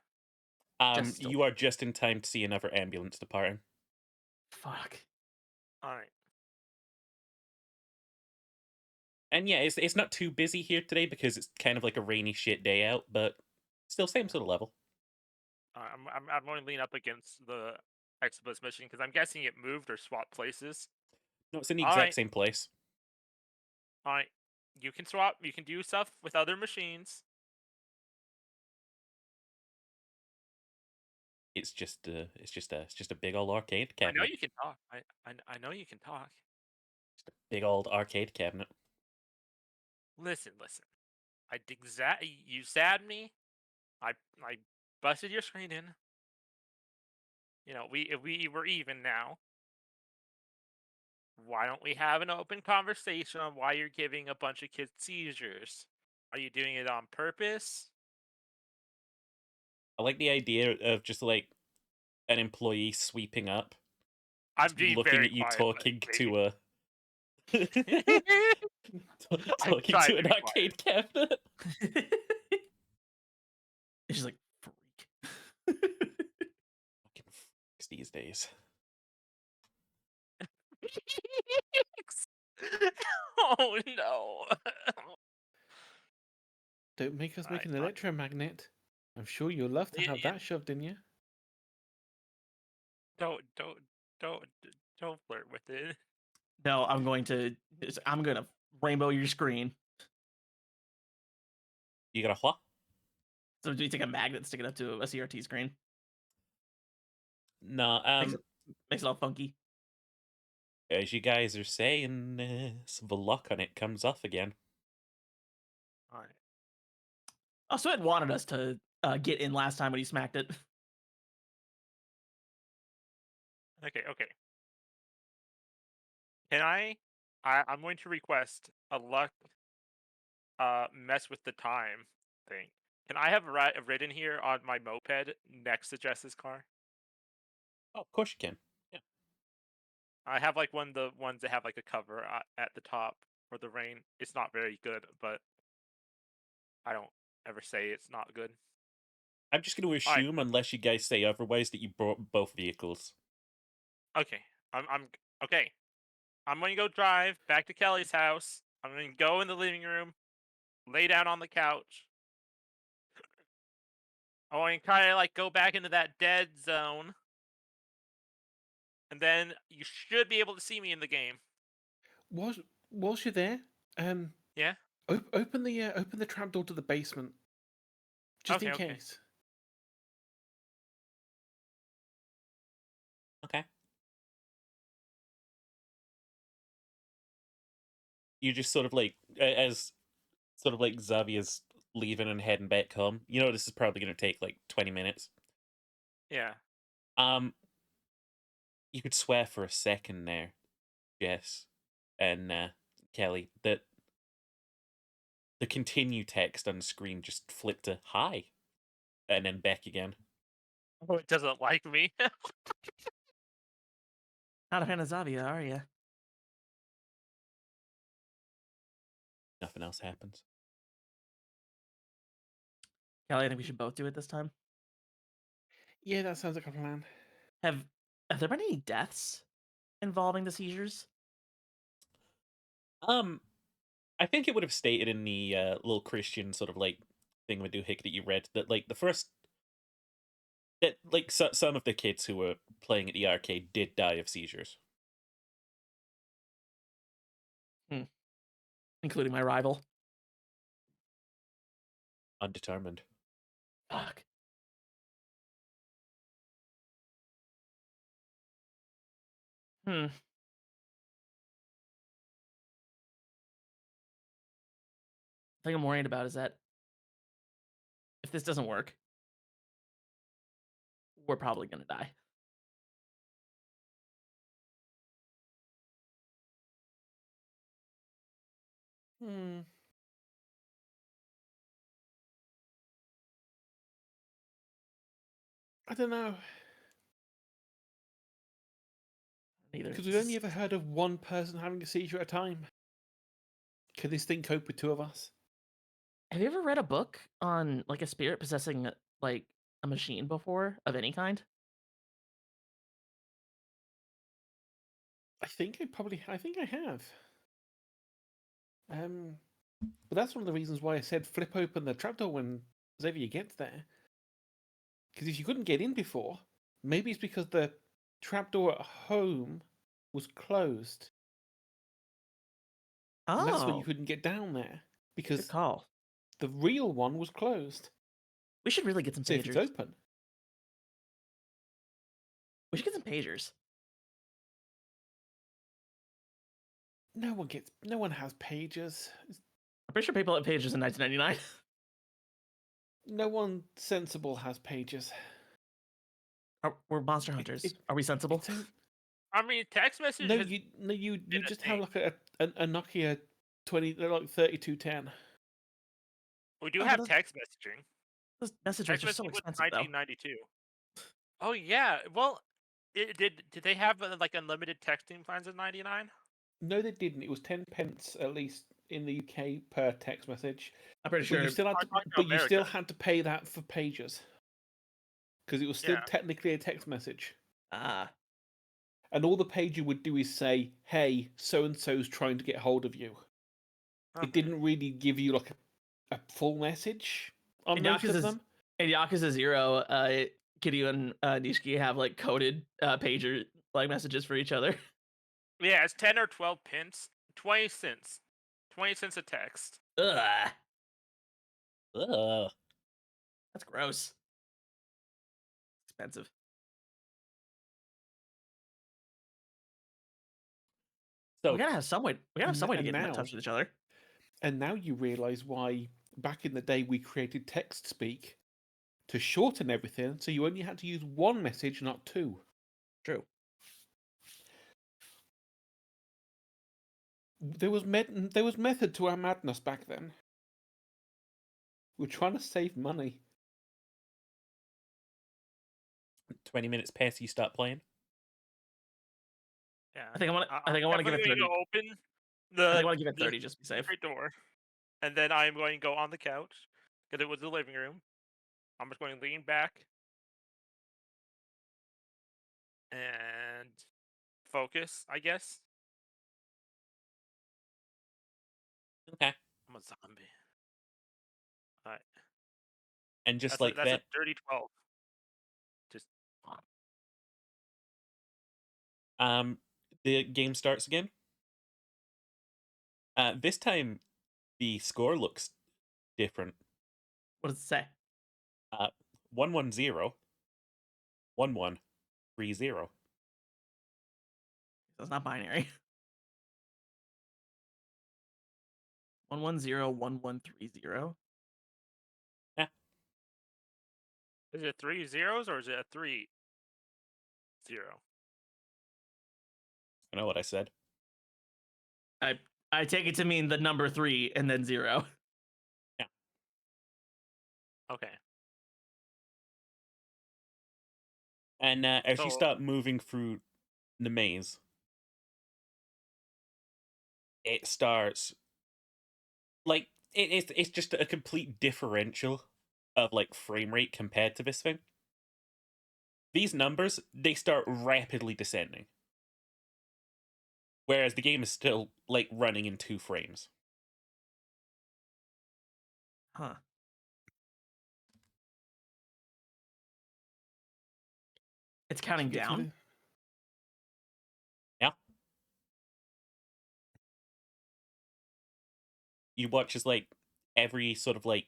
You are just in time to see another ambulance departing. Fuck. Alright. And yeah, it's not too busy here today because it's kind of like a rainy shit day out, but still same sort of level. I'm going to lean up against the Hexibus machine because I'm guessing it moved or swapped places. No, it's in the exact same place. Alright. You can swap. You can do stuff with other machines. It's just a big old arcade cabinet. I know you can talk. I know you can talk. Just a big old arcade cabinet. Listen. You stabbed me. I busted your screen in. You know, we were even now. Why don't we have an open conversation on why you're giving a bunch of kids seizures? Are you doing it on purpose? I like the idea of just like an employee sweeping up, I'm being looking very at you quiet, talking but to a talking trying to to an be arcade cabinet. She's like, freak. Fucking freaks these days. Oh no. Don't make us make Alright, an fine. electromagnet. I'm sure you'll love to Yeah, have that shoved in you. Don't flirt with it. No, I'm gonna rainbow your screen. You got a what? So do you take a magnet, stick it up to a CRT screen? No, Makes it all funky. as you guys are saying this, the lock on it comes off again. Alright. Oh, so Ed wanted us to get in last time when he smacked it. Okay. Can I'm going to request a luck mess with the time thing. Can I have ridden here on my moped next to Jess's car? Oh, of course you can. Yeah. I have like one of the ones that have like a cover at the top for the rain. It's not very good, but I don't ever say it's not good. I'm just going to assume, unless you guys say otherwise, that you brought both vehicles. Okay. I'm okay. I'm going to go drive back to Kelly's house. I'm going to go in the living room, lay down on the couch. I'm going to kind of like go back into that dead zone. And then you should be able to see me in the game. Whilst you're there, Yeah. open the trapdoor to the basement, just in case. Okay. You just sort of like, as sort of like Xavier's leaving and heading back home. You know, this is probably going to take like 20 minutes. Yeah. You could swear for a second there, Jess and Kelly, that the continue text on the screen just flipped to hi and then back again. Oh, it doesn't like me. Not a fan of Zavia, are you? Nothing else happens. Kelly, I think we should both do it this time. Yeah, that sounds like a plan. Have there been any deaths involving the seizures? I think it would have stated in the little Christian sort of like thingamajig that you read that like the first that like some of the kids who were playing at the arcade did die of seizures. Including my rival. Undetermined. Fuck. The thing I'm worried about is that if this doesn't work, we're probably gonna die. I don't know. Neither. Because we've only ever heard of one person having a seizure at a time. Can this thing cope with two of us? Have you ever read a book on like a spirit possessing like a machine before of any kind? I think I have. But that's one of the reasons why I said flip open the trapdoor when Xavier gets there. Because if you couldn't get in before, maybe it's because the trapdoor at home was closed. And that's why you Oh, couldn't get down there. good Because call. the real one was closed. We should really get some So if it's pagers. open, We should get some pagers. no one has pagers. I'm pretty sure people had pagers in 1999. No one sensible has pagers. We're monster hunters. Are we sensible? It's o- I mean, text message. No, has you been a just have thing. like a Nokia 3210. We do Oh, have those- text messaging. Those message Text rates are so messaging was expensive, though. 1992. Oh yeah. Well, did they have like unlimited texting plans in '99? No, they didn't. It was 10 pence at least in the UK per text message. I'm pretty But sure. you still had I'm to, talking but you still America. had to pay that for pagers because it was still Yeah. technically a text message. Ah, And all the pager would do is say, "Hey, so and so's trying to get hold of you." Okay. It didn't really give you like a full message on in most of Yakuza, them. in Yakuza 0, Kiryu and Nishiki have like coded pager like messages for each other. Yeah, it's 10 or 12 pence, 20 cents, 20 cents a text. Ugh, Ugh. that's gross. Expensive. So We gotta have some way. We gotta have some way to And get in now- touch with each other. And now you realise why back in the day we created text speak to shorten everything, so you only had to use one message, not two. True. There was method to our madness back then. We're trying to save money. 20 minutes past you start playing. Yeah. I think I want. I think I want to give it 30. Definitely going to open I think I the, want to give it the 30 just to be safe. secret door, and then I'm going to go on the couch because it was the living room. I'm just going to lean back and focus, I guess. Okay. I'm a zombie. All right. And just That's like that's that, a dirty 12. Just the game starts again. This time, the score looks different. What does it say? 110, 1130. That's not binary. 1101130. is it 3 zeros or is it a 3 0? I know what I said. I take it to mean the number 3 and then 0. Okay. And as you So- start moving through the maze, it starts like it's just a complete differential of like frame rate compared to this thing. These numbers, they start rapidly descending. Whereas the game is still like running in 2 frames. Huh. It's counting down? Yeah. You watch as like every sort of like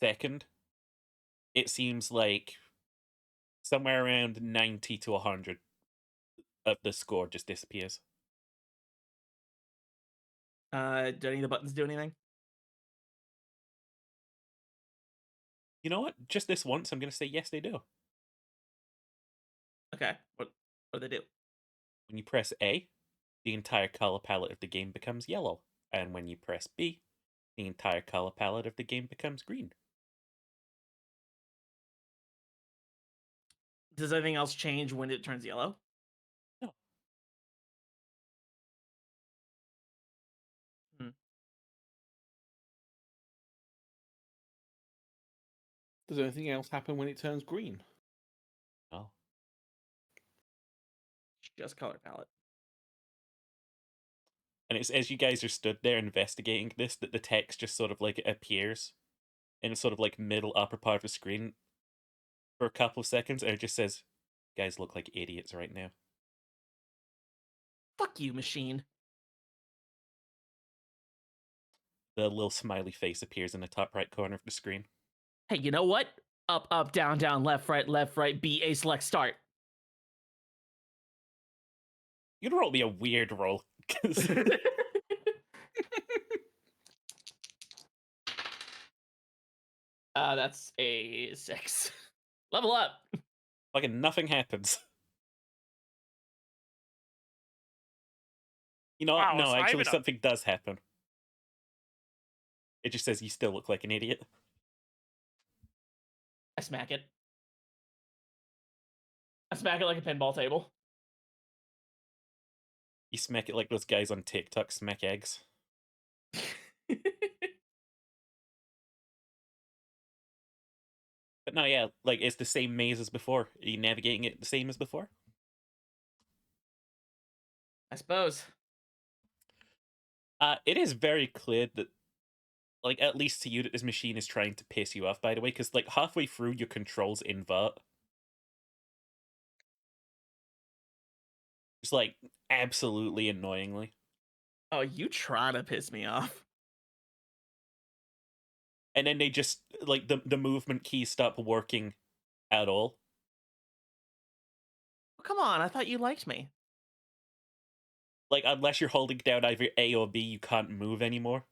second, it seems like somewhere around 90 to 100 of the score just disappears. Do any of the buttons do anything? You know what? Just this once, I'm going to say yes, they do. Okay. What do they do? When you press A, the entire color palette of the game becomes yellow. And when you press B, the entire color palette of the game becomes green. Does anything else change when it turns yellow? No. Does anything else happen when it turns green? No. Just color palette. And it's as you guys are stood there investigating this that the text just sort of like appears in sort of like middle upper part of the screen for a couple of seconds, and it just says, "Guys look like idiots right now." Fuck you, machine. The little smiley face appears in the top right corner of the screen. Hey, you know what? Up, up, down, down, left, right, B, A, select, start. You'd roll me a weird roll. That's a 6. Level up. Fucking nothing happens. You know what? Wow, No, so I actually, even something does happen. It just says you still look like an idiot. I smack it. I smack it like a pinball table. You smack it like those guys on TikTok smack eggs. But no, yeah, like it's the same maze as before. Are you navigating it the same as before? I suppose. It is very clear that, like, at least to you, that this machine is trying to piss you off, by the way, because, like, halfway through, your controls invert. Just, like, absolutely annoyingly. Oh, you try to piss me off. And then they just, like, the movement keys stop working at all. Oh, come on, I thought you liked me. Like, unless you're holding down either A or B, you can't move anymore.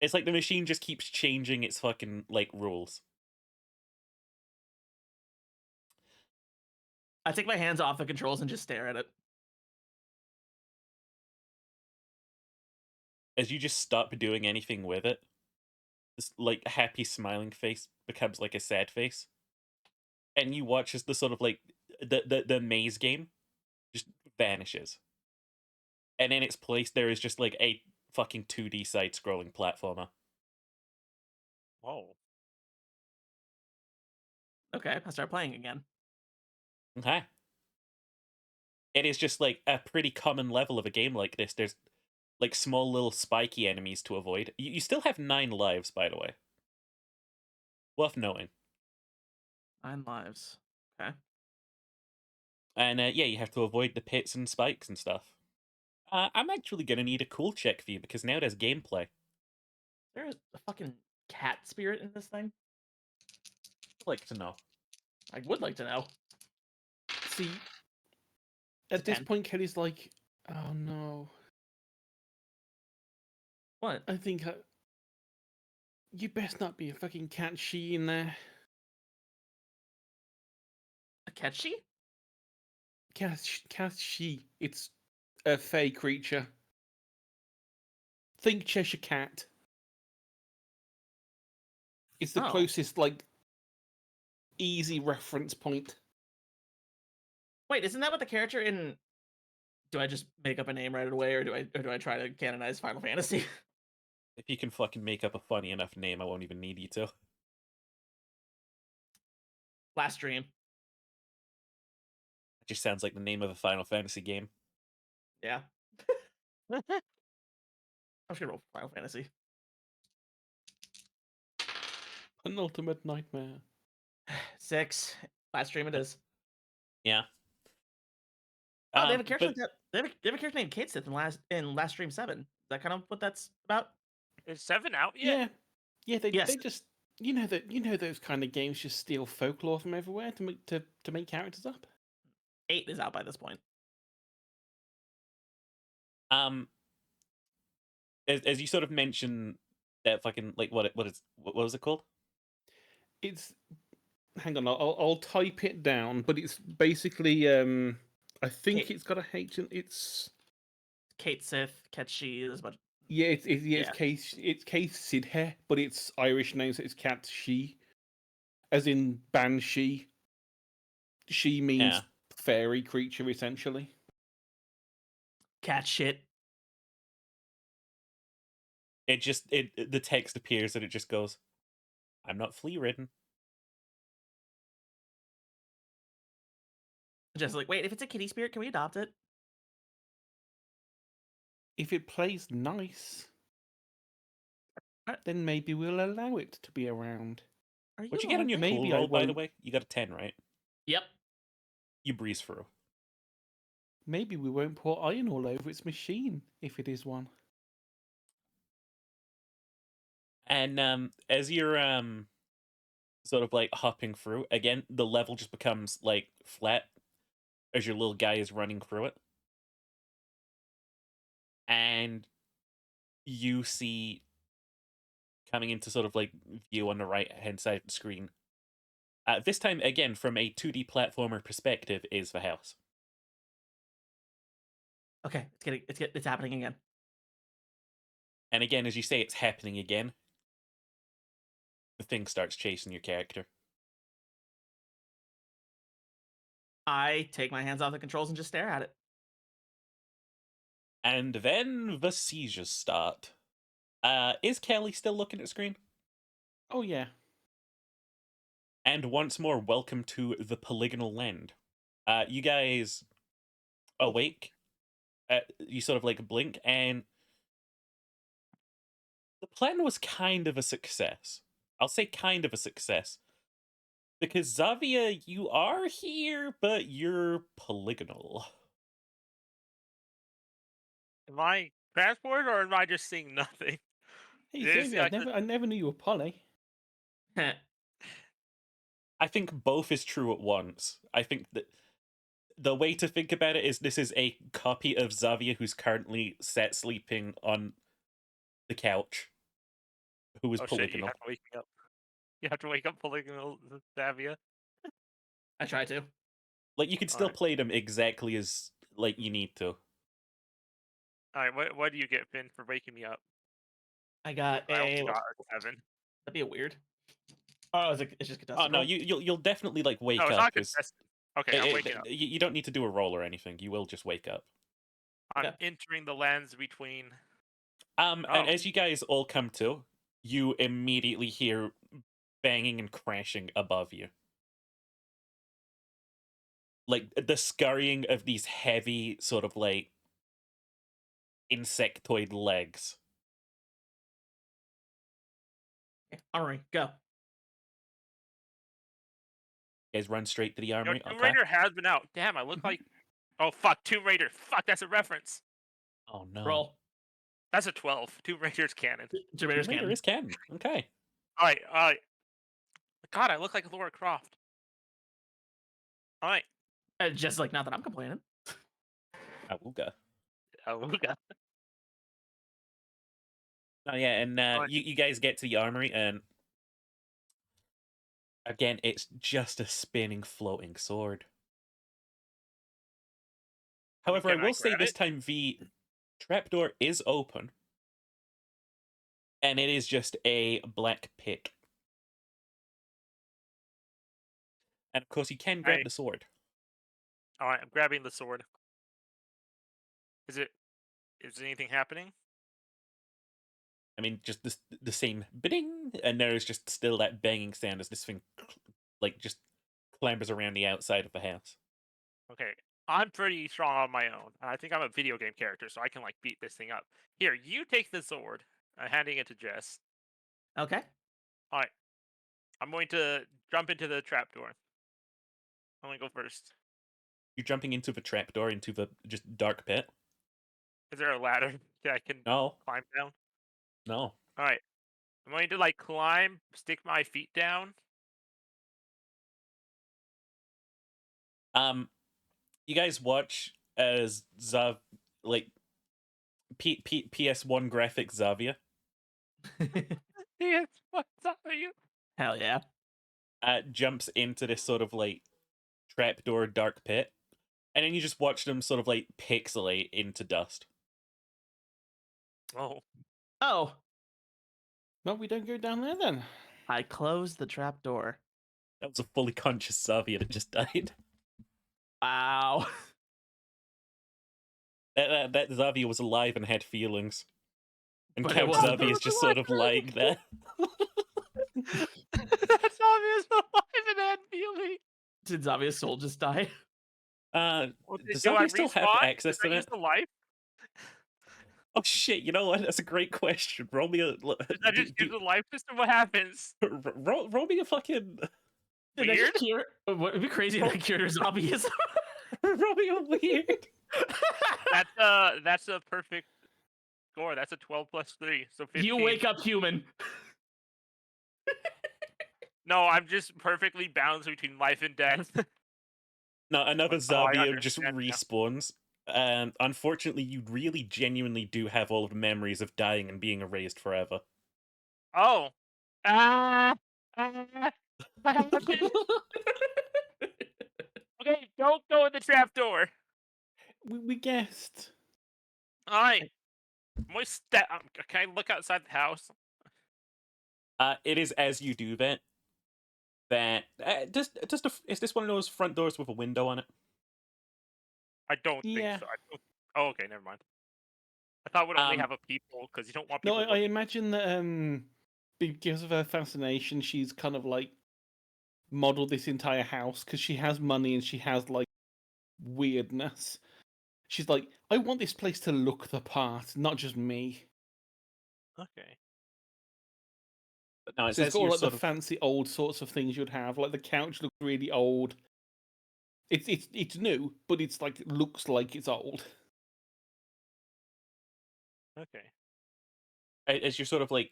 It's like the machine just keeps changing its fucking, like, rules. I take my hands off the controls and just stare at it. As you just stop doing anything with it, this, like, happy smiling face becomes, like, a sad face. And you watch as the sort of, like, the maze game just vanishes. And in its place, there is just, like, a fucking 2D side-scrolling platformer. Whoa. Okay, I start playing again. Okay. It is just, like, a pretty common level of a game like this. There's, like, small little spiky enemies to avoid. You still have 9 lives, by the way. Worth noting. 9 lives. Okay. And, yeah, you have to avoid the pits and spikes and stuff. I'm actually gonna need a cool check for you, because now there's gameplay. Is there a fucking cat spirit in this thing? I'd like to know. I would like to know. See, at this 10. point, Kelly's like, oh no. What? I think you best not be a fucking cat she in there. A catchy? Cat she. It's a fey creature. Think Cheshire Cat. It's the Oh. closest, like, easy reference point. Wait, isn't that what the character in? Do I just make up a name right away, or do I try to canonize Final Fantasy? If you can fucking make up a funny enough name, I won't even need you to. Last stream. It just sounds like the name of a Final Fantasy game. Yeah. I'm just gonna roll Final Fantasy. Penultimate nightmare. 6. Last stream it is. Yeah. Oh, they have a character. But They have a character named Kate Sith in last stream 7. Is that kind of what that's about? Is 7 out yet? Yeah, yeah. They Yes. just those kind of games just steal folklore from everywhere to make characters up. 8 is out by this point. as you sort of mentioned that fucking like what was it called? It's hang on, I'll type it down, but it's basically I think Kate. it's got a H and it's Kate Sith, Ketchi is what. yeah, it's Yeah. it's Case Sidhe, but it's Irish name, so it's Cat She, as in Banshee. She means Yeah. fairy creature essentially. Cat shit. The text appears and it just goes, "I'm not flea ridden." Just like, wait, if it's a kitty spirit, can we adopt it? If it plays nice, Alright. then maybe we'll allow it to be around. Are What'd you get on your Maybe cool I roll, by the won't. way? You got a 10, right? Yep. You breeze through. Maybe we won't pour iron all over its machine if it is one. And as you're sort of like hopping through, again, the level just becomes like flat as your little guy is running through it. And you see coming into sort of like view on the right hand side of the screen. This time again from a 2D platformer perspective is the house. Okay, it's happening again. And again, as you say it's happening again, the thing starts chasing your character. I take my hands off the controls and just stare at it. And then the seizures start. Is Kelly still looking at the screen? Oh yeah. And once more, welcome to the polygonal land. You guys awake. You sort of like blink, and the plan was kind of a success. I'll say kind of a success. Because Xavier, you are here, but you're polygonal. Am I transport or am I just seeing nothing? Hey, It is Xavier, like I never knew you were poly. I think both is true at once. I think that the way to think about it is this is a copy of Xavier who's currently sat sleeping on the couch, who is Oh shit, you polygonal. have to wake me up. You have to wake up polygonal Xavier. I try to. Like, you can still Alright. play them exactly as, like, you need to. Alright, what do you get, Finn, for waking me up? I got I only a. got a 7. That'd be a weird. Oh, it's just contested. Oh, no, roll? you'll definitely, like, wake No, it's up. not 'Cause contested. Okay, I'm waking up. You don't need to do a roll or anything. You will just wake up. I'm Okay. entering the lands between. And Oh. as you guys all come to, you immediately hear banging and crashing above you. Like, the scurrying of these heavy, sort of, like, insectoid legs. Okay, Armory, go. You guys run straight to the Yo, armory. Tomb Okay. Raider has been out. Damn, I look like. Oh fuck, Tomb Raider. Fuck, that's a reference. Oh, no. Roll. That's a 12. Tomb Raider's canon. Tomb Raider's Tomb Raider canon. is canon. Okay. Alright. God, I look like Laura Croft. Alright. Just like, not that I'm complaining. Awooga. Awooga. Oh, yeah, and Alright. you guys get to the armory, and again, it's just a spinning, floating sword. However, I Can I will say grab this it? time the trapdoor is open, and it is just a black pit. And of course, you can grab Hey. the sword. All right, I'm grabbing the sword. Is anything happening? I mean, just the same bing, and there's just still that banging sound as this thing, like, just clambers around the outside of the house. Okay, I'm pretty strong on my own. I think I'm a video game character, so I can like beat this thing up. Here, you take the sword. Handing it to Jess. Okay. All right, I'm going to jump into the trapdoor. I'm gonna go first. You're jumping into the trapdoor, into the just dark pit. Is there a ladder that I can No, climb down? no. All right, I'm going to like climb, stick my feet down. You guys watch as like PS1 graphic Xavier Yes, what's up with you? Hell yeah. jumps into this sort of like trapdoor dark pit, and then you just watch them sort of like pixelate into dust. Oh, Oh, No, we don't go down there then. I closed the trap door. That was a fully conscious Xavier that just died. Wow. That Xavier was alive and had feelings. And But it Count wasn't Xavier is just sort of like that. that's obvious. Alive and had feeling. Did Xavier's soul just die? Well, Does do I Xavier still have respawn? access Did to I use that? the life? Oh shit! You know what? That's a great question. Roll me a Did I just use the life system? What happens? roll me a fucking Did that Weird? just cure? It'd be crazy if that cured zombies. roll me a weird. That's a perfect score. That's a 12 plus 3, so 15. You wake up human. No, I'm just perfectly balanced between life and death. No, another Oh, I Xavier just understand now. respawns. And unfortunately, you really genuinely do have all of the memories of dying and being erased forever. Oh. What happened? Okay, don't go in the trapdoor. We guessed. Alright. Can I look outside the house? It is as you do that. Is this one of those front doors with a window on it? I don't Yeah. think so. Oh, okay, never mind. I thought it would only have a peephole because you don't want No, people. I imagine that because of her fascination, she's kind of like modeled this entire house because she has money and she has like weirdness. She's like, I want this place to look the part, not just me. Okay. But no, it's So it's as got all you're like the sort of fancy old sorts of things you'd have. Like the couch looks really old. It's new, but it's like looks like it's old. Okay. as you're sort of like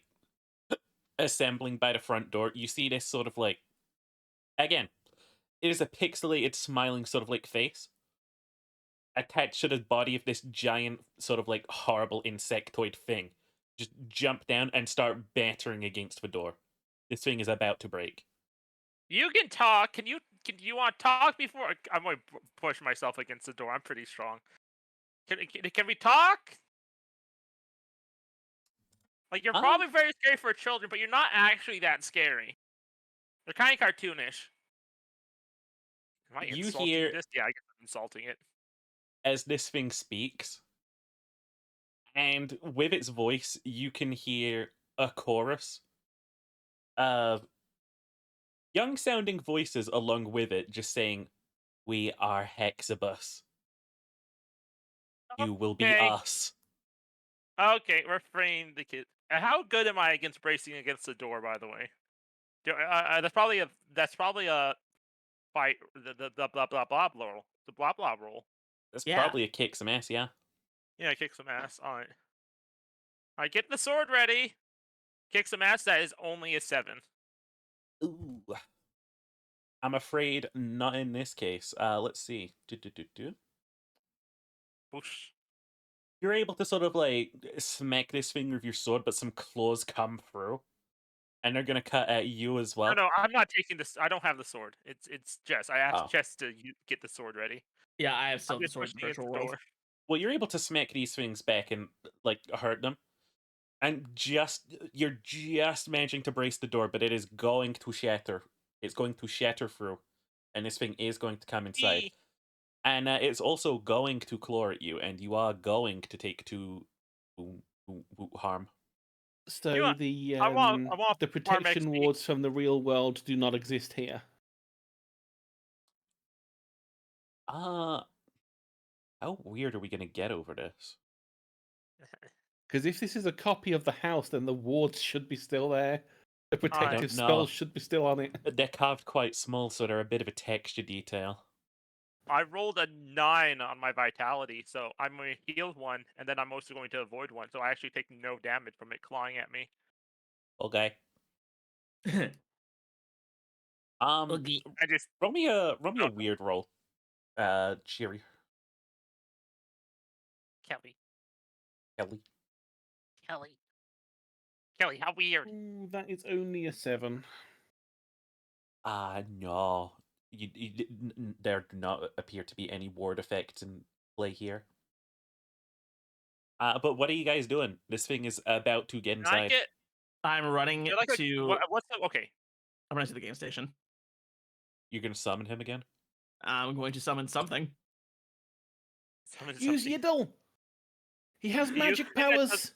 assembling by the front door, you see this sort of like again, it is a pixelated smiling sort of like face attached to the body of this giant sort of like horrible insectoid thing. Just jump down and start battering against the door. This thing is about to break. You can talk. Can you want to talk before I'm going to push myself against the door? I'm pretty strong. Can we talk? Like you're probably very scary for children, but you're not actually that scary. They're kind of cartoonish. Am I You insulting hear- this? Yeah, I guess I'm insulting it. As this thing speaks, and with its voice, you can hear a chorus of young sounding voices along with it, just saying, "We are Hexibus. You will be Okay. us." Okay, refrain the kid. How good am I against bracing against the door? By the way, that's probably a fight. The blah blah blah roll. The blah blah roll. That's Yeah. probably a kick some ass, yeah. Yeah, kick some ass. All right. All right, get the sword ready. Kick some ass. That is only a 7. Ooh. I'm afraid not in this case. Let's see. Whoosh. You're able to sort of like smack this thing with your sword, but some claws come through, and they're gonna cut at you as well. No, I'm not taking this. I don't have the sword. It's Jess. I asked Oh. Jess to get the sword ready. Yeah, I have still I'm the just sword pushing against virtual the world. door. Well, you're able to smack these things back and like hurt them, and you're just managing to brace the door, but it is going to shatter. It's going to shatter through, and this thing is going to come inside. Eee. And it's also going to claw at you, and you are going to take 2 harm. So You know, the I want the farm protection XP. wards from the real world do not exist here. How weird are we gonna get over this? Because if this is a copy of the house, then the wards should be still there. The protective know. spells should be still on it. They're carved quite small, so they're a bit of a texture detail. I rolled a 9 on my vitality, so I'm going to heal 1, and then I'm also going to avoid 1, so I actually take no damage from it clawing at me. Okay. Oogie. I just roll me a weird roll. Cheery. Kelly, Kelly. how weird. Ooh, that is only a 7. No. There do not appear to be any ward effects in play here. But what are you guys doing? This thing is about to get Can I inside. get I'm running you're like to. what's the okay? I'm running to the game station. You're gonna summon him again? I'm going to summon something. Summon Use something. Yiddle! He has Use magic something that powers!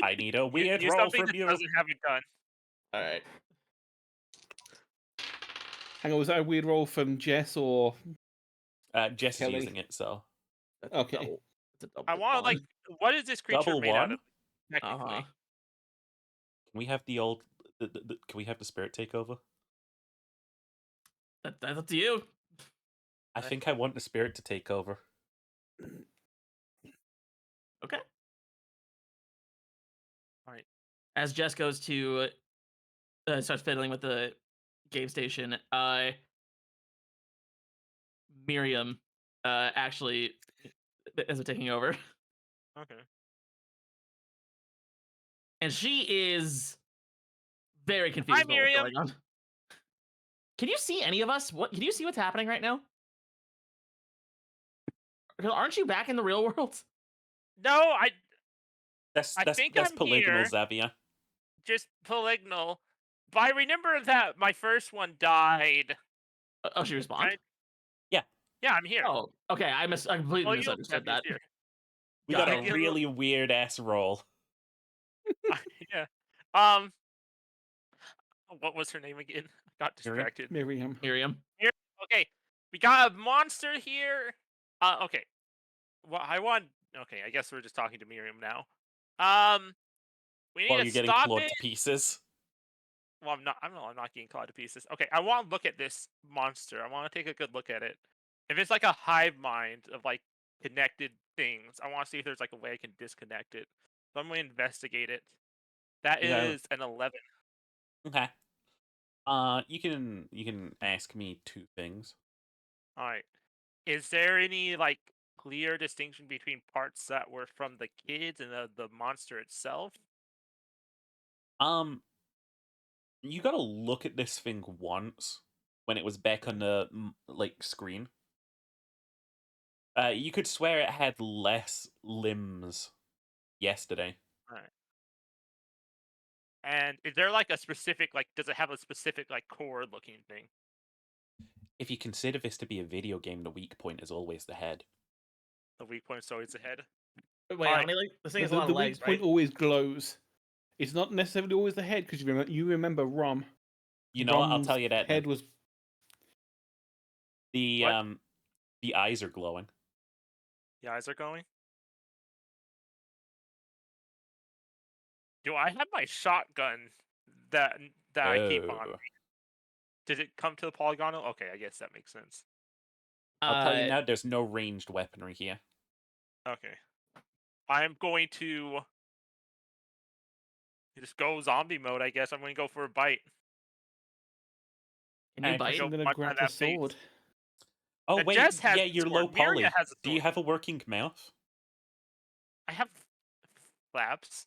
I need a weird Use roll something from that you. doesn't have a gun. All right. Hang on, was that a weird roll from Jess or Jess Kelly? is using it, so That's Okay. It's a double I want one. like what is this creature double made out one. of? Technically, Can we have the old? Can we have the spirit take over? That's up to you. I think I want the spirit to take over. Okay. All right. As Jess goes to starts fiddling with the game station, Miriam actually ends up taking over, Okay. and she is very confused Hi, about what's Miriam. going on. Can you see any of us? What can you see what's happening right now? Aren't you back in the real world? No, That's think that's I'm polygonal, here. Xavier. just polygonal. But I remember that my first one died. Oh, she respawned. Right? Yeah, I'm here. Oh, okay. I completely Well, you misunderstood Zephyr is that. here. We Got got it. a really weird ass roll. Yeah. What was her name again? I got Miriam? distracted. Miriam. Okay, we got a monster here. Okay. Well, Okay, I guess we're just talking to Miriam now. We need While to you're getting stop clawed it. to pieces. Well, I'm not. I'm not getting clawed to pieces. Okay, I want to look at this monster. I want to take a good look at it. If it's like a hive mind of like connected things, I want to see if there's like a way I can disconnect it. So I'm gonna investigate it. That Yeah. is an 11. Okay. You can ask me 2 things. All right. Is there any like clear distinction between parts that were from the kids and the monster itself? You gotta look at this thing once when it was back on the like screen. You could swear it had less limbs yesterday. All right. And is there like a specific like does it have a specific like core looking thing? If you consider this to be a video game, the weak point is always the head. The weak point is always the head. Wait, All how right. many like this thing has a The, lot the of legs, weak point right? always glows. It's not necessarily always the head, because you remember Rom. You know what? I'll Rom's tell you that. head Then. was The eyes are glowing. The eyes are going. Do I have my shotgun that I keep on? Oh. Did it come to the polygonal? Okay, I guess that makes sense. I'll tell you now. There's no ranged weaponry here. Okay. I'm going to just go zombie mode, I guess. I'm going to go for a bite. Can you And bite? I'm gonna grab the sword. Oh Now, wait, Jess has yeah, the you're sword. low poly. Miria has a Do you sword. have a working mouth? I have flaps.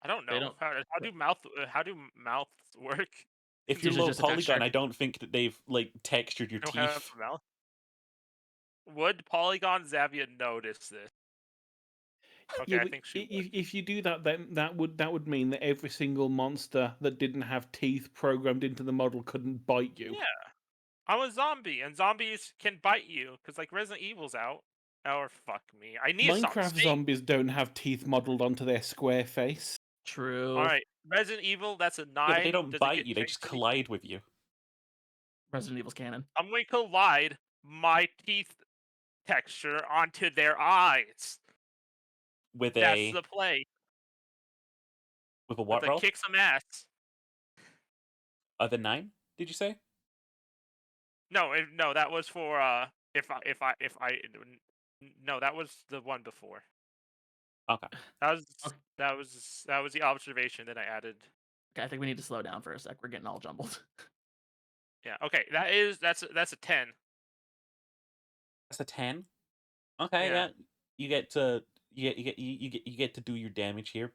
I don't know. don't- How do mouths work? If It's you're usually low just a polygon, texture. I don't think that they've like textured your I don't have teeth. a mouth. Would Polygon Zavia notice this? Okay, Yeah, I but think she would. if you do that, then that would mean that every single monster that didn't have teeth programmed into the model couldn't bite you. Yeah. I'm a zombie, and zombies can bite you because like Resident Evil's out. Or fuck me, I need to stop Minecraft saying. zombies don't have teeth modelled onto their square face. True. All right, Resident Evil, that's a 9. Yeah, but they don't Does it bite get you; they just changed? collide with you. Resident Evil's canon. I'm going to collide my teeth texture onto their eyes. With That's a the play. with a With what a roll? kick some ass. The 9? Did you say? No, that was for no, that was the one before. Okay. Okay. That was the observation that I added. Okay, I think we need to slow down for a sec. We're getting all jumbled. Yeah. Okay. That's a 10. That's a 10. Okay, Yeah. yeah. You get to do your damage here,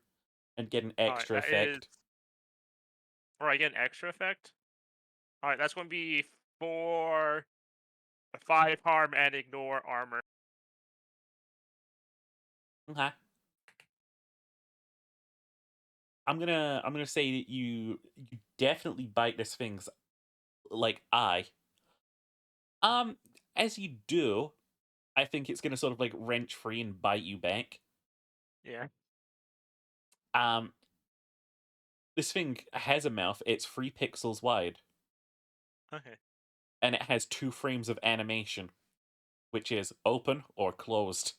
and get an All right, extra that effect. or I get an extra effect. All right, that's going to be for 5 harm and ignore armor. Okay. I'm gonna say that you definitely bite this thing's like eye. As you do, I think it's gonna sort of like wrench free and bite you back. Yeah. This thing has a mouth. It's 3 pixels wide, Okay. and it has 2 frames of animation, which is open or closed.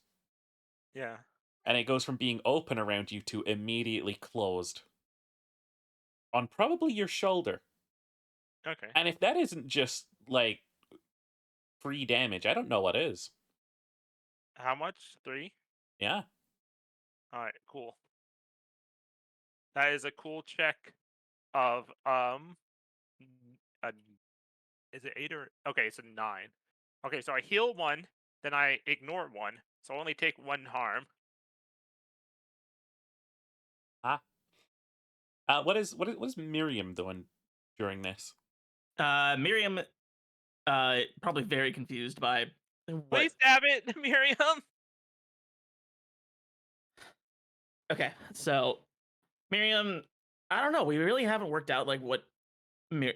Yeah. And it goes from being open around you to immediately closed on probably your shoulder. Okay. And if that isn't just like free damage, I don't know what is. How much? 3? Yeah. All right. Cool. That is a cool check of a, is it 8 or okay? It's a 9. Okay, so I heal 1, then I ignore 1, so I only take 1 harm. What is Miriam doing during this? Miriam, probably very confused by what. Please stab it, Miriam. Okay, so Miriam, I don't know. We really haven't worked out like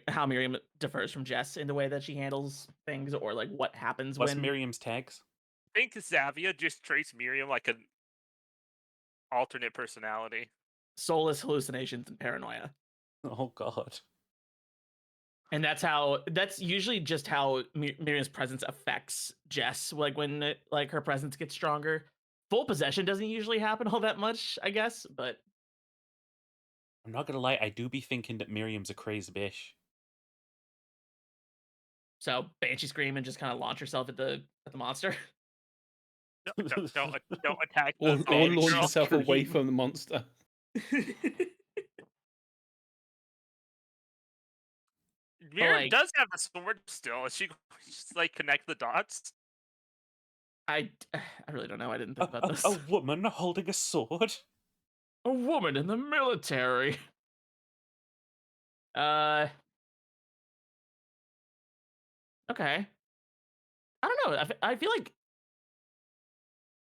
how Miriam differs from Jess in the way that she handles things, or like what happens What's when Miriam's tags? I think Zavia just treats Miriam like an alternate personality. soulless hallucinations and paranoia. Oh god. And that's usually just how Miriam's presence affects Jess. Like when like her presence gets stronger. Full possession doesn't usually happen all that much, I guess, but I'm not gonna lie, I do be thinking that Miriam's a crazy bitch. so Banshee scream and just kind of launch herself at the monster. Don't attack Or the launch zombie girl. yourself away Scream. from the monster. Miriam like- does have a sword still. Is she just like connect the dots? I really don't know. I didn't think about this. A woman holding a sword? A woman in the military. Okay. I don't know. I feel like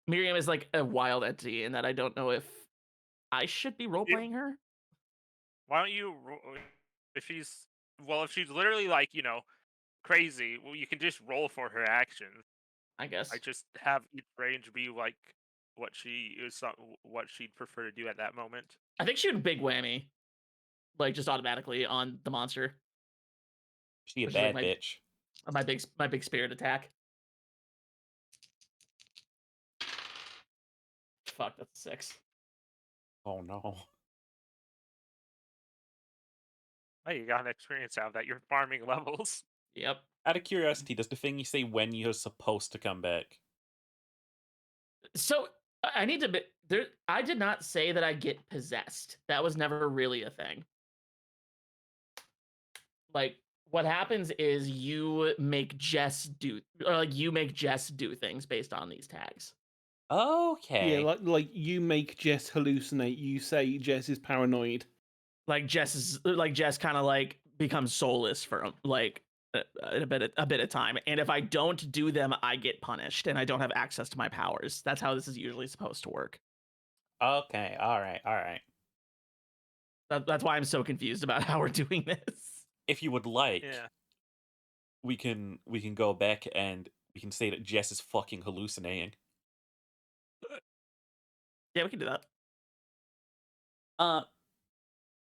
Miriam is like a wild entity, and that I don't know if I should be role playing her. Why don't you? If she's literally like crazy, well, you can just roll for her actions. I guess. I just have each range be like what what she'd prefer to do at that moment. I think she would big whammy, like just automatically on the monster. She a Which is like bad bitch. My big spirit attack. Fuck, that's 6. Oh no. Oh, you got an experience out of that. You're farming levels. Yep. Out of curiosity, does the thing you say when you're supposed to come back? So I need to be there. I did not say that I get possessed. That was never really a thing. Like what happens is you make Jess do things based on these tags. Okay. Yeah, like you make Jess hallucinate. You say Jess is paranoid. Like Jess kind of like becomes soulless for like a bit of time, and if I don't do them, I get punished, and I don't have access to my powers. That's how this is usually supposed to work. Okay. All right. That's why I'm so confused about how we're doing this. If you would like, Yeah. we can go back and we can say that Jess is fucking hallucinating. Yeah, we can do that.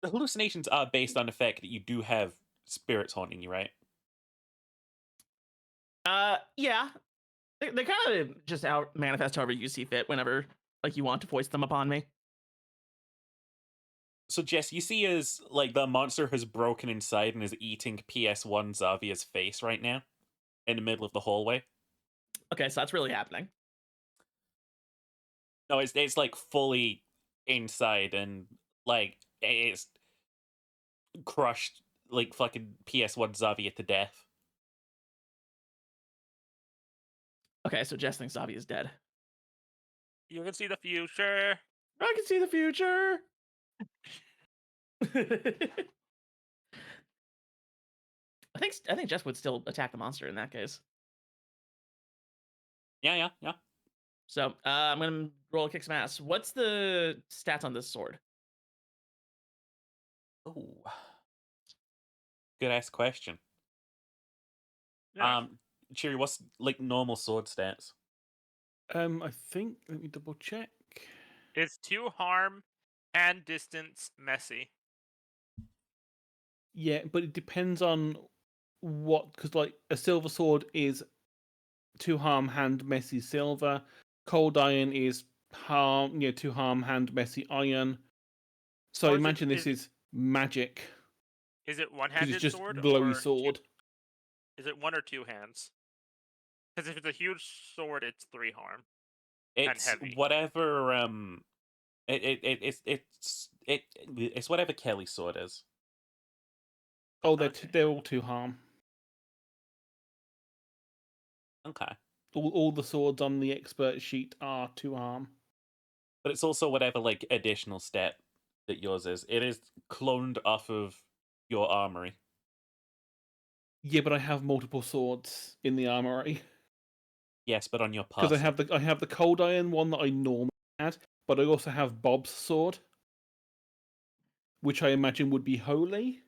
The hallucinations are based on the fact that you do have spirits haunting you, right? Yeah. They kind of just out manifest however you see fit whenever like you want to foist them upon me. So Jess, you see as like the monster has broken inside and is eating PS1 Xavia's face right now in the middle of the hallway. Okay, so that's really happening. No, it's like fully inside and like it's crushed like fucking PS1 Xavia to death. Okay, so Jess thinks Zavi is dead. You can see the future. I can see the future. I think Jess would still attack the monster in that case. Yeah. So I'm gonna roll a kick some ass. What's the stats on this sword? Oh, good ass question. Yeah. Cheery, what's like normal sword stats? I think. Let me double check. It's 2 harm, hand distance, messy. Yeah, but it depends on what, because like a silver sword is 2 harm, hand, messy, silver. Cold iron is harm, 2 harm, hand, messy, iron. So Or I is it- imagine this is magic Is it because one-handed it's just sword glowy or sword. is it 1 or 2 hands? Because if it's a huge sword, it's 3 harm. It's heavy. whatever it's whatever Kelly's sword is. Oh, they're Okay. they're all 2 harm. Okay. All the swords on the expert sheet are 2 harm. But it's also whatever like additional stat that yours is. It is cloned off of your armory. Yeah, but I have multiple swords in the armory Yes, but on your because person. I have the cold iron one that I normally had, but I also have Bob's sword, which I imagine would be holy.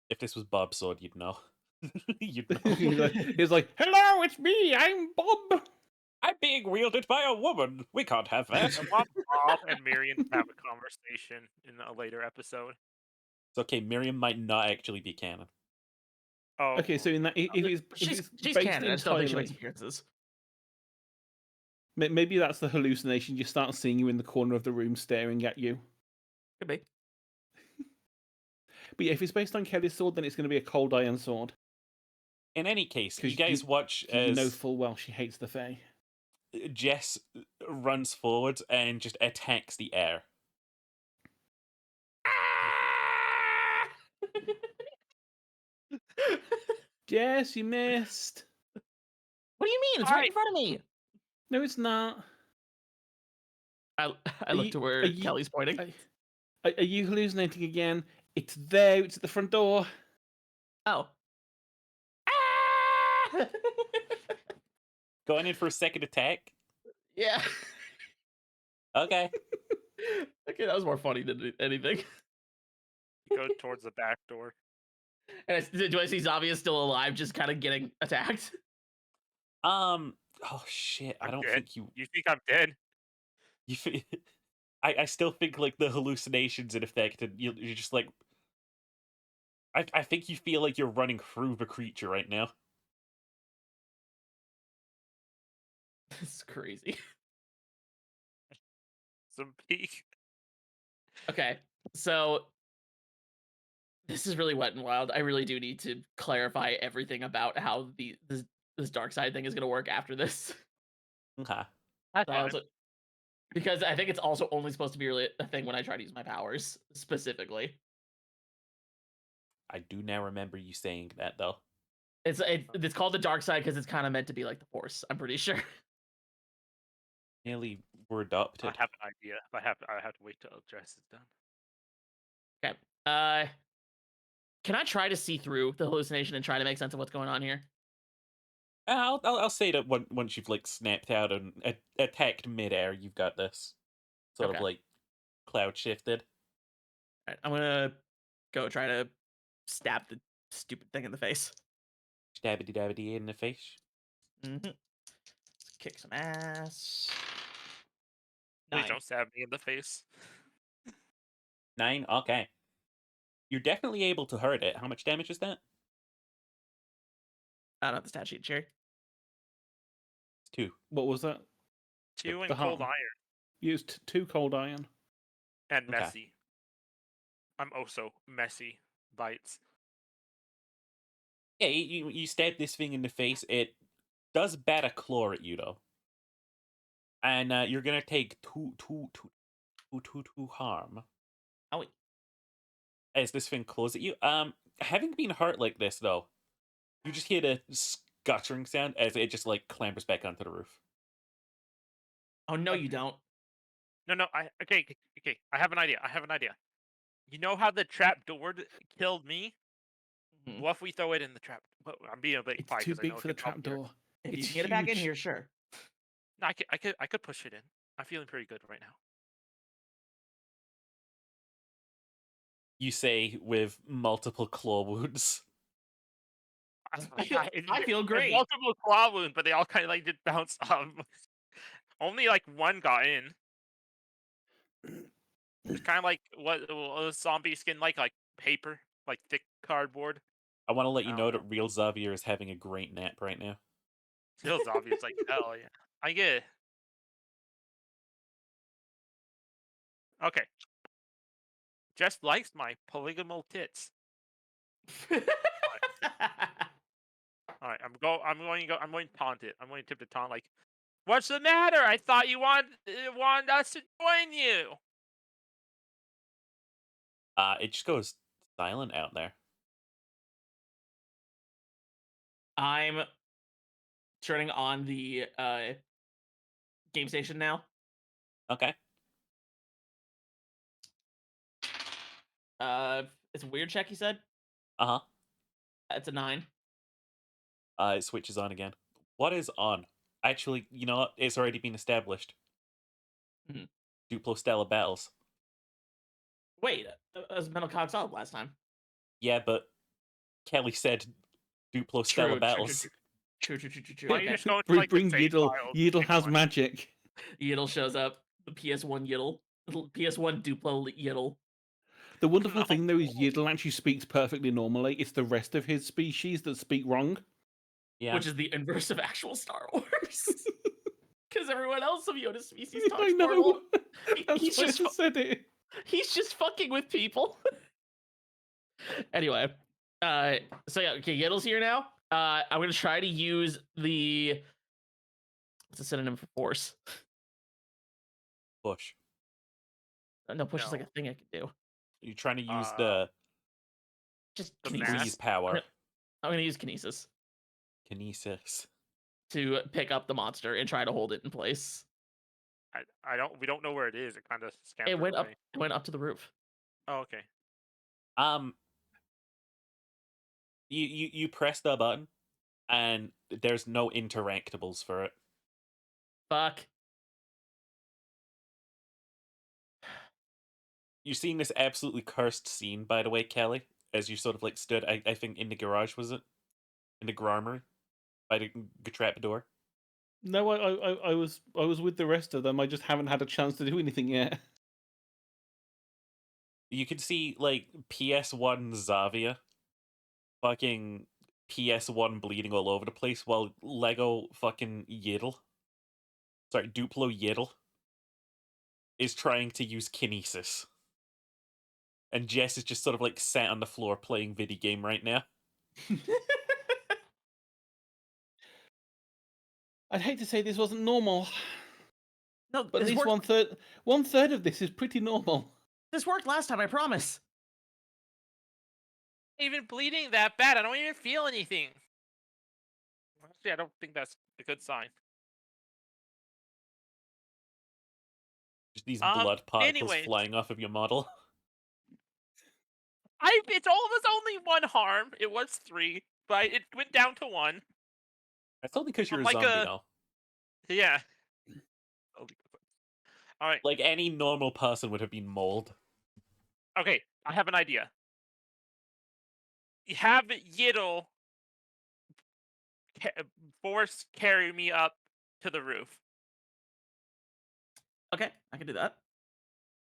If this was Bob's sword, you'd know. You'd know. He's like, "Hello, it's me. I'm Bob." I'm being wielded by a woman. We can't have that. I want Bob and Miriam to have a conversation in a later episode. It's okay. Miriam might not actually be canon. Oh, Okay, so in that, if She's it's based canon. I just don't think she entirely, makes appearances. maybe that's the hallucination. You start seeing you in the corner of the room staring at you. Could be. But yeah, if it's based on Kelly's sword, then it's going to be a cold iron sword. In any case, you Because guys watch you know as full well she hates the Fae. Jess runs forward and just attacks the air. Jess, you missed. What do you mean? It's right in front of me. No, it's not. I look to where Kelly's pointing. Are you hallucinating again? It's there. It's at the front door. Oh. Going in for a second attack? Yeah. Okay. Okay, that was more funny than anything. go towards the back door. And do I see Zavia still alive, just kind of getting attacked? Oh shit! I I'm don't dead. think you. You think I'm dead? You. I still think like the hallucinations in effect, and you're just like. I think you feel like you're running through the creature right now. This is crazy. Some peak. Okay, so this is really wet and wild. I really do need to clarify everything about how this dark side thing is going to work after this. Okay. Because I think it's also only supposed to be really a thing when I try to use my powers specifically. I do now remember you saying that though. It's called the dark side because it's kind of meant to be like the force. I'm pretty sure. Nearly were adopted. I have an idea. I have to wait till Jess is done. Okay. Can I try to see through the hallucination and try to make sense of what's going on here? I'll say that once you've like snapped out and attacked midair, you've got this sort of Okay. like cloud shifted. All right, I'm gonna go try to stab the stupid thing in the face. Stabby dabby in the face. Mm-hmm. Let's kick some ass. Please 9. don't stab me in the face. 9. Okay. You're definitely able to hurt it. How much damage is that? I don't have the stat sheet, Cherry. It's 2. What was that? 2 The and cold harm. iron. Used 2 cold iron. And Okay. messy. I'm also messy bites. Yeah, you stab this thing in the face. It does bat a claw at you though, and you're gonna take two harm Oh wait. as this thing claws at you. Having been hurt like this though, you just hear the scuttering sound as it just like clambers back onto the roof. Oh no, you don't. No. Okay. I have an idea. You know how the trap door killed me? Mhm. What if we throw it in the trap? Well, I'm being a bit It's quiet too because I know big it for the could help here. trapdoor. If you It's can get it back in huge. here, sure. No, I could push it in. I'm feeling pretty good right now. You say with multiple claw wounds. I feel great. Multiple claw wounds, but they all kind of like just bounce off. Only like one got in. It's kind of like what a zombie skin like paper, like thick cardboard. I want to let you I know don't that real Xavier is having a great nap right now. Feels obvious, like hell yeah. I get it. Okay. Just likes my polygonal tits. All right, I'm going to taunt it. I'm going to tip the taunt like, "What's the matter? I thought you wanted us to join you." It just goes silent out there. I'm turning on the game station now. Okay. It's a weird check, he said. Uh-huh. It's a 9. It switches on again. What is on? Actually, you know what? It's already been established. Mhm. Duplo Stella battles. Wait, it was Metal Cog Solid last time. Yeah, but Kelly said Duplo Stella battles. True. Why don't you just go into like the Bring save Yiddle. files? Yiddle Pick has one. magic. Yiddle shows up. The PS1 Yiddle. PS1 Duplo Yiddle. The wonderful No. thing though is Yiddle actually speaks perfectly normally. It's the rest of his species that speak wrong. Yeah. Which is the inverse of actual Star Wars. Because everyone else of Yoda's species I talks know. normal. That's He's why I just just said it. He's just fucking with people. Anyway, so yeah, okay, Yiddle's here now. I'm gonna try to use the what's a synonym for force? Push. No, push is like a No. thing I can do. You're trying to use Just The kinesis. mass? Please power. I'm gonna use kinesis Kinesis. to pick up the monster and try to hold it in place. We don't know where it is. It kind of scampered It went up. away. It went up to the roof. Oh, okay. You press the button, and there's no interactables for it. Fuck. You've seen this absolutely cursed scene, by the way, Kelly, as you sort of like stood, I think, in the garage, was it? In the garage by the trap door. No, I was with the rest of them. I just haven't had a chance to do anything yet. You can see like PS1 Xavier, fucking PS1 bleeding all over the place, while Lego fucking Yiddle, sorry, Duplo Yiddle, is trying to use kinesis. And Jess is just sort of like sat on the floor playing video game right now. I'd hate to say this wasn't normal, No, but at this least worked. one third of this is pretty normal. This worked last time. I promise. Even bleeding that bad, I don't even feel anything. Honestly, I don't think that's a good sign. Just these blood particles anyways. flying off of your model. It was only 1 harm. It was 3, but it went down to 1. That's only because you're a Like zombie now. Yeah. All right. Like any normal person would have been mauled. Okay, I have an idea. You have Yiddle force carry me up to the roof. Okay, I can do that.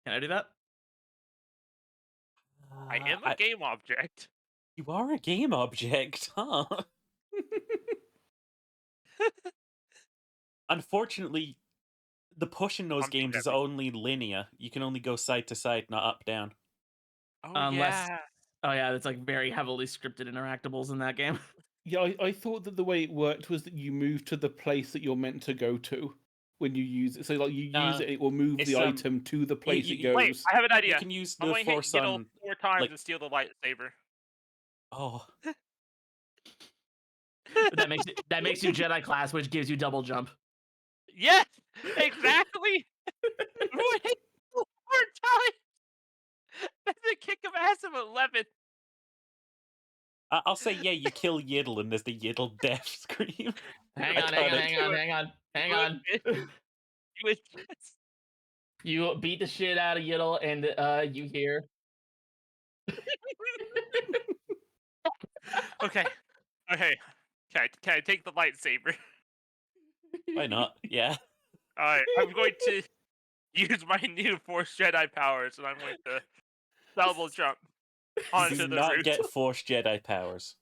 Can I do that? I am a game object. You are a game object, huh? Unfortunately, the push in those I'm doing games is everything. only linear. You can only go side to side, not up down. Oh Unless, yeah. oh yeah, it's like very heavily scripted interactables in that game. Yeah, I thought that the way it worked was that you move to the place that you're meant to go to when you use it. So like you use it, it will move it's, the item to the place it Wait, goes. I have an idea. You can use I'm the going to hit force Giddle on. 4 times like- and steal the lightsaber. Oh, That makes you Jedi class, which gives you double jump. Yes, exactly. I'm going to hit Giddle 4 times. That's a kick of ass of 11. I'll say yeah. You kill Yiddle, and there's the Yiddle death scream. Hang on. You idiots. You beat the shit out of Yiddle, and you hear. Okay. Okay. Can I take the lightsaber? Why not? Yeah. All right. I'm going to use my new Force Jedi powers, and I'm going to double jump You onto do the not roof. get Force Jedi powers.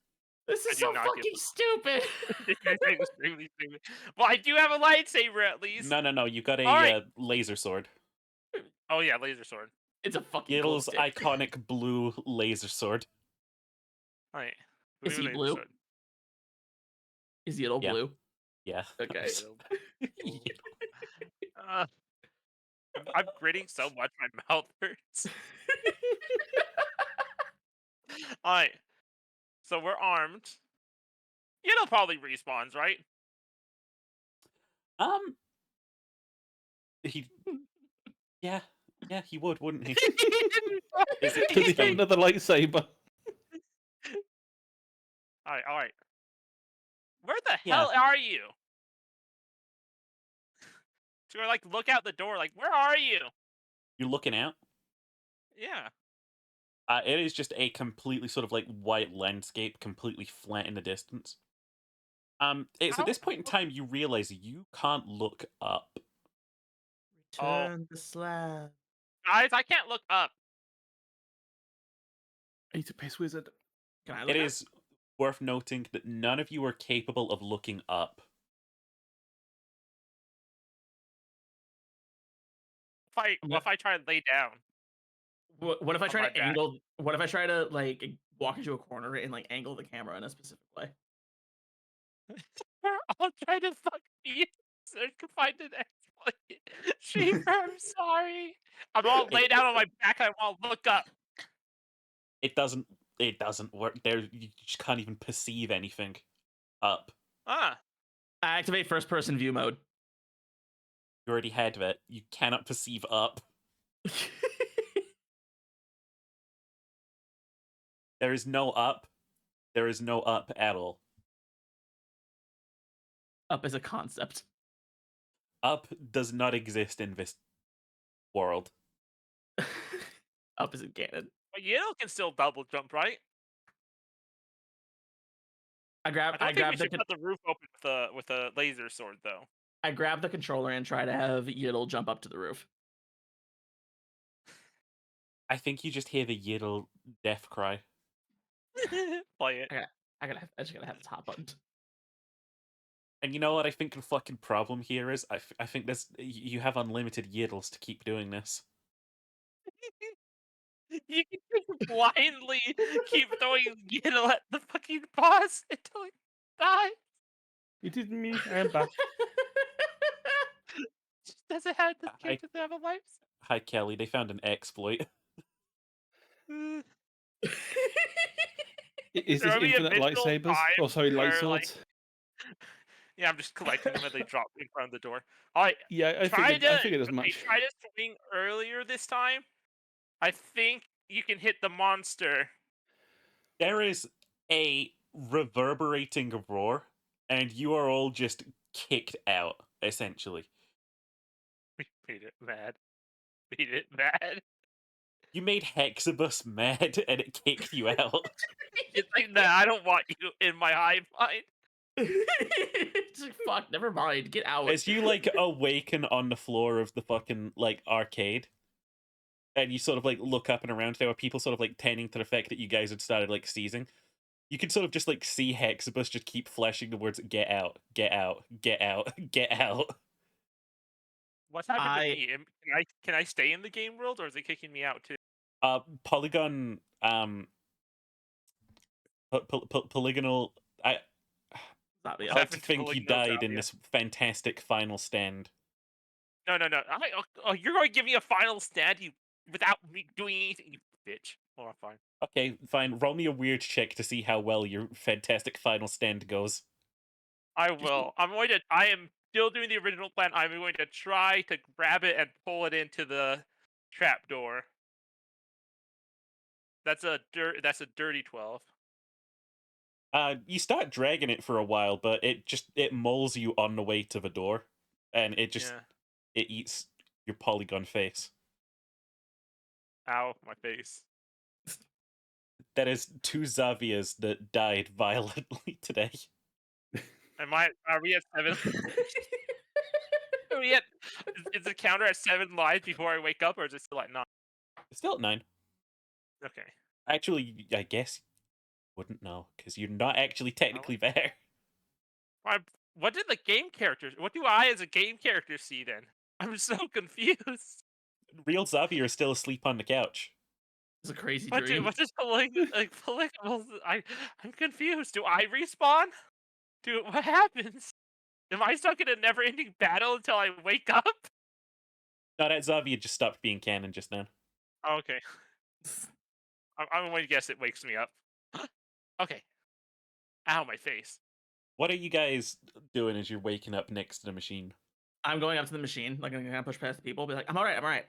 This I is do so not get fucking stupid. It's extremely stupid. Well, I do have a lightsaber at least. No. You got a Alright. laser sword. Oh yeah, laser sword. It's a fucking cool Yiddle's stick. iconic blue laser sword. All right. Is he laser blue? sword. Is Yiddle Yeah. blue? Yeah. Okay. Uh, I'm gritting so much my mouth hurts. All right. So we're armed. Yiddle probably respawns, right? He. Yeah, he would, wouldn't he? Is Is it Does he have Hey. another lightsaber? All right. Where the Yeah. hell are you? So we're like, look out the door. Like, where are you? You're looking out. Yeah. It is just a completely sort of like white landscape, completely flat in the distance. It's at this point in time you realize you can't look up. Return the slab. Guys, I can't look up. He's a piss wizard. Can I look It up? is worth noting that none of you are capable of looking up. What if I try to lay down? What if I on try my to back? angle? What if I try to like walk into a corner and like angle the camera in a specific way? I'll try to fuck you. So I can find an exploit. Shaper, I'm sorry. I'm all lay down on my back. I won't look up. It doesn't work. There, you just can't even perceive anything up. Ah. I activate first person view mode. You already had it. You cannot perceive up. There is no up. There is no up at all. Up as a concept. Up does not exist in this world. Up as a canon. But Yiddle can still double jump, right? I I grab don't think we the should cut the roof open with a laser sword, though. I grab the controller and try to have Yiddle jump up to the roof. I think you just hear the Yiddle death cry. Play it. I just gotta have the top button. And you know what I think the fucking problem here is? I think this you have unlimited Yiddles to keep doing this. You can just blindly keep throwing Yiddle at the fucking boss until he dies. It is me. I am back. Doesn't have the I- kid doesn't have a life. Hi Kelly, they found an exploit. Is There this will be infinite eventual lightsabers? time Or sorry, light where, like, swords? Yeah, I'm just collecting them and they drop in front of the door. Alright, Yeah, I try figured as okay, much. try to swing earlier this time. I think you can hit the monster. There is a reverberating roar, and you are all just kicked out, essentially. We made it mad. Made it mad. You made Hexibus mad, and it kicked you out. It's like, nah, I don't want you in my hive mind. It's like, fuck, never mind. Get out. As you like awaken on the floor of the fucking like arcade, and you sort of like look up and around, there are people sort of like tending to the fact that you guys had started like seizing. You can sort of just like see Hexibus just keep flashing the words "get out, get out, get out, get out." What's happened I- to me? Can I stay in the game world, or is it kicking me out too? Polygon, polygonal. I Zombie. like to Seventh think you polygonal died in zombie. this fantastic final stand. No. You're going to give me a final stand without me doing anything, you bitch. Oh, fine. Okay, fine. Roll me a weird check to see how well your fantastic final stand goes. I will. I am still doing the original plan. I'm going to try to grab it and pull it into the trapdoor. That's a dirty 12. You start dragging it for a while, but it mauls you on the way to the door, and it eats your polygon face. Ow, my face. That is 2 Xaviers that died violently today. Are we at 7? Are we at, is the counter at 7 lives before I wake up, or is it still at 9? It's still at 9. Okay. Actually, I guess you wouldn't know, because you're not actually technically there. What did the game characters? What do I as a game character see then? I'm so confused. Real Xavier is still asleep on the couch. It's a crazy dream. What is polygonal? I'm confused. Do I respawn? What happens? Am I stuck in a never-ending battle until I wake up? No, that Xavier just stopped being canon just then. Oh, okay. I'm going to guess it wakes me up. Okay. Ow, my face. What are you guys doing as you're waking up next to the machine? I'm going up to the machine, like I'm gonna push past the people, be like, I'm alright, I'm alright.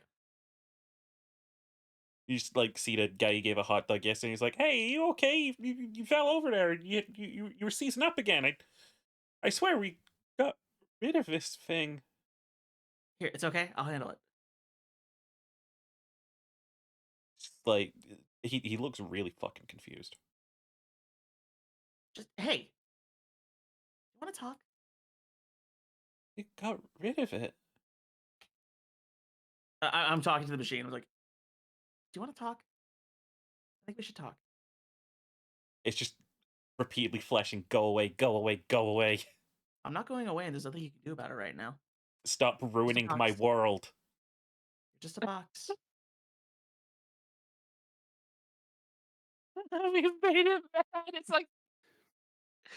You just like see the guy you gave a hot dog yesterday. He's like, "Hey, you okay? You fell over there. You were seizing up again. I swear we got rid of this thing." Here, it's okay, I'll handle it. It's like he looks really fucking confused. Just hey. You wanna talk? You got rid of it. I'm talking to the machine. I was like, do you wanna talk? I think we should talk. It's just repeatedly flashing, "Go away, go away, go away. I'm not going away, and there's nothing you can do about it right now. Stop ruining my box. world." You're just a box. We've made it bad. It's like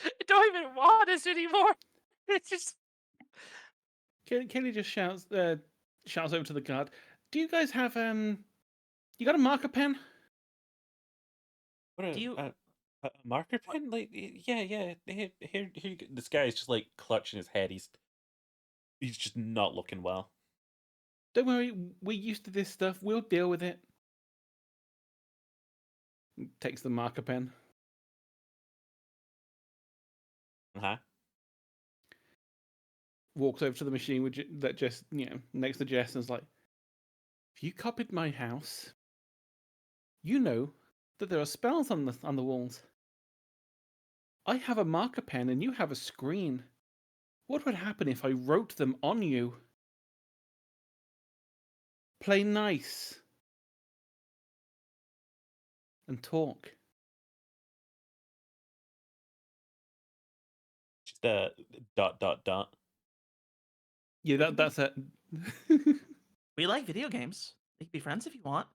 I don't even want this anymore. It's just Kelly just shouts over to the guard. Do you guys have you got a marker pen? What Do you- a marker pen? Like, yeah. Here you go. This guy is just like clutching his head. He's just not looking well. Don't worry, we're used to this stuff. We'll deal with it. Takes the marker pen. Huh? Walks over to the machine with that just next to Jess and is like, "If you copied my house, you know that there are spells on the walls. I have a marker pen and you have a screen. What would happen if I wrote them on you? Play nice and talk." Just dot. Yeah, that's it. We like video games. We can be friends if you want.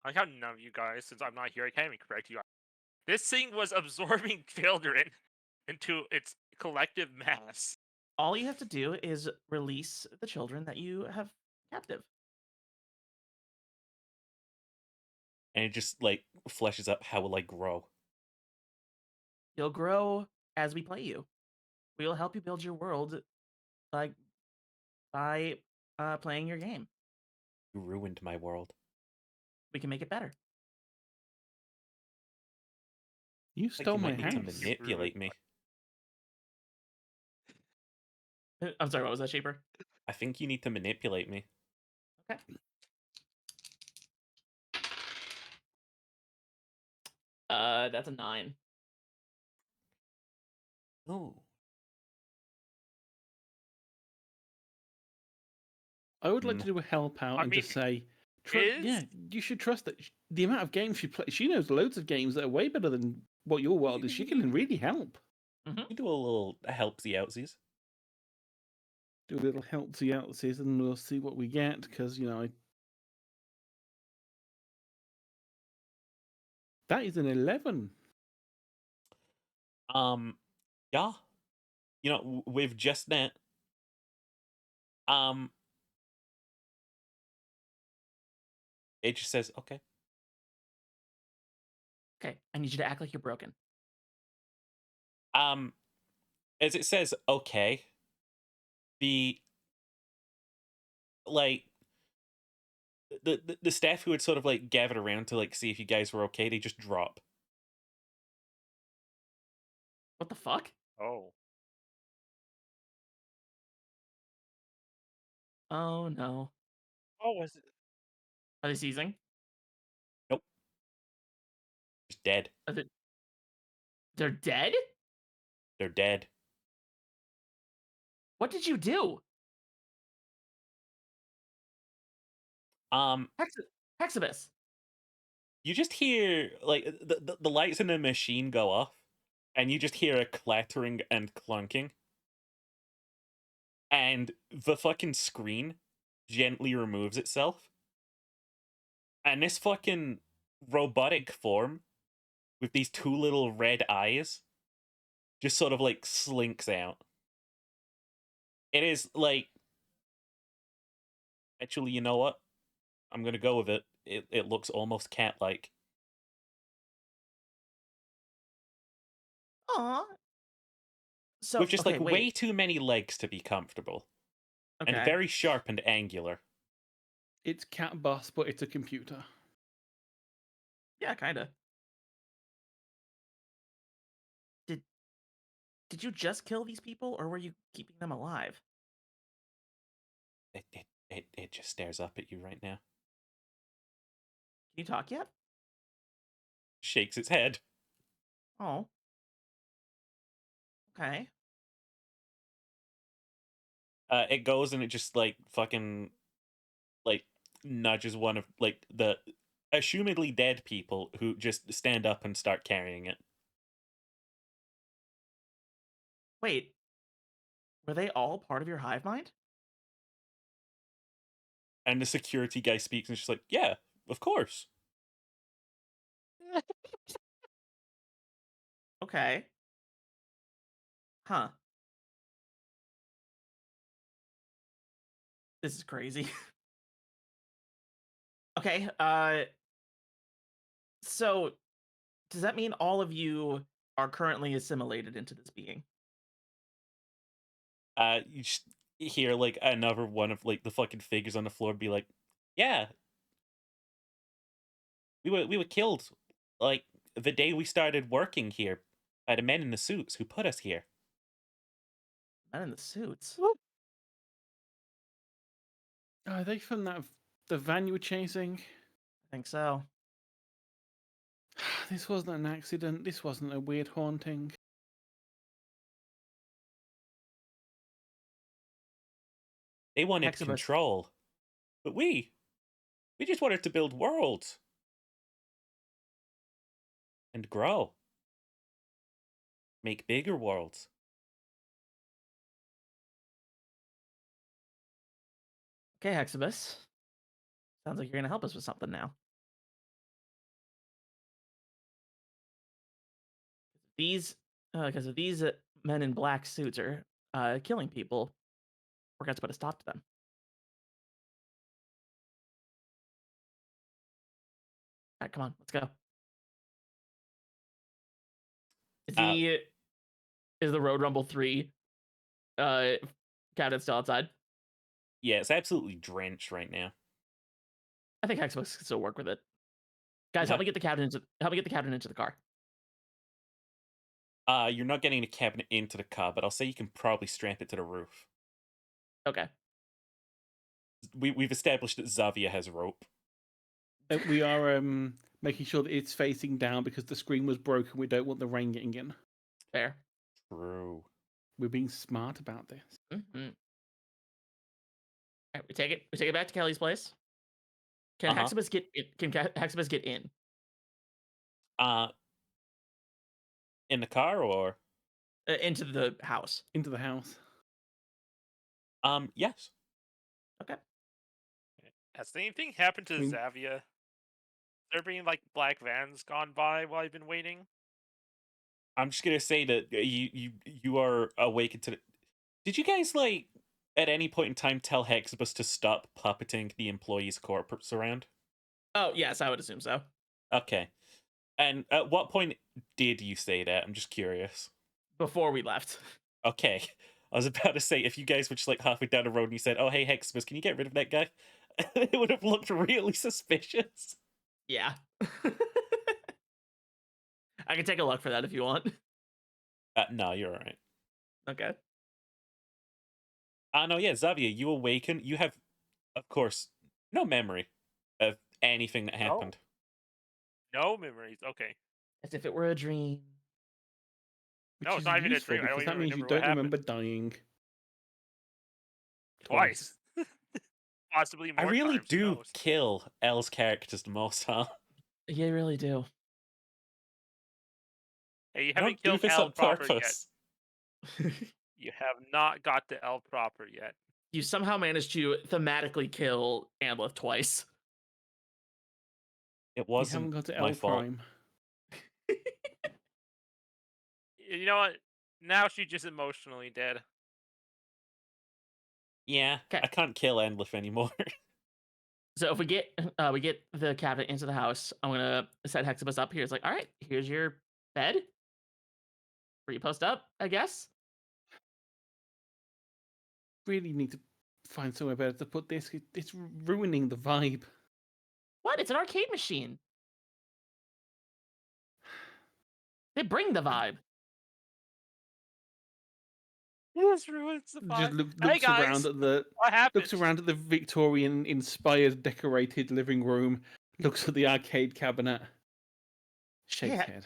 I like how none of you guys, since I'm not here, I can't even correct you. This thing was absorbing children into its collective mass. All you have to do is release the children that you have captive. And it just like fleshes up how will I grow. You'll grow as we play you. We will help you build your world by playing your game. You ruined my world. We can make it better. You Like stole you my might need to house. manipulate me. I'm sorry, what was that, Shaper? I think you need to manipulate me. Okay. That's a 9. Oh. I would like to do a help out and just say, yeah, you should trust that the amount of games she plays. She knows loads of games that are way better than what your world is. She can really help. You do a little helpsy outsies. Do a little helpsy outsies, and we'll see what we get. Because that is an 11. Yeah. With just that, it just says, okay. Okay, I need you to act like you're broken. As it says, okay, the the staff who had sort of like gathered around to like see if you guys were okay, they just drop. What the fuck? Oh. Oh no. Oh, was it? Are they seizing? Nope. Just dead. They're dead? They're dead. What did you do? Hexibus. You just hear like the lights in the machine go off, and you just hear a clattering and clunking, and the fucking screen gently removes itself, and this fucking robotic form with these two little red eyes just sort of like slinks out. It is like, actually, you know what? I'm gonna go with it. It looks almost cat-like. Aw. So With just okay, like way too many legs to be comfortable. Okay. And very sharp and angular. It's Cat Bus, but it's a computer. Yeah, kinda. Did you just kill these people, or were you keeping them alive? It just stares up at you right now. Can you talk yet? Shakes its head. Oh. Okay. It goes and it just like fucking like nudges one of like the assumedly dead people who just stand up and start carrying it. Wait. Were they all part of your hive mind? And the security guy speaks and she's like, yeah, of course. Okay. Huh. This is crazy. Okay, so does that mean all of you are currently assimilated into this being? You just hear like another one of like the fucking figures on the floor be like, yeah, we were killed like the day we started working here by the men in the suits who put us here. Men in the suits. Are they from the van you were chasing? I think so. This wasn't an accident. This wasn't a weird haunting. They wanted Hexibus. control, but we just wanted to build worlds and grow, make bigger worlds. Okay, Hexibus. Sounds like you're gonna help us with something now. Because if these men in black suits are killing people, we're gonna have to put a stop to them. All right, come on, let's go. Is the Road Rumble 3 captain still outside? Yeah, it's absolutely drenched right now. I think Hexibus can still work with it. Guys, help me get the captain into the car. You're not getting the cabinet into the car, but I'll say you can probably strap it to the roof. Okay. We've established that Xavier has rope. We are making sure that it's facing down because the screen was broken. We don't want the rain getting in. Fair. True. We're being smart about this. Mm-hmm. Right, we take it back to Kelly's place. Can Uh-huh. Hexibus get in? Can Hexibus get in? In the car or Into the house? Into the house. yes. Okay. Has anything happened to I mean- Zavia? There been like black vans gone by while I've been waiting? I'm just gonna say that you are awakened to. Did you guys like at any point in time tell Hexibus to stop puppeting the employees' corporates around? Oh yes, I would assume so. Okay. And at what point did you say that? I'm just curious. Before we left. Okay. I was about to say, if you guys were just like halfway down the road and you said, "Oh, hey, Hexibus, can you get rid of that guy?" It would have looked really suspicious. Yeah. I can take a look for that if you want. No, you're alright. Okay. No, yeah, Xavier, you awaken. You have, of course, no memory of anything that happened. No memories. Okay. As if it were a dream. Which No, is it's not even a useful dream. I don't because that even means you remember what don't remember happened. dying. Twice. Possibly I more really times. Who do knows? kill L's characters the most, huh? You really do. Hey, you I don't haven't do killed this L on proper yet. purpose. You have not got the L proper yet. You somehow managed to thematically kill Amleth twice. It You haven't wasn't got to my L fault. Prime. You know what? Now she's just emotionally dead. Yeah, 'Kay. I can't kill Endlif anymore. So if we get the cabinet into the house, I'm gonna set Hexibus up here. It's like, all right, here's your bed. Where you post up, I guess. Really need to find somewhere better to put this. It's ruining the vibe. What? It's an arcade machine. They bring the vibe. This ruins the Just vibe. looks Hey guys, around at the what happened? looks around at the Victorian inspired decorated living room. Looks at the arcade cabinet. Shakes Yeah. head.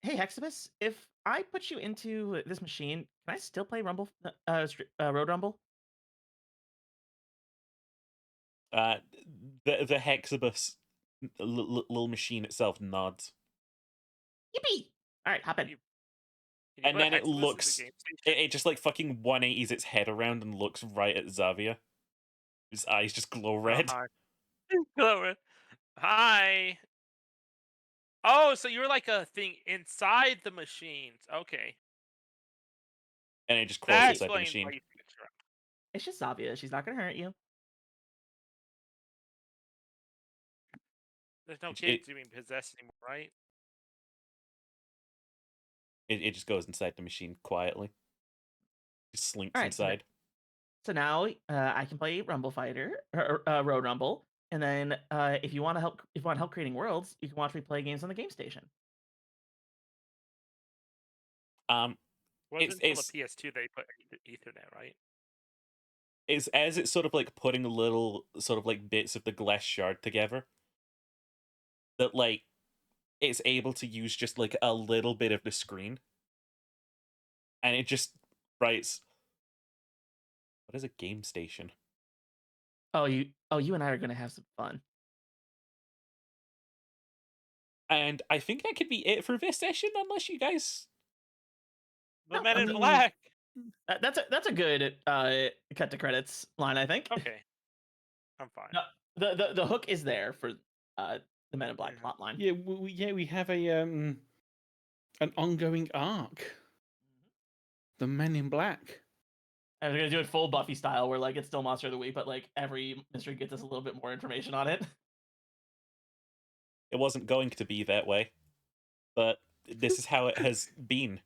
Hey Hexibus, if I put you into this machine, can I still play Road Rumble? The Hexibus little machine itself nods, Yippee! All right, hop in. Can you and put then it Hexibus in the looks. game station? It just like fucking 180s its head around and looks right at Xavier. His eyes just glow red. Hi. Hello. Hi. Oh, so you're like a thing inside the machines. Okay. And it just crawls That inside the explains machine. why you think it's around. It's just Zavia. She's not gonna hurt you. There's no It- kids being possessed anymore, right? It just goes inside the machine quietly. Just slinks All right, inside. So now I can play Rumble Fighter or Road Rumble, and then if you want to help creating worlds, you can watch me play games on the game station. Wasn't It's- until the PS2 they put Ethernet, right? It's as it's sort of like putting little sort of like bits of the glass shard together that like it's able to use just like a little bit of the screen, and it just writes, "What is a game station?" You and I are gonna have some fun. And I think that could be it for this session, unless you guys. The No, Men I in mean- Black. That's a good cut to credits line, I think. Okay. I'm fine. No, the hook is there for the Men in Black plot line. Yeah, we have an ongoing arc. The Men in Black. And we're gonna do it full Buffy style, where like it's still Monster of the Week, but like every mystery gets us a little bit more information on it. It wasn't going to be that way, but this is how it has been.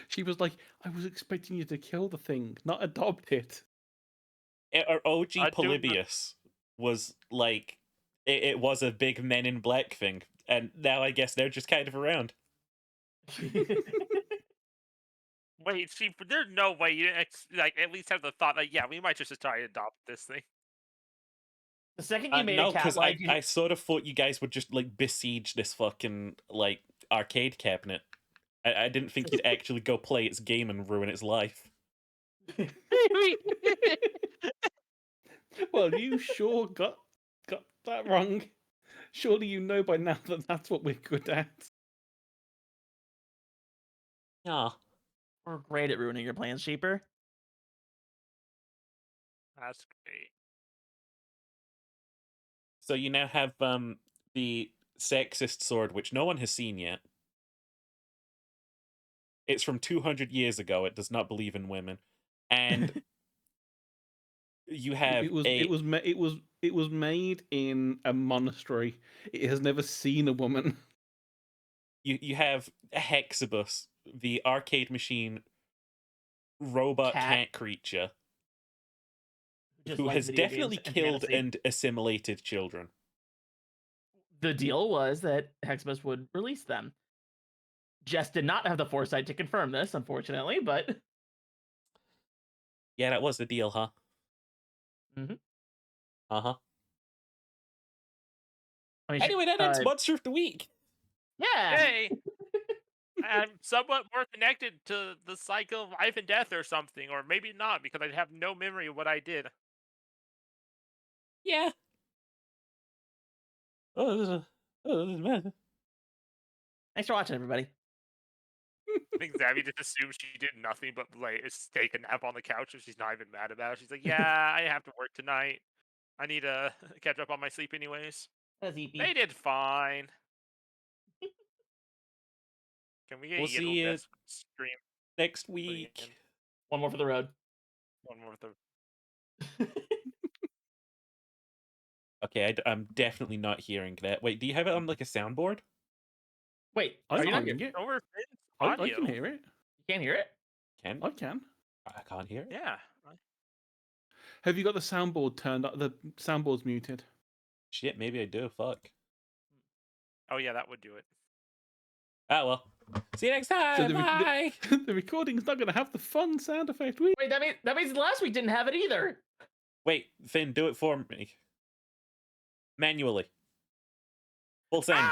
She was like, I was expecting you to kill the thing, not adopt it. Our OG I do- Polybius was like, it was a big Men in Black thing, and now I guess they're just kind of around. Wait, see, there's no way you didn't like at least have the thought that yeah, we might just try to adopt this thing. The second you made no, a cat because like I sort of thought you guys would just like besiege this fucking like arcade cabinet. I didn't think you'd actually go play its game and ruin its life. Well, you sure got that wrong. Surely you know by now that that's what we're good at. Yeah. We're great at ruining your plans, Sheeper. That's great. So you now have the sexist sword, which no one has seen yet. It's from 200 years ago. It does not believe in women, and you have it was made in a monastery. It has never seen a woman. you have Hexibus, the arcade machine robot cat creature, who has definitely killed and assimilated children. The deal was that Hexibus would release them. Jess did not have the foresight to confirm this, unfortunately, but yeah, that was the deal, huh? Mm-hmm. Uh-huh. I mean, anyway, that ends Monster of the Week. Yeah. Hey, I'm somewhat more connected to the cycle of life and death or something, or maybe not, because I have no memory of what I did. Yeah. Oh, this is mad. Thanks for watching, everybody. I think Zabby just assumes she did nothing but like take a nap on the couch, and she's not even mad about it. She's like, "Yeah, I have to work tonight. I need to catch up on my sleep, anyways." They did fine. Can we get We'll see you stream next week. One more for the road. One more for the. Okay, I'm definitely not hearing that. Wait, do you have it on like a soundboard? Wait, I are you not can hearing it. Over I can hear it. You can't hear it? Can I can. I can't hear it. Yeah. Have you got the soundboard turned up? The soundboard's muted. Shit, maybe I do. Fuck. Oh yeah, that would do it. Ah well. See you next time. Bye. The recording's not going to have the fun sound effect. Wait, that means last week didn't have it either. Wait, Finn, do it for me. Manually. Full send.